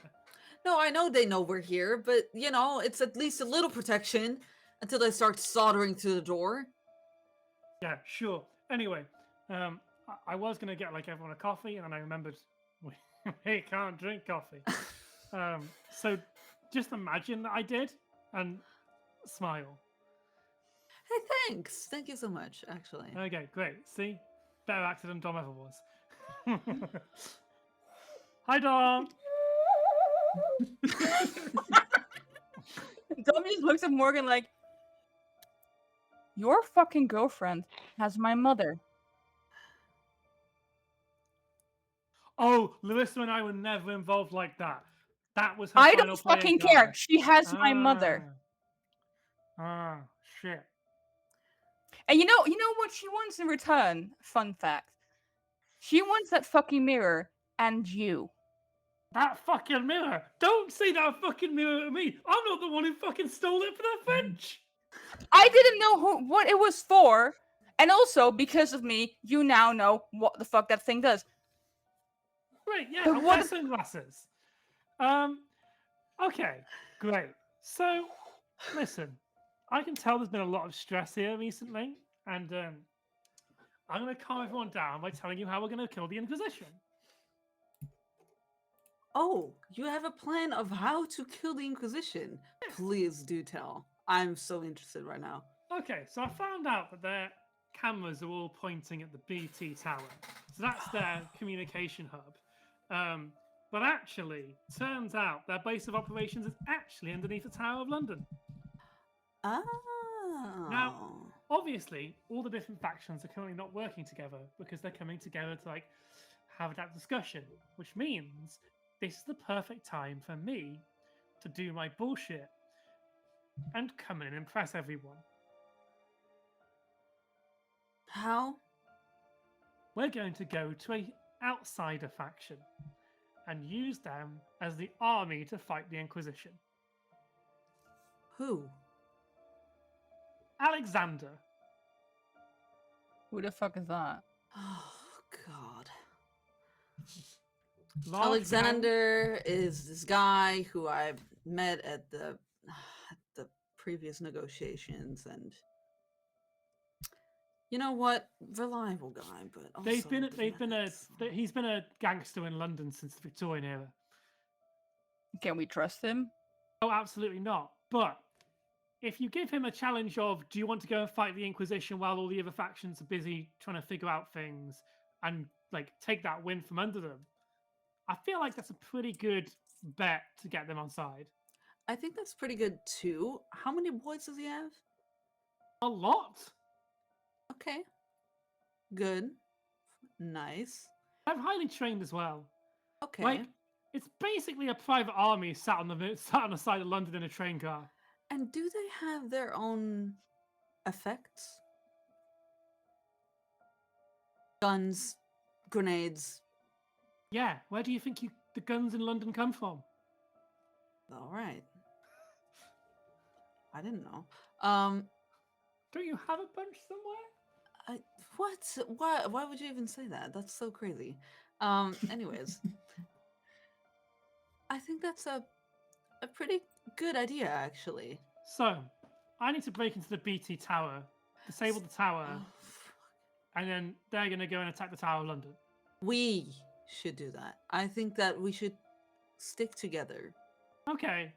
No, I know they know we're here, but it's at least a little protection until they start soldering through the door. Yeah, sure. Anyway, I was gonna get everyone a coffee, and then I remembered we can't drink coffee. So just imagine that I did, and smile. Hey, thanks. Thank you so much, actually. Okay, great. See, better actor than Dom ever was. Hi, Dom. Dom just looks at Morgan like, your fucking girlfriend has my mother. Oh, Larissa and I were never involved like that. That was her I final don't playing fucking card. care. She has my mother. Ah, shit. And you know what she wants in return? Fun fact. She wants that fucking mirror and you. That fucking mirror! Don't say that fucking mirror to me! I'm not the one who fucking stole it for the French! I didn't know what it was for, and also because of me, you now know what the fuck that thing does. Right, yeah, But I'll what wear if- sunglasses. Okay, great. So, listen, I can tell there's been a lot of stress here recently, and I'm going to calm everyone down by telling you how we're going to kill the Inquisition. Oh, you have a plan of how to kill the Inquisition? Please do tell. I'm so interested right now. Okay, so I found out that their cameras are all pointing at the BT tower. So that's their communication hub. But actually, turns out their base of operations is actually underneath the Tower of London. Oh. Obviously, all the different factions are currently not working together because they're coming together to like have that discussion, which means this is the perfect time for me to do my bullshit and come in and impress everyone. How? We're going to go to a outsider faction and use them as the army to fight the Inquisition. Who? Alexander. Who the fuck is that? Oh, God. Large Alexander is this guy who I met at the previous negotiations, and you know what, reliable guy, but also he's been a gangster in London since the Victorian era. Can we trust him? Oh, absolutely not. But if you give him a challenge of, do you want to go and fight the Inquisition while all the other factions are busy trying to figure out things and like take that win from under them, I feel like that's a pretty good bet to get them on side. I think that's pretty good too. How many boys does he have? A lot. Okay. Good. Nice. I'm highly trained as well. Okay. Like, it's basically a private army sat on the side of London in a train car. And do they have their own effects? Guns, grenades. Yeah, where do you think the guns in London come from? All right. I didn't know. Don't you have a bunch somewhere? What? Why would you even say that? That's so crazy. Anyways. I think that's a pretty good idea, actually. So, I need to break into the BT tower, disable the tower, Oh, and then they're going to go and attack the Tower of London. we should do that. I think that we should stick together. Okay,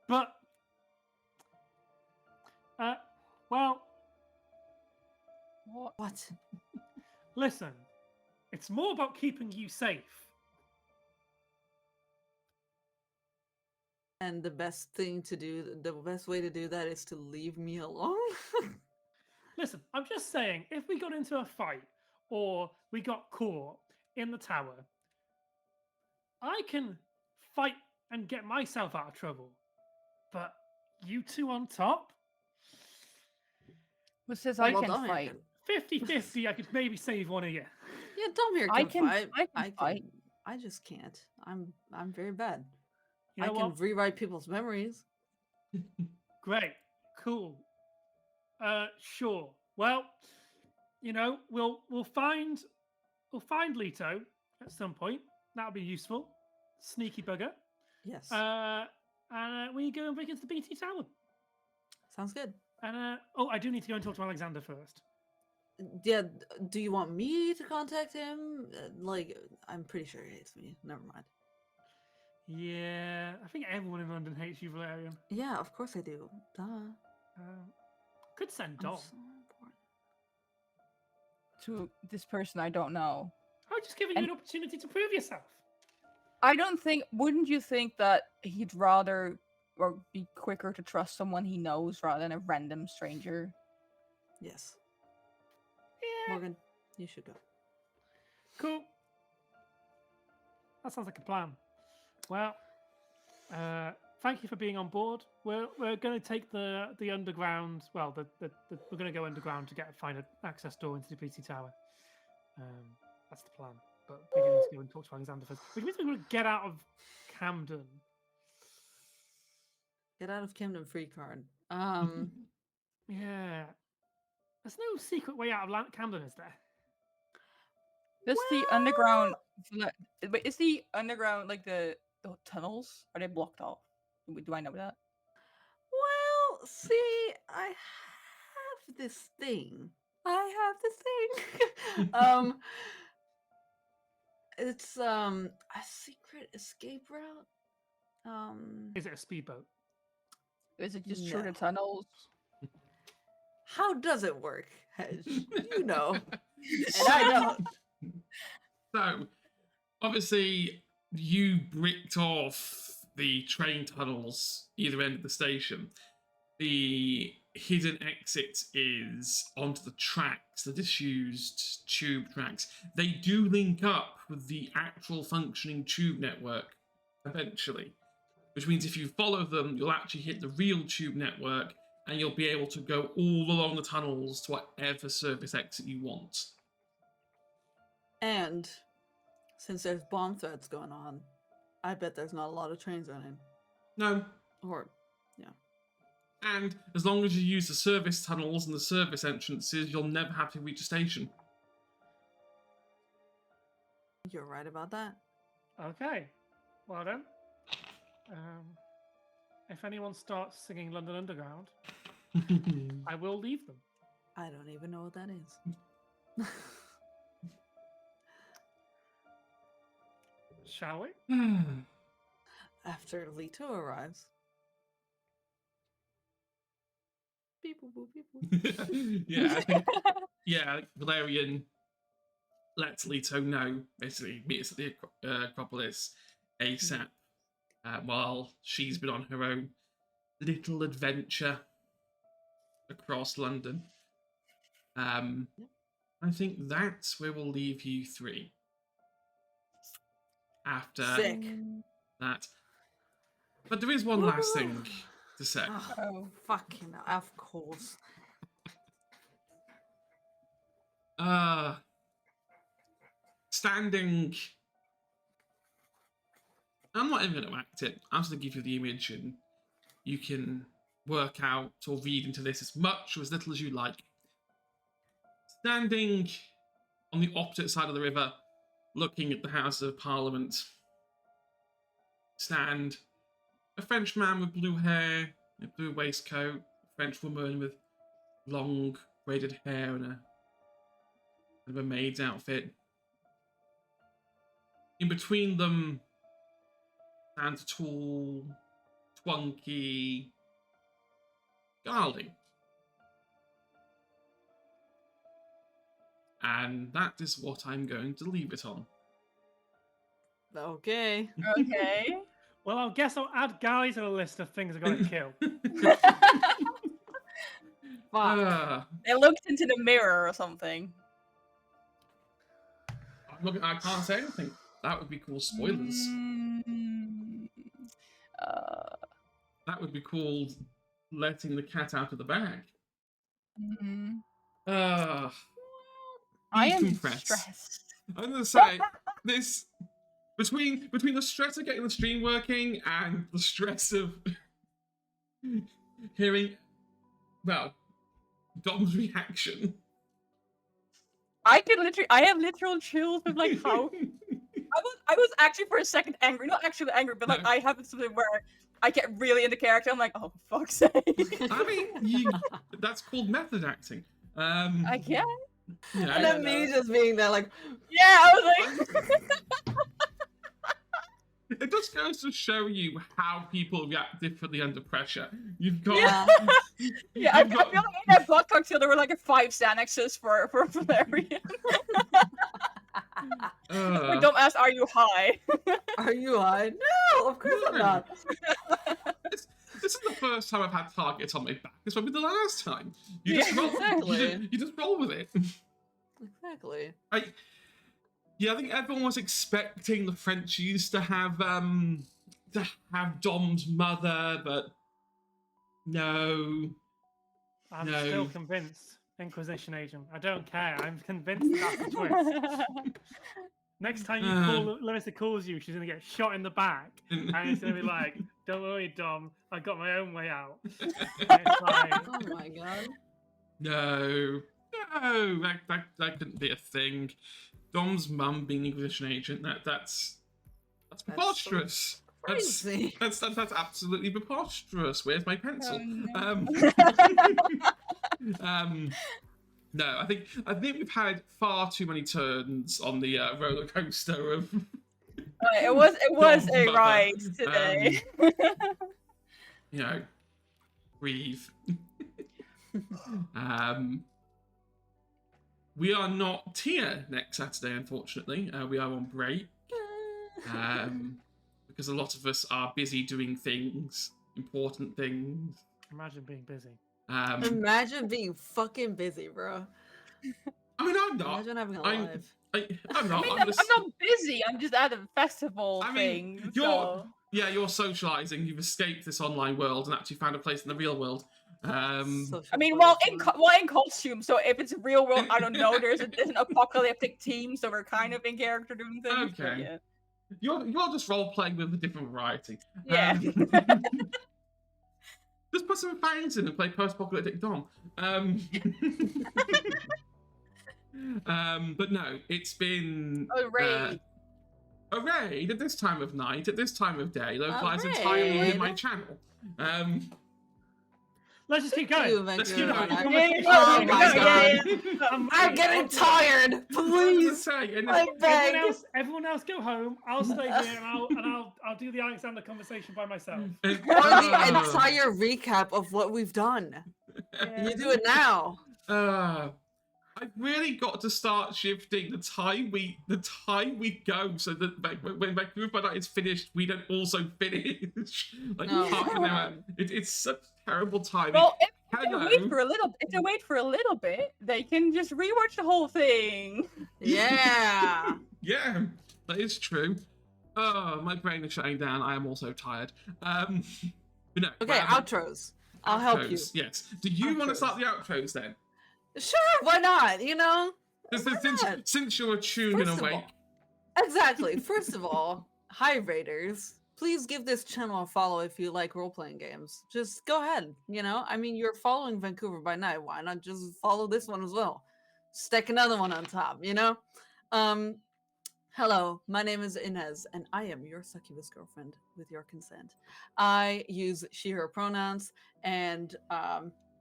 but well, What? listen, it's more about keeping you safe. And the best way to do that is to leave me alone? Listen, I'm just saying, if we got into a fight or we got caught in the tower, I can fight and get myself out of trouble. But you two on top? Who says Well, I can Domir fight? 50-50, I could maybe save one of you. Yeah, Domir I can fight. I can fight. I just can't. I'm very bad. You I know can what? rewrite people's memories. Great. Cool. Sure. Well, you know, we'll find Leto at some point. That'll be useful. Sneaky bugger. Yes. And we go and break into the BT tower. Sounds good. And I do need to go and talk to Alexander first. Yeah, do you want me to contact him? Like, I'm pretty sure he hates me. Never mind. Yeah, I think everyone in London hates you, Valerian. Yeah, of course I do. Duh. Could send I'm Dom. so important. To this person I don't know. I'm just giving you an opportunity to prove yourself. Wouldn't you think that he'd rather or be quicker to trust someone he knows rather than a random stranger? Yes. Yeah. Morgan, you should go. Cool. That sounds like a plan. Well, thank you for being on board. We're going to take the underground. Well, we're going to go underground to find an access door into the PC tower. That's the plan. But we need to go and talk to Alexander first, which means we're going to get out of Camden. Get out of Camden free card. Yeah. There's no secret way out of Camden, is there? Does the underground? Wait, is the underground like the tunnels? Are they blocked off? Do I know that? Well, see, I have this thing. It's a secret escape route. Is it a speedboat? Is it just through the tunnels? How does it work, Hedge? You know, and I don't. So, obviously, you bricked off the train tunnels either end of the station. The hidden exit is onto the tracks, the disused tube tracks. They do link up with the actual functioning tube network eventually, which means if you follow them, you'll actually hit the real tube network and you'll be able to go all along the tunnels to whatever service exit you want. And since there's bomb threats going on, I bet there's not a lot of trains running. No. Or, yeah. And as long as you use the service tunnels and the service entrances, you'll never have to reach a station. You're right about that. Okay. Well then. If anyone starts singing London Underground, I will leave them. I don't even know what that is. Shall we? After Leto arrives. Beep, boop, boop, beep, boop. Yeah. Yeah, Valerian lets Leto know, basically meets at the Acropolis ASAP, while she's been on her own little adventure across London. I think that's where we'll leave you three. After Sick. that. But there is one last thing to say. Oh, fucking of course. Standing. I'm not even going to act it. I'm just going to give you the image and you can work out or read into this as much or as little as you like. Standing on the opposite side of the river, looking at the House of Parliament, stand a French man with blue hair, a blue waistcoat, a French woman with long braided hair and a maid's outfit. In between them stands a tall, twunky Garling. And that is what I'm going to leave it on. Okay. Okay. Well, I guess I'll add Gally to the list of things I've got to kill. Fuck. They looked into the mirror or something. I can't say anything. That would be called spoilers. That would be called letting the cat out of the bag. I am decompress. stressed. I'm gonna say this between the stress of getting the stream working and the stress of hearing, well, Dom's reaction. I have literal chills with like how I was actually for a second angry, not actually angry, but like No. I have something where I get really into character. I'm like, oh fuck's sake. I mean, that's called method acting. I can't. Yeah, And then me just being there like, Yeah, I was like. it just goes to show you how people react differently under pressure. You've got Yeah, I feel like in that block cocktail there were like 5 Xanaxes for Valerian. Like, don't ask, are you high? are you high? No, of course I'm not. This is the first time I've had targets on my back. It's probably the last time. You Yeah, just roll, exactly. you just roll with it. Exactly. I think everyone was expecting the Frenchies to have to have Dom's mother, but no. I'm No. still convinced, Inquisition agent. I don't care. I'm convinced that's the twist. Next time you call Larissa calls you, she's gonna get shot in the back, and it's gonna be like, "Don't worry, Dom. I got my own way out." And it's like, Oh my god. No, that couldn't be a thing. Dom's mum being Inquisition agent, that's preposterous. Crazy. That's absolutely preposterous. Where's my pencil? Oh, No, I think we've had far too many turns on the roller coaster of. It was Dom's a mother. ride today. You know, breathe. We are not here next Saturday, unfortunately. We are on break. Because a lot of us are busy doing things, important things. imagine being busy. Imagine being fucking busy, bro. I mean, I'm not. Imagine having a I'm life. I'm not. I'm I'm just. not busy. I'm just at a festival I thing. mean, you're So. you're socializing. You've escaped this online world and actually found a place in the real world. Social I mean, well, in butterfly. costume. So if it's real world, I don't know. There's an apocalyptic team, so we're kind of in character doing things. but Okay. yeah. You're just role playing with a different variety. Yeah. Just put some fangs in and play post-apocalyptic Dom. But no, it's been A raid. a raid at this time of night, at this time of day, localized raid. entirely in my channel. Let's just keep You, going. Let's Vancouver. keep going. Yeah, Oh my my God. God. I'm getting tired. Please. Say, and I beg. Everyone else, go home. I'll stay here and I'll do the Alexander conversation by myself. Or the entire recap of what we've done. You do it now. I've really got to start shifting the time we go so that when Vancouver by Night is finished, we don't also finish. Like No. half an hour. It's such terrible timing. Well, if they Hello. wait for a little bit, they can just rewatch the whole thing. Yeah. Yeah, that is true. Oh, my brain is shutting down. I am also tired. But no. Okay, outros. I'll help you. Outros, yes. Do you want to Outros. start the outros then? Sure, why not? You know? Since you're tuned and First of awake. all- Exactly. First of all, hi Raiders. Please give this channel a follow if you like role-playing games. Just go ahead, you know? I mean, you're following Vancouver by Night. Why not just follow this one as well? Stick another one on top, you know? Hello, my name is Inez, and I am your succubus girlfriend with your consent. I use she, her pronouns, and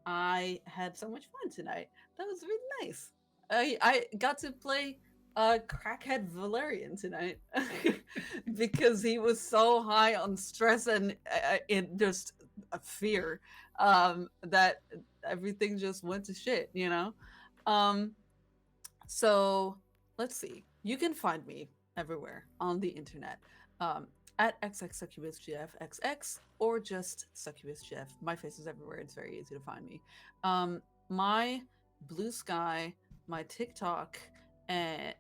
I had so much fun tonight. That was really nice. I got to play crackhead Valerian tonight because he was so high on stress and in just a fear that everything just went to shit, you know? So let's see. You can find me everywhere on the internet at xxsuccubusgfxx or just succubusgf. My face is everywhere. It's very easy to find me. My Blue Sky, my TikTok, and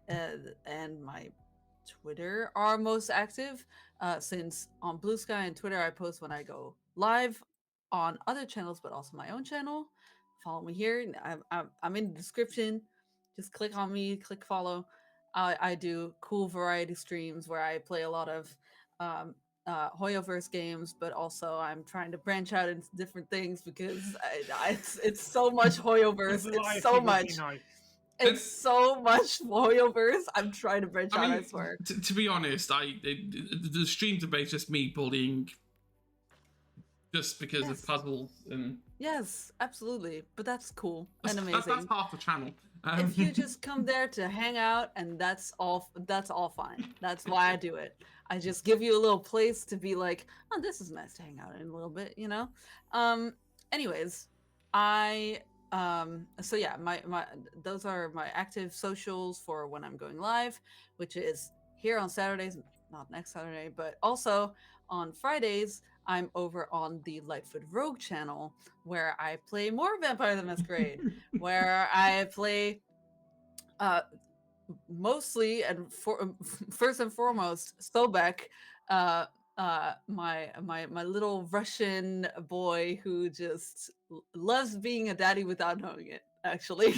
my Twitter are most active since on Blue Sky and Twitter I post when I go live on other channels, but also my own channel. Follow me here. I'm in the description. Just click on me, click follow. I do cool variety streams where I play a lot of Hoyoverse games, but also I'm trying to branch out into different things because it's so much Hoyoverse. It's so much. It's so much Hoyoverse. I'm trying to branch out, I swear. To be honest, the streams are based just me bullying just because of puzzles and... Yes, absolutely. But that's cool and amazing. That's half the channel. If you just come there to hang out, and that's all fine. That's why I do it. I just give you a little place to be like, oh, this is nice to hang out in a little bit, you know? Anyways, so yeah, my those are my active socials for when I'm going live, which is here on Saturdays, not next Saturday, but also on Fridays, I'm over on the Lightfoot Rogue channel where I play more Vampire the Masquerade, where I play mostly and first and foremost Sobek, my little Russian boy who just loves being a daddy without knowing it. Actually,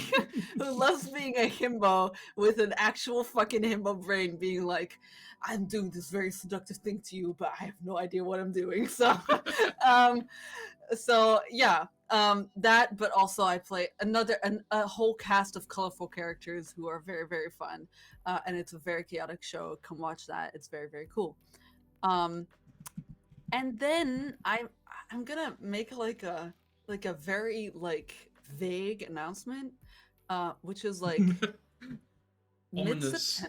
who loves being a himbo with an actual fucking himbo brain, being like, "I'm doing this very seductive thing to you, but I have no idea what I'm doing." So, so yeah, that. But also, I play a whole cast of colorful characters who are very very fun, and it's a very chaotic show. Come watch that; it's very very cool. And then I'm gonna make like a very like vague announcement, which is like Ominous.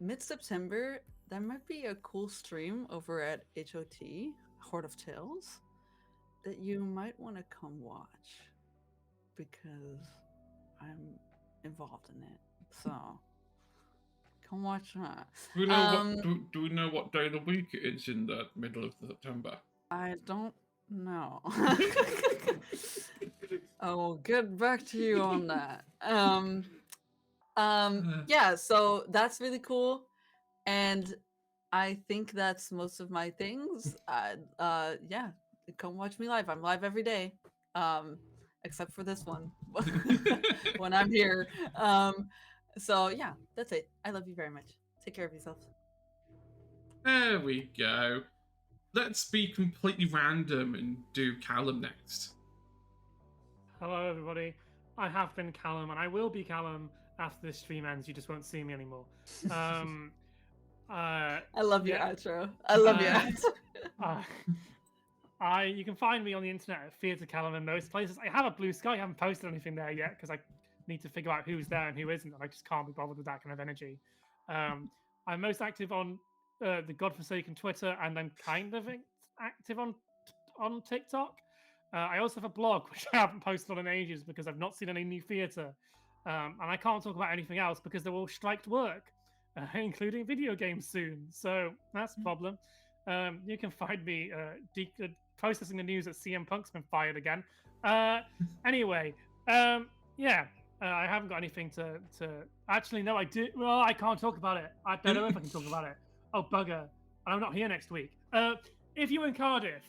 mid September. There might be a cool stream over at HOT Horde of Tales that you might want to come watch because I'm involved in it. So come watch that. Do we know what day of the week it is in the middle of September? I don't know. I will get back to you on that. Yeah, so that's really cool. And I think that's most of my things. Yeah, come watch me live. I'm live every day. Except for this one when I'm here. So yeah, that's it. I love you very much. Take care of yourself. There we go. Let's be completely random and do Callum next. Hello, everybody. I have been Callum, and I will be Callum after this stream ends. You just won't see me anymore. I love your outro. I love your outro. You can find me on the internet at Theatre Callum in most places. I have a Blue Sky. I haven't posted anything there yet because I need to figure out who's there and who isn't, and I just can't be bothered with that kind of energy. I'm most active on the godforsaken Twitter, and I'm kind of active on TikTok. I also have a blog which I haven't posted on in ages because I've not seen any new theatre, and I can't talk about anything else because they're all striked work, including video games soon. So that's a problem. You can find me processing the news that CM Punk's been fired again. Anyway, yeah. I haven't got anything to. Actually, no, I do. Well, I can't talk about it. I don't know if I can talk about it. Oh, bugger! And I'm not here next week. If you're in Cardiff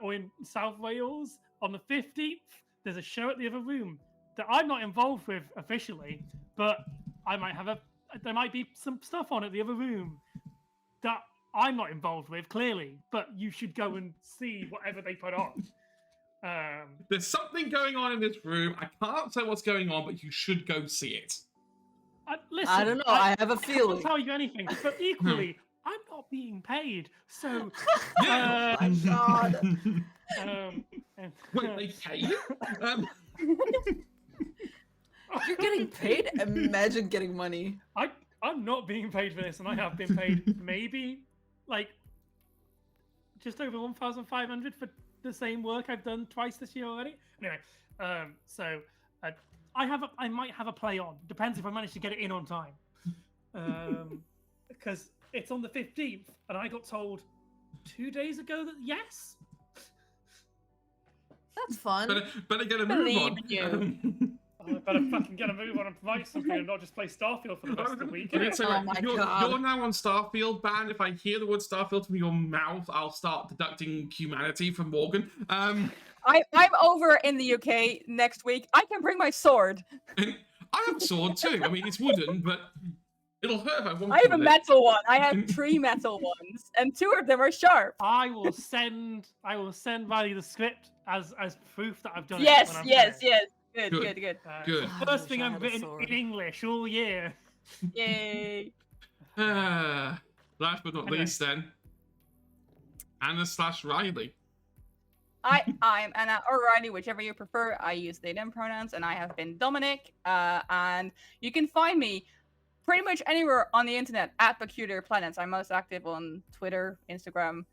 or in South Wales on the 15th, there's a show at the other room that I'm not involved with officially, but there might be some stuff on at the other room that I'm not involved with clearly. But you should go and see whatever they put on. There's something going on in this room. I can't say what's going on, but you should go see it. Listen, I don't know. I have a feeling. I can't tell you anything, but equally, I'm not being paid. So, oh my god. Wait, they pay you? You're getting paid? Imagine getting money. I'm not being paid for this, and I have been paid maybe like just over 1,500 for the same work I've done twice this year already. Anyway, so I might have a play on. Depends if I manage to get it in on time. Because it's on the 15th, and I got told 2 days ago that yes. That's fun. Better get a move on. I better fucking get a move on and provide something and not just play Starfield for the rest of the week. Oh my god. You're now on Starfield ban. If I hear the word Starfield from your mouth, I'll start deducting humanity from Morgan. I'm over in the UK next week. I can bring my sword. I have a sword too. I mean, it's wooden, but it'll hurt if I want. I have a metal one. I have 3 metal ones, and 2 of them are sharp. I will send Riley the script as proof that I've done it. Yes. Good. Good. First thing I've written in English all year. Yay. Last but not least, then, Anna/Riley. I'm Anna or Riley, whichever you prefer. I use they them pronouns, and I have been Dominic. And you can find me pretty much anywhere on the internet at Peculiar Planets. I'm most active on Twitter, Instagram,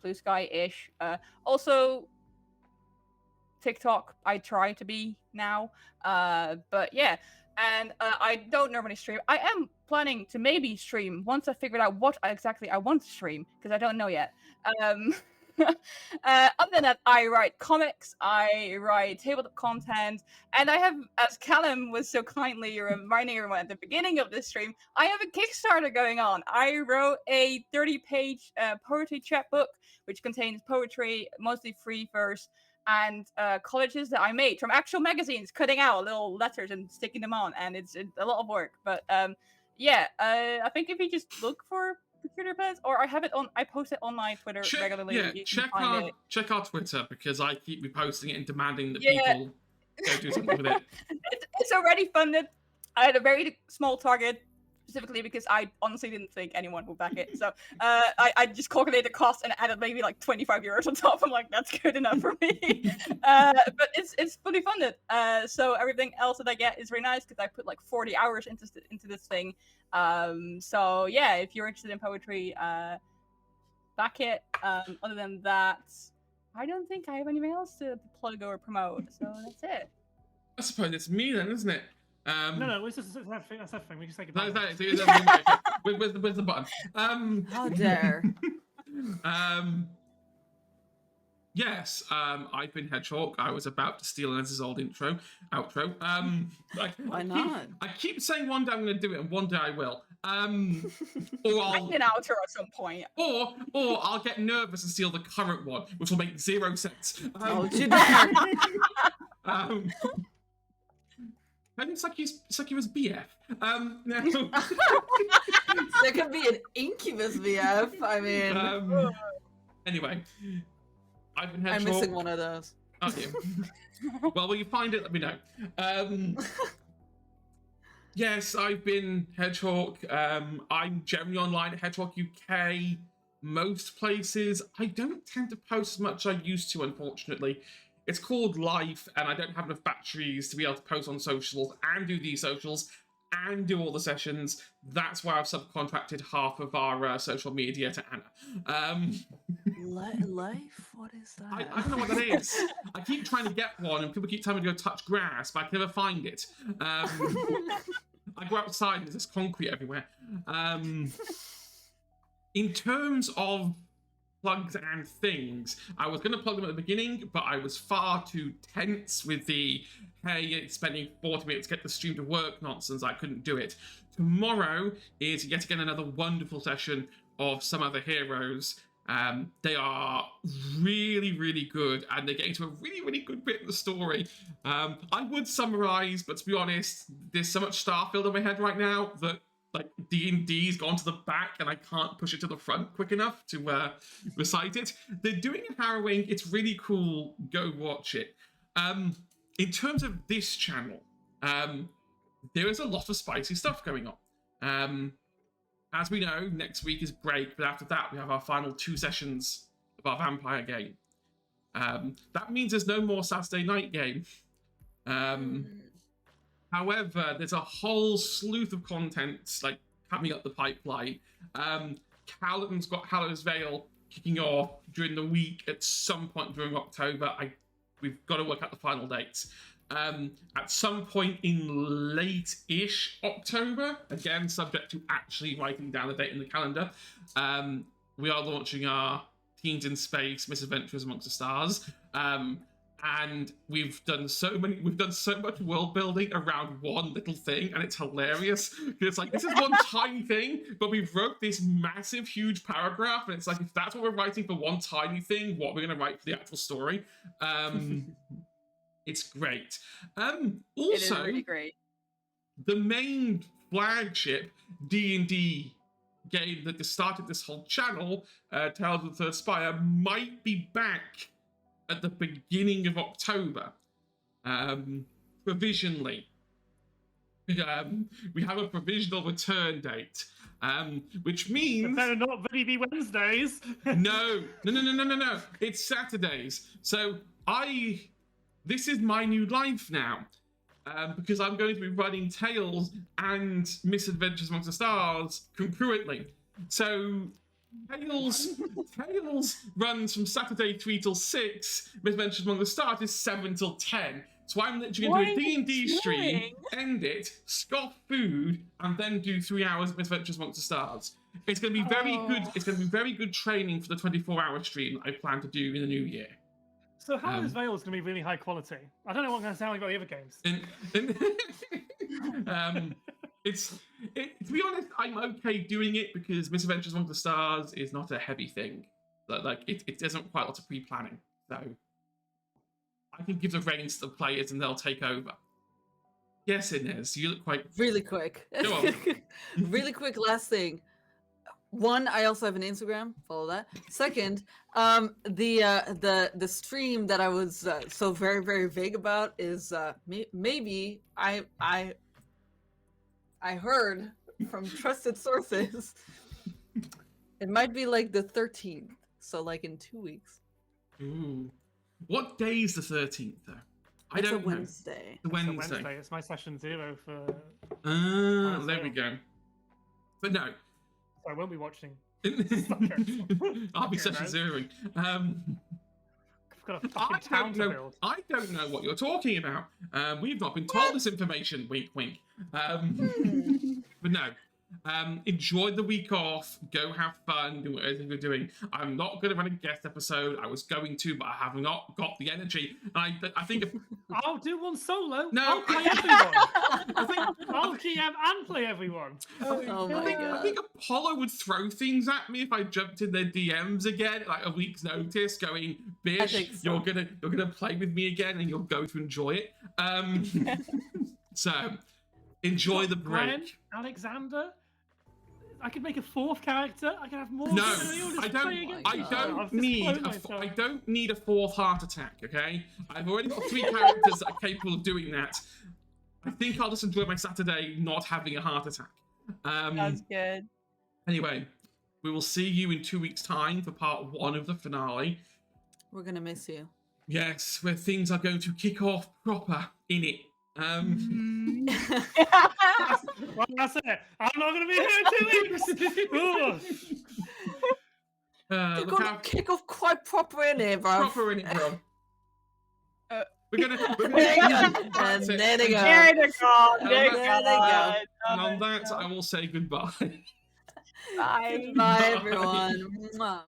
Blue Sky-ish. Also, TikTok, I try to be now. But yeah, and I don't normally stream. I am planning to maybe stream once I figured out what exactly I want to stream, because I don't know yet. Other than that, I write comics, I write tabletop content, and I have, as Callum was so kindly reminding everyone at the beginning of this stream, I have a Kickstarter going on. I wrote a 30-page poetry chapbook, which contains poetry, mostly free verse, and collages that I made from actual magazines, cutting out little letters and sticking them on, and it's a lot of work. But yeah, I think if you just look for Computer Plans, or I post it on my Twitter regularly. Yeah, you check can find check our Twitter, because I keep reposting it and demanding that Yeah. people go do something with it. It's already funded. I had a very small target, specifically because I honestly didn't think anyone would back it. So I just calculated the cost and added maybe like 25 euros on top. I'm like, that's good enough for me. But it's fully funded. So everything else that I get is very nice, because I put like 40 hours into this thing. So yeah, if you're interested in poetry, back it. Other than that, I don't think I have anything else to plug or promote. So that's it. I suppose it's me then, isn't it? No, it's just that's everything. We just take it No, back. where's the button? How dare. Yes, I've been Hedgehog. I was about to steal Lenz's old outro. Why not? I keep saying one day I'm going to do it, and one day I will. Or I'll An outro at some point. Or I'll get nervous and steal the current one, which will make 0 sense. Oh, you dare. And it's like he was BF. No. There could be an incubus VF. I mean, Anyway, I've been I'm Hedgehog. missing one of those. Okay. Well, when you find it, let me know. Yes, I've been Hedgehog. I'm generally online at Hedgehog UK. Most places. I don't tend to post as much as I used to, unfortunately. It's called life, and I don't have enough batteries to be able to post on socials and do these socials and do all the sessions. That's why I've subcontracted half of our social media to Anna. Life? What is that? I don't know what that is. I keep trying to get one, and people keep telling me to go touch grass, but I can never find it. I go outside and there's just concrete everywhere. In terms of plugs and things, I was going to plug them at the beginning, but I was far too tense with the, hey, it's spending 40 minutes to get the stream to work nonsense. I couldn't do it. Tomorrow is yet again another wonderful session of Some Other Heroes. They are really, really good, and they're getting to a really, really good bit of the story. I would summarize, but to be honest, there's so much Starfield in my head right now that like D&D's gone to the back and I can't push it to the front quick enough to recite it. They're doing it harrowing. It's really cool. Go watch it. In terms of this channel, there is a lot of spicy stuff going on. As we know, next week is break, but after that we have our final 2 sessions of our vampire game. That means there's no more Saturday night game. However, there's a whole slew of content like coming up the pipeline. Callum's got Hallows Vale kicking off during the week at some point during October. We've got to work out the final dates. At some point in late-ish October, again, subject to actually writing down the date in the calendar, we are launching our Teens in Space Misadventures Amongst the Stars. And we've done so much world building around one little thing, and it's hilarious. It's like, this is one tiny thing, but we've wrote this massive, huge paragraph, and it's like, if that's what we're writing for one tiny thing, what are we going to write for the actual story? It's great. Also, it is really great. The main flagship D&D game that started this whole channel, Tales of the Third Spire, might be back at the beginning of October, provisionally. We have a provisional return date, which means... It better not really be Wednesdays. No. It's Saturdays. So this is my new life now, because I'm going to be running Tales and Misadventures Amongst the Stars concurrently. So Tales runs from Saturday 3 till 6. Misadventures Among the Stars is 7 till 10. So I'm literally going to do a D&D stream, end it, scoff food, and then do 3 hours of Misadventures Amongst the Stars. It's going to be very good. It's going to be very good training for the 24-hour stream that I plan to do in the new year. So how is Veil's going to be really high quality? I don't know what I'm going to sound like about the other games. To be honest, I'm okay doing it because Misadventures Among the Stars is not a heavy thing. Like it doesn't quite a lot of pre-planning, so I can give the reins to the players and they'll take over. Yes, Inez, you look quite really quick. Go on. Really quick. Last thing. One, I also have an Instagram. Follow that. Second, the stream that I was so very very vague about is maybe I heard from trusted sources it might be like the 13th, so like in 2 weeks. Ooh, what day is the 13th though? It's don't a Wednesday. know. The Wednesday. It's my session 0 for. There we go. But no. I won't be watching. I'll be session 0. I've got a fucking town to build. I don't know what you're talking about. We've not been told this information. Wink, wink. But no. Enjoy the week off. Go have fun. Do whatever you're doing. I'm not going to run a guest episode. I was going to, but I have not got the energy. I think. I'll do one solo. No, I'll play everyone. I'll GM and play everyone. Oh my god. I think Apollo would throw things at me if I jumped in their DMs again, like a week's notice, going, "Bish, so. you're gonna play with me again, and you'll go to enjoy it." So enjoy the break. Gwen, Alexander. I could make a 4th character. I can have more. No, I don't need a 4th heart attack. Okay, I've already got 3 characters that are capable of doing that. I think I'll just enjoy my Saturday not having a heart attack. Sounds good. Anyway, we will see you in 2 weeks' time for part 1 of the finale. We're gonna miss you. Yes, where things are going to kick off proper in it. Well, that's it. I'm not going to be here in 2 weeks. You're gonna kick off quite proper in here, bro. Proper in it, bro. We're gonna and there they go. There they go. There they go. And on that, I will say goodbye. Bye. Bye, everyone. Mwah.